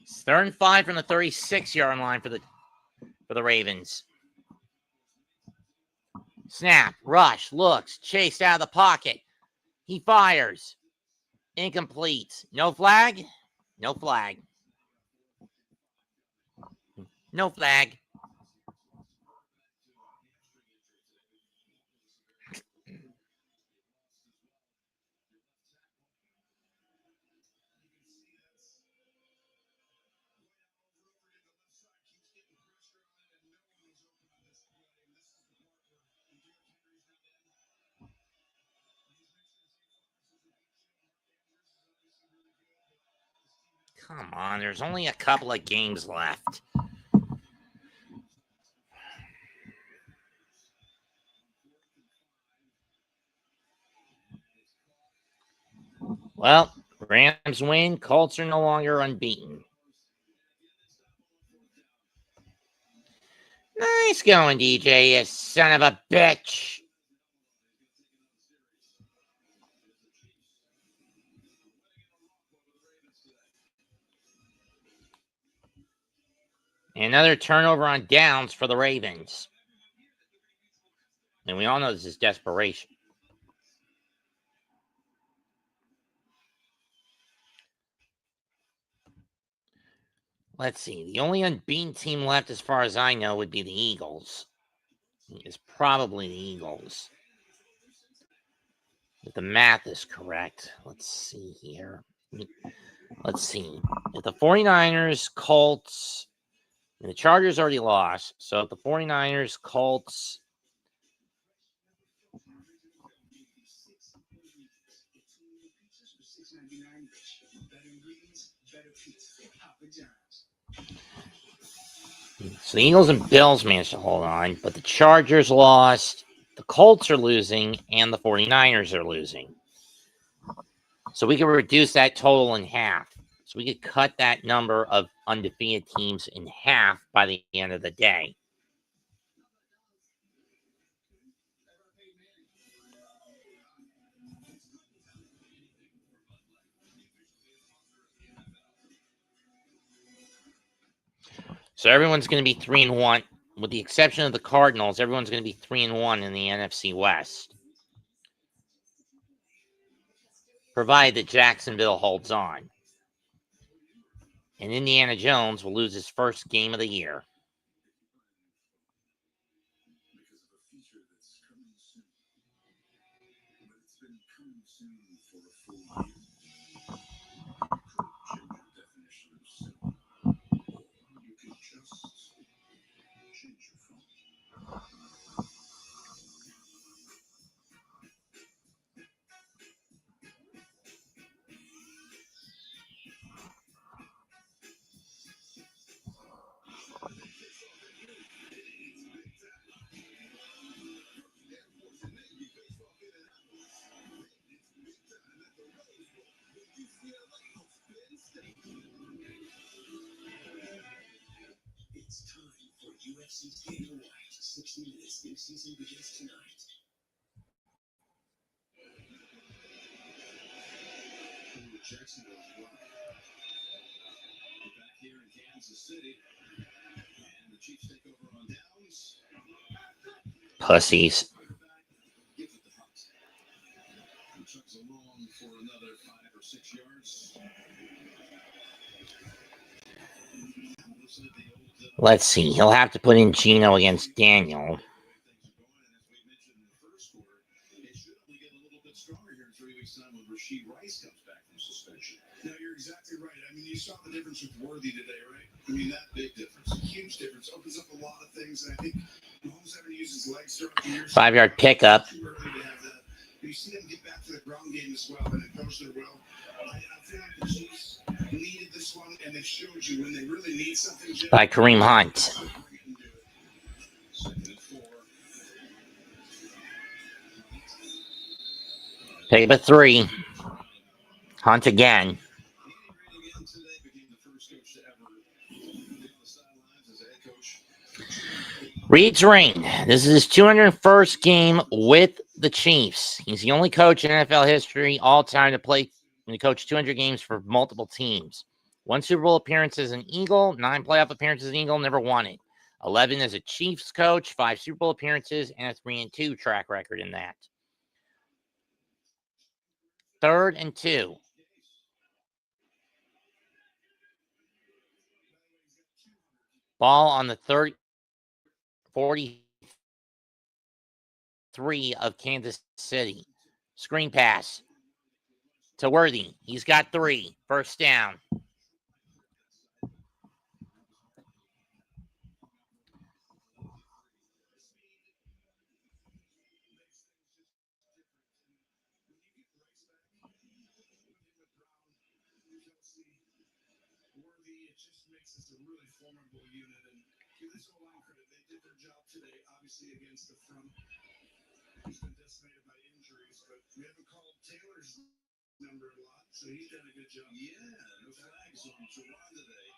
It's 3rd and 5 from the 36-yard line for the Ravens. Snap. Rush. Looks. Chased out of the pocket. He fires. Incomplete. No flag? No flag. No flag. Come on, there's only a couple of games left. Well, Rams win. Colts are no longer unbeaten. Nice going, DJ, you son of a bitch. Another turnover on downs for the Ravens. And we all know this is desperation. Let's see. The only unbeaten team left, as far as I know, would be the Eagles. It's probably the Eagles. If the math is correct. Let's see here. Let's see. If the 49ers, Colts, and the Chargers already lost. So if the 49ers, Colts, so the Eagles and Bills managed to hold on, but the Chargers lost, the Colts are losing, and the 49ers are losing. So we could reduce that total in half. So we could cut that number of undefeated teams in half by the end of the day. So everyone's going to be 3-1, with the exception of the Cardinals. Everyone's going to be 3-1 in the NFC West, provided that Jacksonville holds on. And Indiana Jones will lose his first game of the year. It's time for UFC's Game to Watch. 60 minutes. New season begins tonight. Jacksonville as well. We're back here in Kansas City, and the Chiefs take over on downs. Pussies. Gives it the hunt. And chucks along for another 5 or 6 yards. Let's see. He'll have to put in Geno against Daniel. Now, you're exactly right. I mean, you saw the difference with Worthy today, right? I mean, that big difference, huge difference, opens up a lot of things. And I think Mahomes having to use his legs throughout the year. 5-yard pickup. Too early to have that. But you see them get back to the ground game as well, and it goes their well. I feel like the Chiefs needed this one, and they showed you when they really need something. Jim, By Kareem Hunt. Pickup of 3. Hunt again. Reed's ring. This is his 201st game with the Chiefs. He's the only coach in NFL history all time to coach 200 games for multiple teams. 1 Super Bowl appearance as an Eagle, 9 playoff appearances as an Eagle, never won it. 11 as a Chiefs coach, 5 Super Bowl appearances, and a 3-2 track record in that. 3rd and 2. Ball on the 43 of Kansas City. Screen pass to Worthy. He's got 3. First down. It just makes this a really formidable unit, and give this whole line credit. They did their job today, obviously against the front. He's been decimated by injuries, but we haven't called Taylor's number a lot, so he's done a good job. Yeah, no flags on Javon today.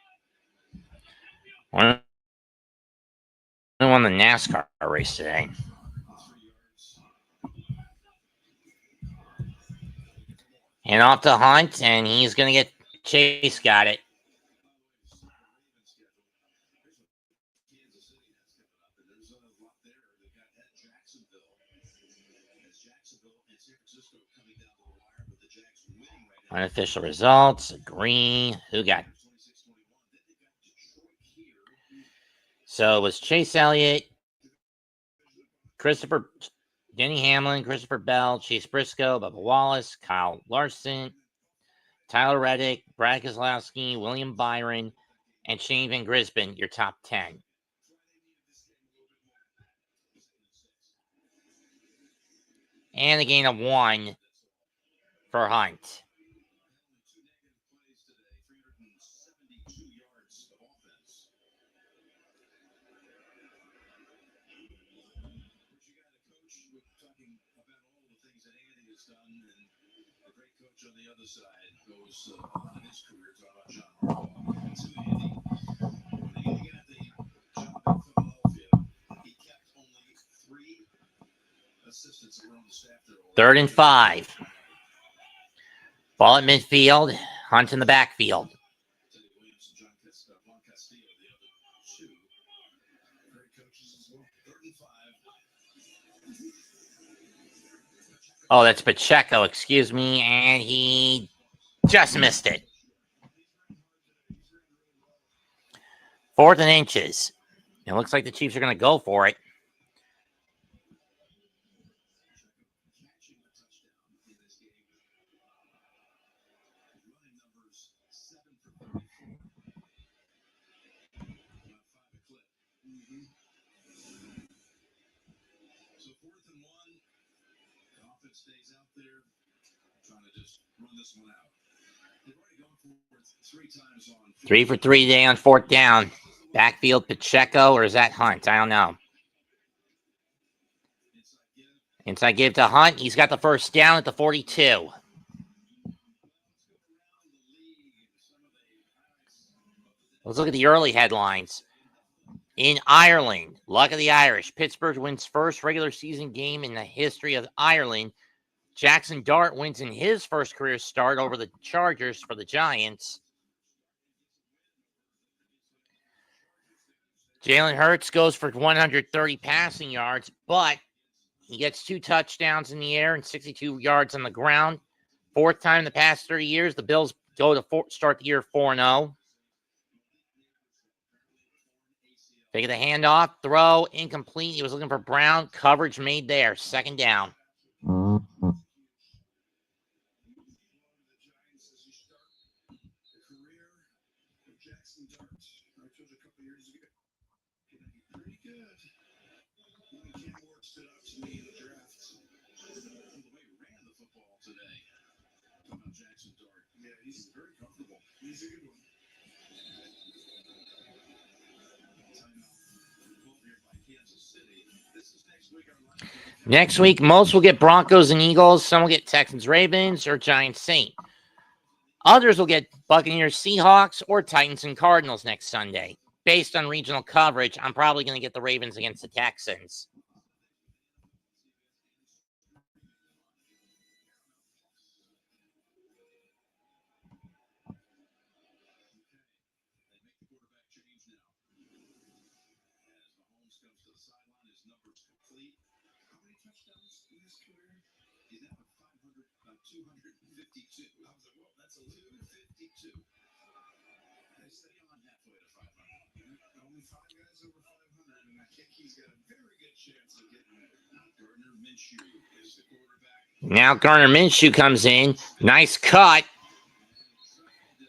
Who won the NASCAR race today? And off to Hunt, and he's going to get Chase. Got it. Unofficial results. Green. Who got? So it was Chase Elliott, Denny Hamlin, Christopher Bell, Chase Briscoe, Bubba Wallace, Kyle Larson, Tyler Reddick, Brad Keselowski, William Byron, and Shane Van Gisbergen, your top 10. And a gain of 1 for Hunt. On the other side goes on his career, talking about John Harbaugh. To Andy. When Andy got the job in Philadelphia, he kept only 3 assistants around the staff there. 3rd and 5. Ball at midfield. Hunt in the backfield. Oh, that's Pacheco, excuse me, and he just missed it. 4th and inches. It looks like the Chiefs are going to go for it. So 4th and 1, the offense stays out there, trying to just run this one out. They've already gone for it 3 times on. 3 for 3 today on 4th down. Backfield Pacheco, or is that Hunt? I don't know. Inside give to Hunt. He's got the first down at the 42. Let's look at the early headlines. In Ireland, luck of the Irish. Pittsburgh wins first regular season game in the history of Ireland. Jackson Dart wins in his first career start over the Chargers for the Giants. Jalen Hurts goes for 130 passing yards, but he gets 2 touchdowns in the air and 62 yards on the ground. 4th time in the past 30 years, the Bills go to start the year 4-0. Take the handoff, throw, incomplete. He was looking for Brown. Coverage made there. 2nd down. He's very comfortable. He's a good one. Next week, most will get Broncos and Eagles. Some will get Texans, Ravens, or Giants, Saints. Others will get Buccaneers, Seahawks, or Titans and Cardinals next Sunday. Based on regional coverage, I'm probably going to get the Ravens against the Texans. Now Gardner Minshew comes in. Nice cut.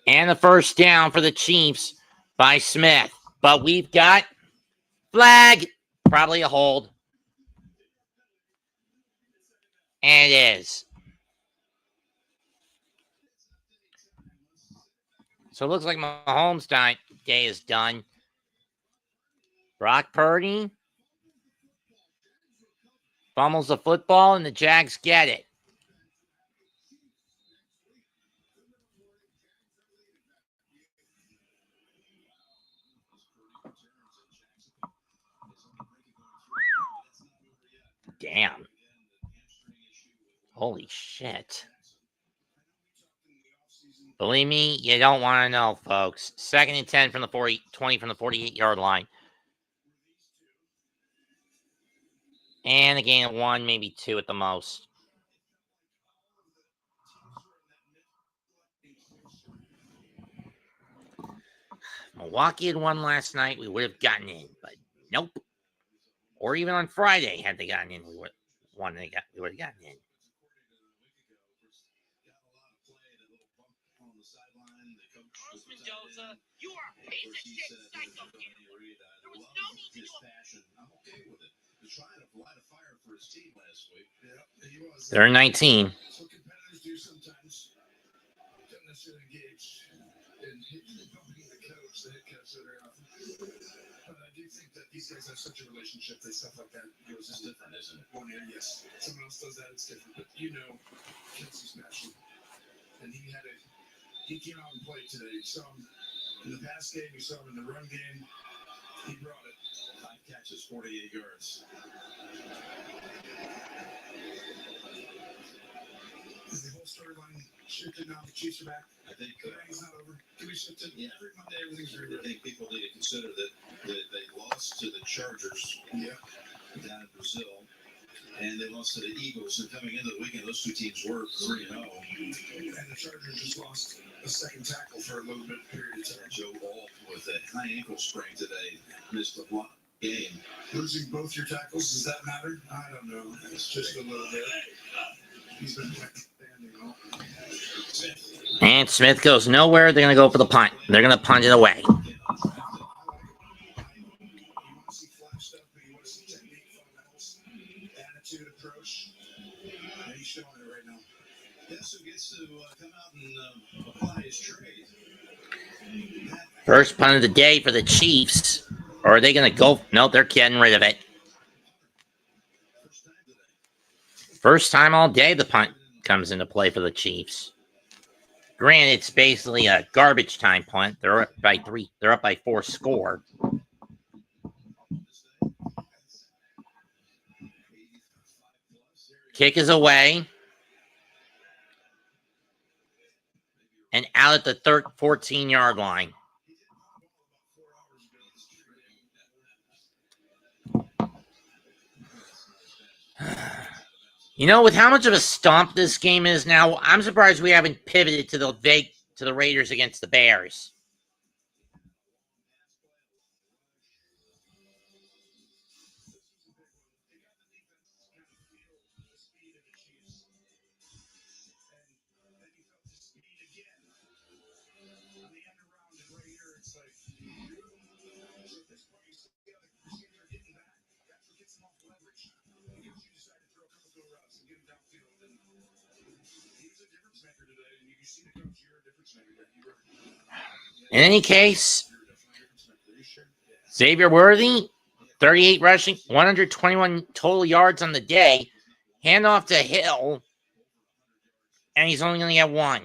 And the first down for the Chiefs by Smith. But we've got flag. Probably a hold. And it is. So it looks like Mahomes' day is done. Brock Purdy fumbles the football, and the Jags get it. Damn. Holy shit. Believe me, you don't want to know, folks. 2nd and 10 from the 20 from the 48-yard line. And a gain of 1, maybe 2 at the most. Milwaukee had won last night, we would have gotten in, but nope. Or even on Friday, had they gotten in, we would have gotten in. Mendoza, you are a piece of shit psycho gambler. There was no need to do I'm okay with it. He's trying to light a fire for his team last week. Yeah, he was. They're 19. That's what competitors do sometimes. Don't necessarily engage in bumping the coach, the head coach, very often. But I do think that these guys have such a relationship that stuff like that goes in different, isn't it? One year, yes. Someone else does that, it's different. But Kelsey's matching. And he came out and played today. You saw him in the pass game, you saw him in the run game. He brought it. 5 catches, 48 yards. Is the whole storyline shifted now? The Chiefs are back. I think it's not over. Can we shift it? Yeah. Every Monday, everything's ready. I think people need to consider that they lost to the Chargers. Yeah. Down in Brazil. And they lost to the Eagles. And coming into the weekend, those two teams were 3-0. And the Chargers just lost a second tackle for a little bit period of time. Joe Alt with a high ankle sprain today missed the game. Losing both your tackles, does that matter? I don't know. It's just a little bit. He's been standing off. And Smith goes nowhere. They're going to go for the punt. They're going to punt it away. Attitude, approach. And he's showing it right now. Guess who gets to come out and apply his trade? First punt of the day for the Chiefs. Or are they going to go? No, they're getting rid of it. First time all day the punt comes into play for the Chiefs. Granted, it's basically a garbage time punt. They're up by 3. They're up by 4 score. Kick is away. And out at the 14-yard line. With how much of a stomp this game is now, I'm surprised we haven't pivoted to the Raiders against the Bears. In any case, Xavier Worthy, 38 rushing, 121 total yards on the day. Handoff to Hill, and he's only going to get 1.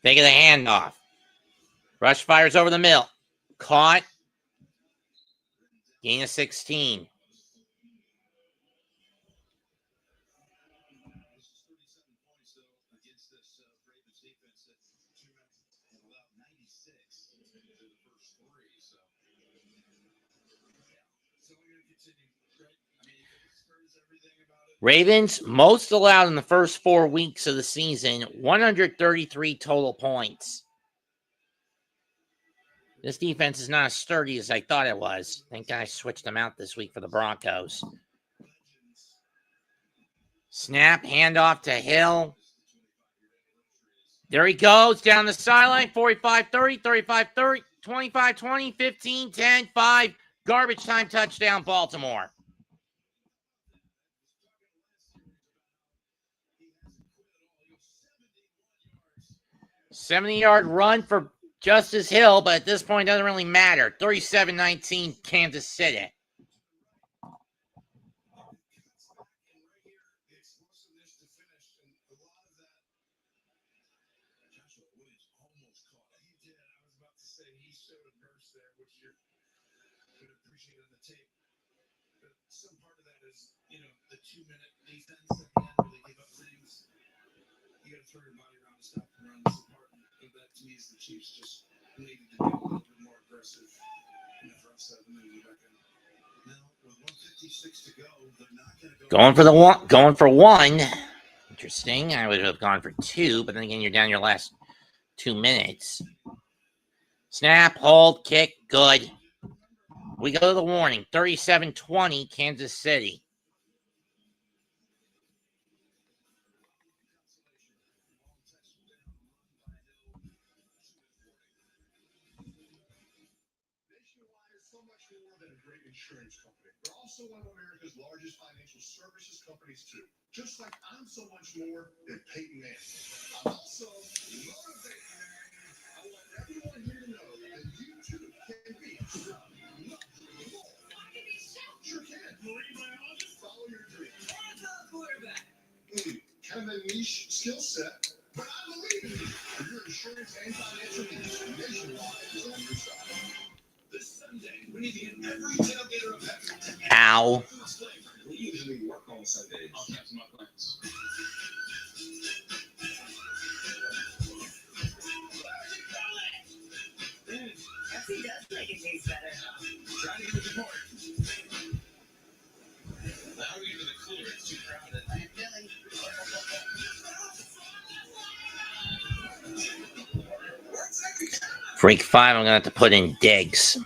Think of the handoff. Rush fires over the middle. Caught. Gain of 16. Ravens, most allowed in the first 4 weeks of the season, 133 total points. This defense is not as sturdy as I thought it was. Thank God I switched them out this week for the Broncos. Snap, handoff to Hill. There he goes, down the sideline, 45-30, 35-30, 25-20, 15-10, 5. Garbage time touchdown, Baltimore. $70-yard run for Justice Hill, but at this point, it doesn't really matter. 37-19, Kansas City. some part of that is, the 2-minute defense at the end where they give up things. You got to throw your body around and stop and run this apart. And that to me is the Chiefs just needed to be a little bit more aggressive in the front seven and get back in. Now, with 1:56 to go, they're not going to go. Going for one. Interesting. I would have gone for two, but then again, you're down your last 2 minutes. Snap, hold, kick, good. We go to the warning. 37-20, Kansas City. Nationwide is so much more than a great insurance company. They're also one of America's largest financial services companies, too. Just like I'm so much more than Peyton Manning. I'm also motivated. I want everyone here to know that you, too, can be some more. Sure can. Marine biologist, follow your dreams. Quarterback. Kind of a niche skill set, but I believe in you. For your insurance and financial needs, Nationwide is on your side. This Sunday, we need to get every tailgater of heaven. Ow. We usually work on Sundays. I'll cancel my plans. Pepsi does make it taste better. Try to get it to part. Now we get to the cooler. It's too crowded. Freak 5, I'm going to have to put in Diggs.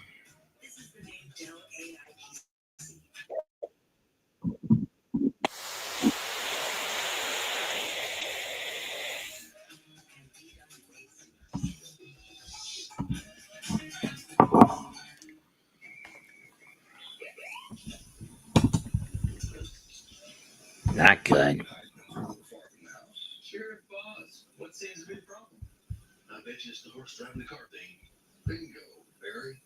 Not good. Sheriff Boz, what seems to be the problem? I bet you it's the horse driving the car thing. Bingo, Barry.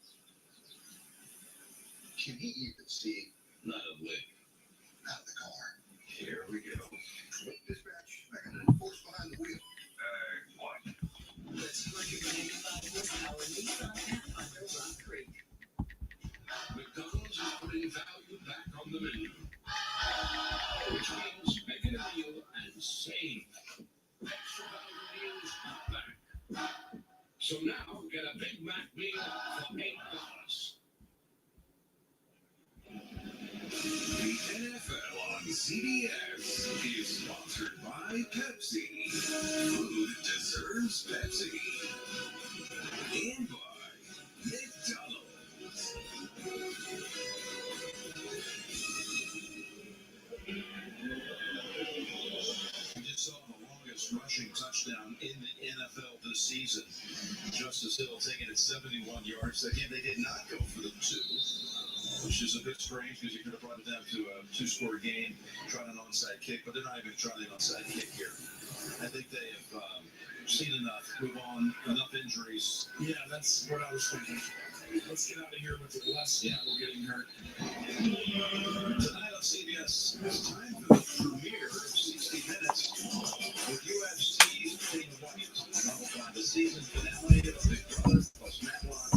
Can he even see? Not a lick. Out of the car. Here we go. Dispatch, I got a horse behind the wheel. What? Let's recognize 5 horsepower Nissan Pathfinder Rock Creek. McDonald's is putting value back on the menu. Which means making a meal and save. Extra value meals back. So now get a Big Mac meal for $8. The NFL on CBS is sponsored by Pepsi. Food deserves Pepsi. And by McDonald's. We just saw the longest rushing touchdown in the NFL this season. Justice Hill taking it 71 yards. Again, they did not go for the 2. Which is a bit strange because you could have brought it down to a 2-score game, tried an onside kick, but they're not even trying an onside kick here. I think they have seen enough, move on, enough injuries. Yeah, that's what I was thinking. Let's get out of here with the less people getting hurt. Tonight on CBS, it's time for the premiere of 60 Minutes with UFC's Big White. Followed by the season finale of Big Brother plus Matlock.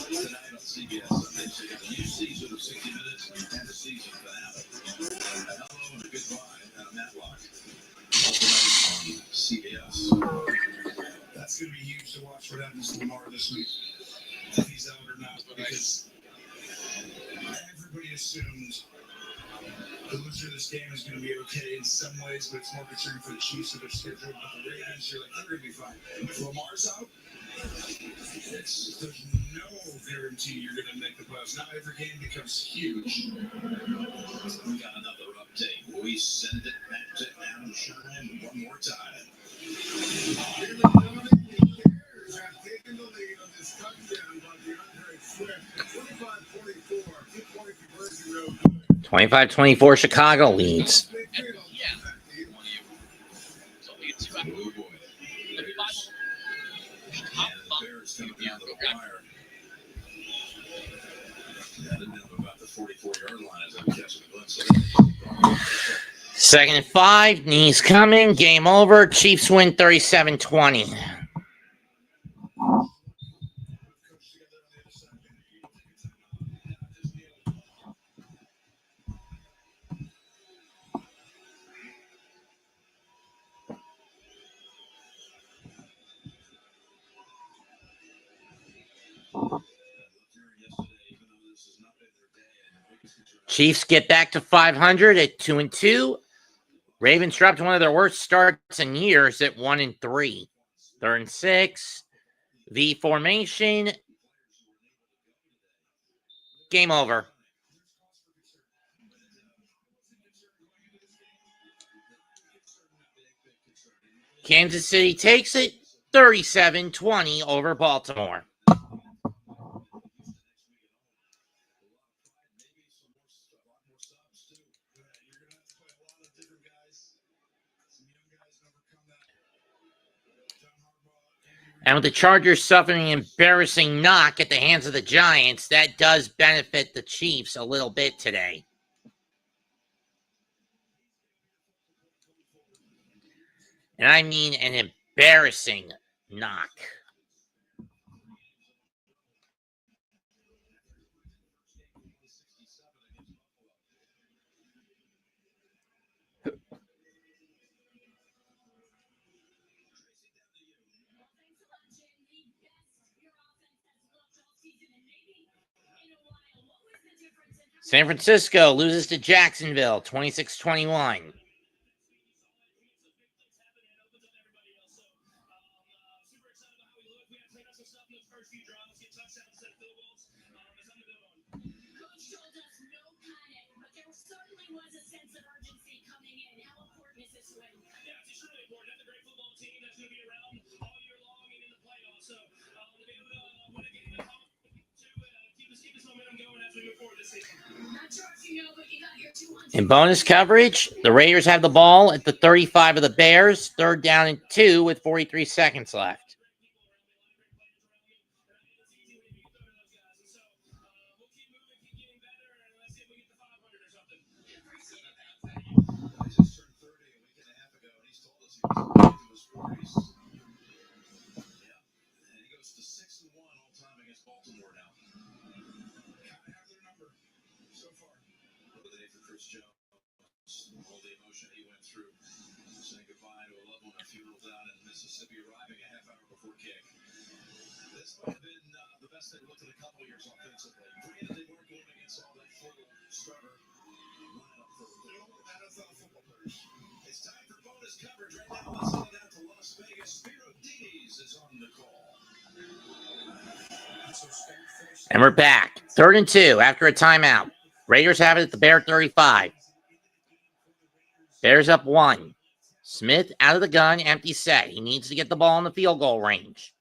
Tonight on CBS Sunday, so you got a new season of 60 Minutes and the season finale. A hello and a goodbye and a Matlock. All tonight on CBS. That's going to be huge to watch what happens to Lamar this week. If he's out or not, because everybody assumes the loser of this game is going to be okay in some ways, but it's more concerning for the Chiefs of their schedule. But the Ravens, you're like, they're going to be fine. If Lamar's out, there's no guarantee you're going to make the playoffs. Now every game becomes huge. We got another update. We send it back to Adam Shine one more time. Here we go. The Bears have taken the lead on this touchdown by DeAndre Swift. 25-24. 2-point conversion road. 25-24, Chicago leads. Oh boy. The Bears coming down to the wire. I didn't know about the 44-yard line as I'm catching the glimpse of it. 2nd and 5, knees coming, game over. Chiefs win 37-20. Chiefs get back to 500 at 2-2. Ravens dropped one of their worst starts in years at 1-3. 3rd and 6. The formation. Game over. Kansas City takes it 37-20 over Baltimore. And with the Chargers suffering an embarrassing knock at the hands of the Giants, that does benefit the Chiefs a little bit today. And I mean an embarrassing knock. San Francisco loses to Jacksonville, 26-21. In bonus coverage, the Raiders have the ball at the 35 of the Bears, 3rd down and 2 with 43 seconds left. He goes to 6-1 all time against Baltimore now. Kind of have their number so far. Another day for Chris Jones. All the emotion he went through. Saying goodbye to a loved one, a funeral down in Mississippi, arriving a half hour before kick. This might have been the best they've looked at a couple of years offensively. Granted, they weren't going against all that full starter lineup for NFL football players. It's time for bonus coverage right now. Let's head out to Las Vegas. Spiro Diniz is on the call. And we're back. 3rd and 2 after a timeout. Raiders have it at the Bear 35. Bears up 1. Smith out of the gun, empty set. He needs to get the ball in the field goal range.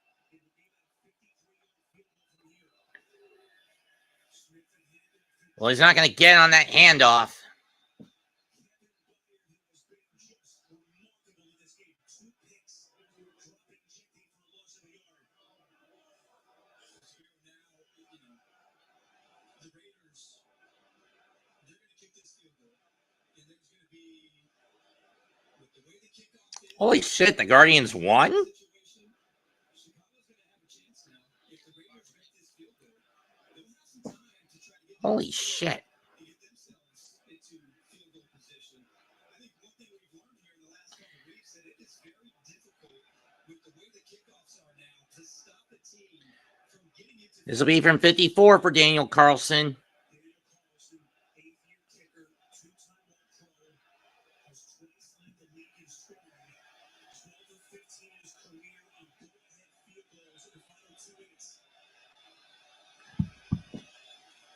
Well, he's not going to get on that handoff. Holy shit, the Guardians won? Holy shit. This will be from 54 for Daniel Carlson.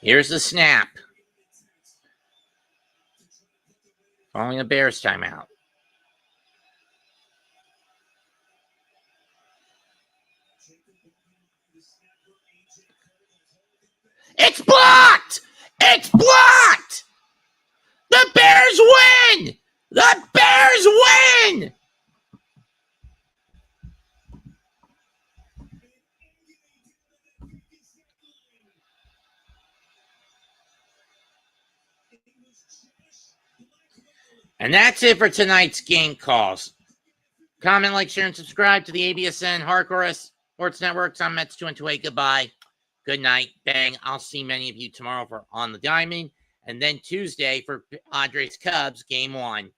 Here's the snap. Following a Bears timeout. It's blocked! It's blocked! The Bears win! The Bears win! And that's it for tonight's game calls. Comment, like, share, and subscribe to the ABSN Hardcore Sports Networks. I'm Mets 2-2. Goodbye. Good night. Bang. I'll see many of you tomorrow for On the Diamond. And then Tuesday for Padres Cubs, Game 1.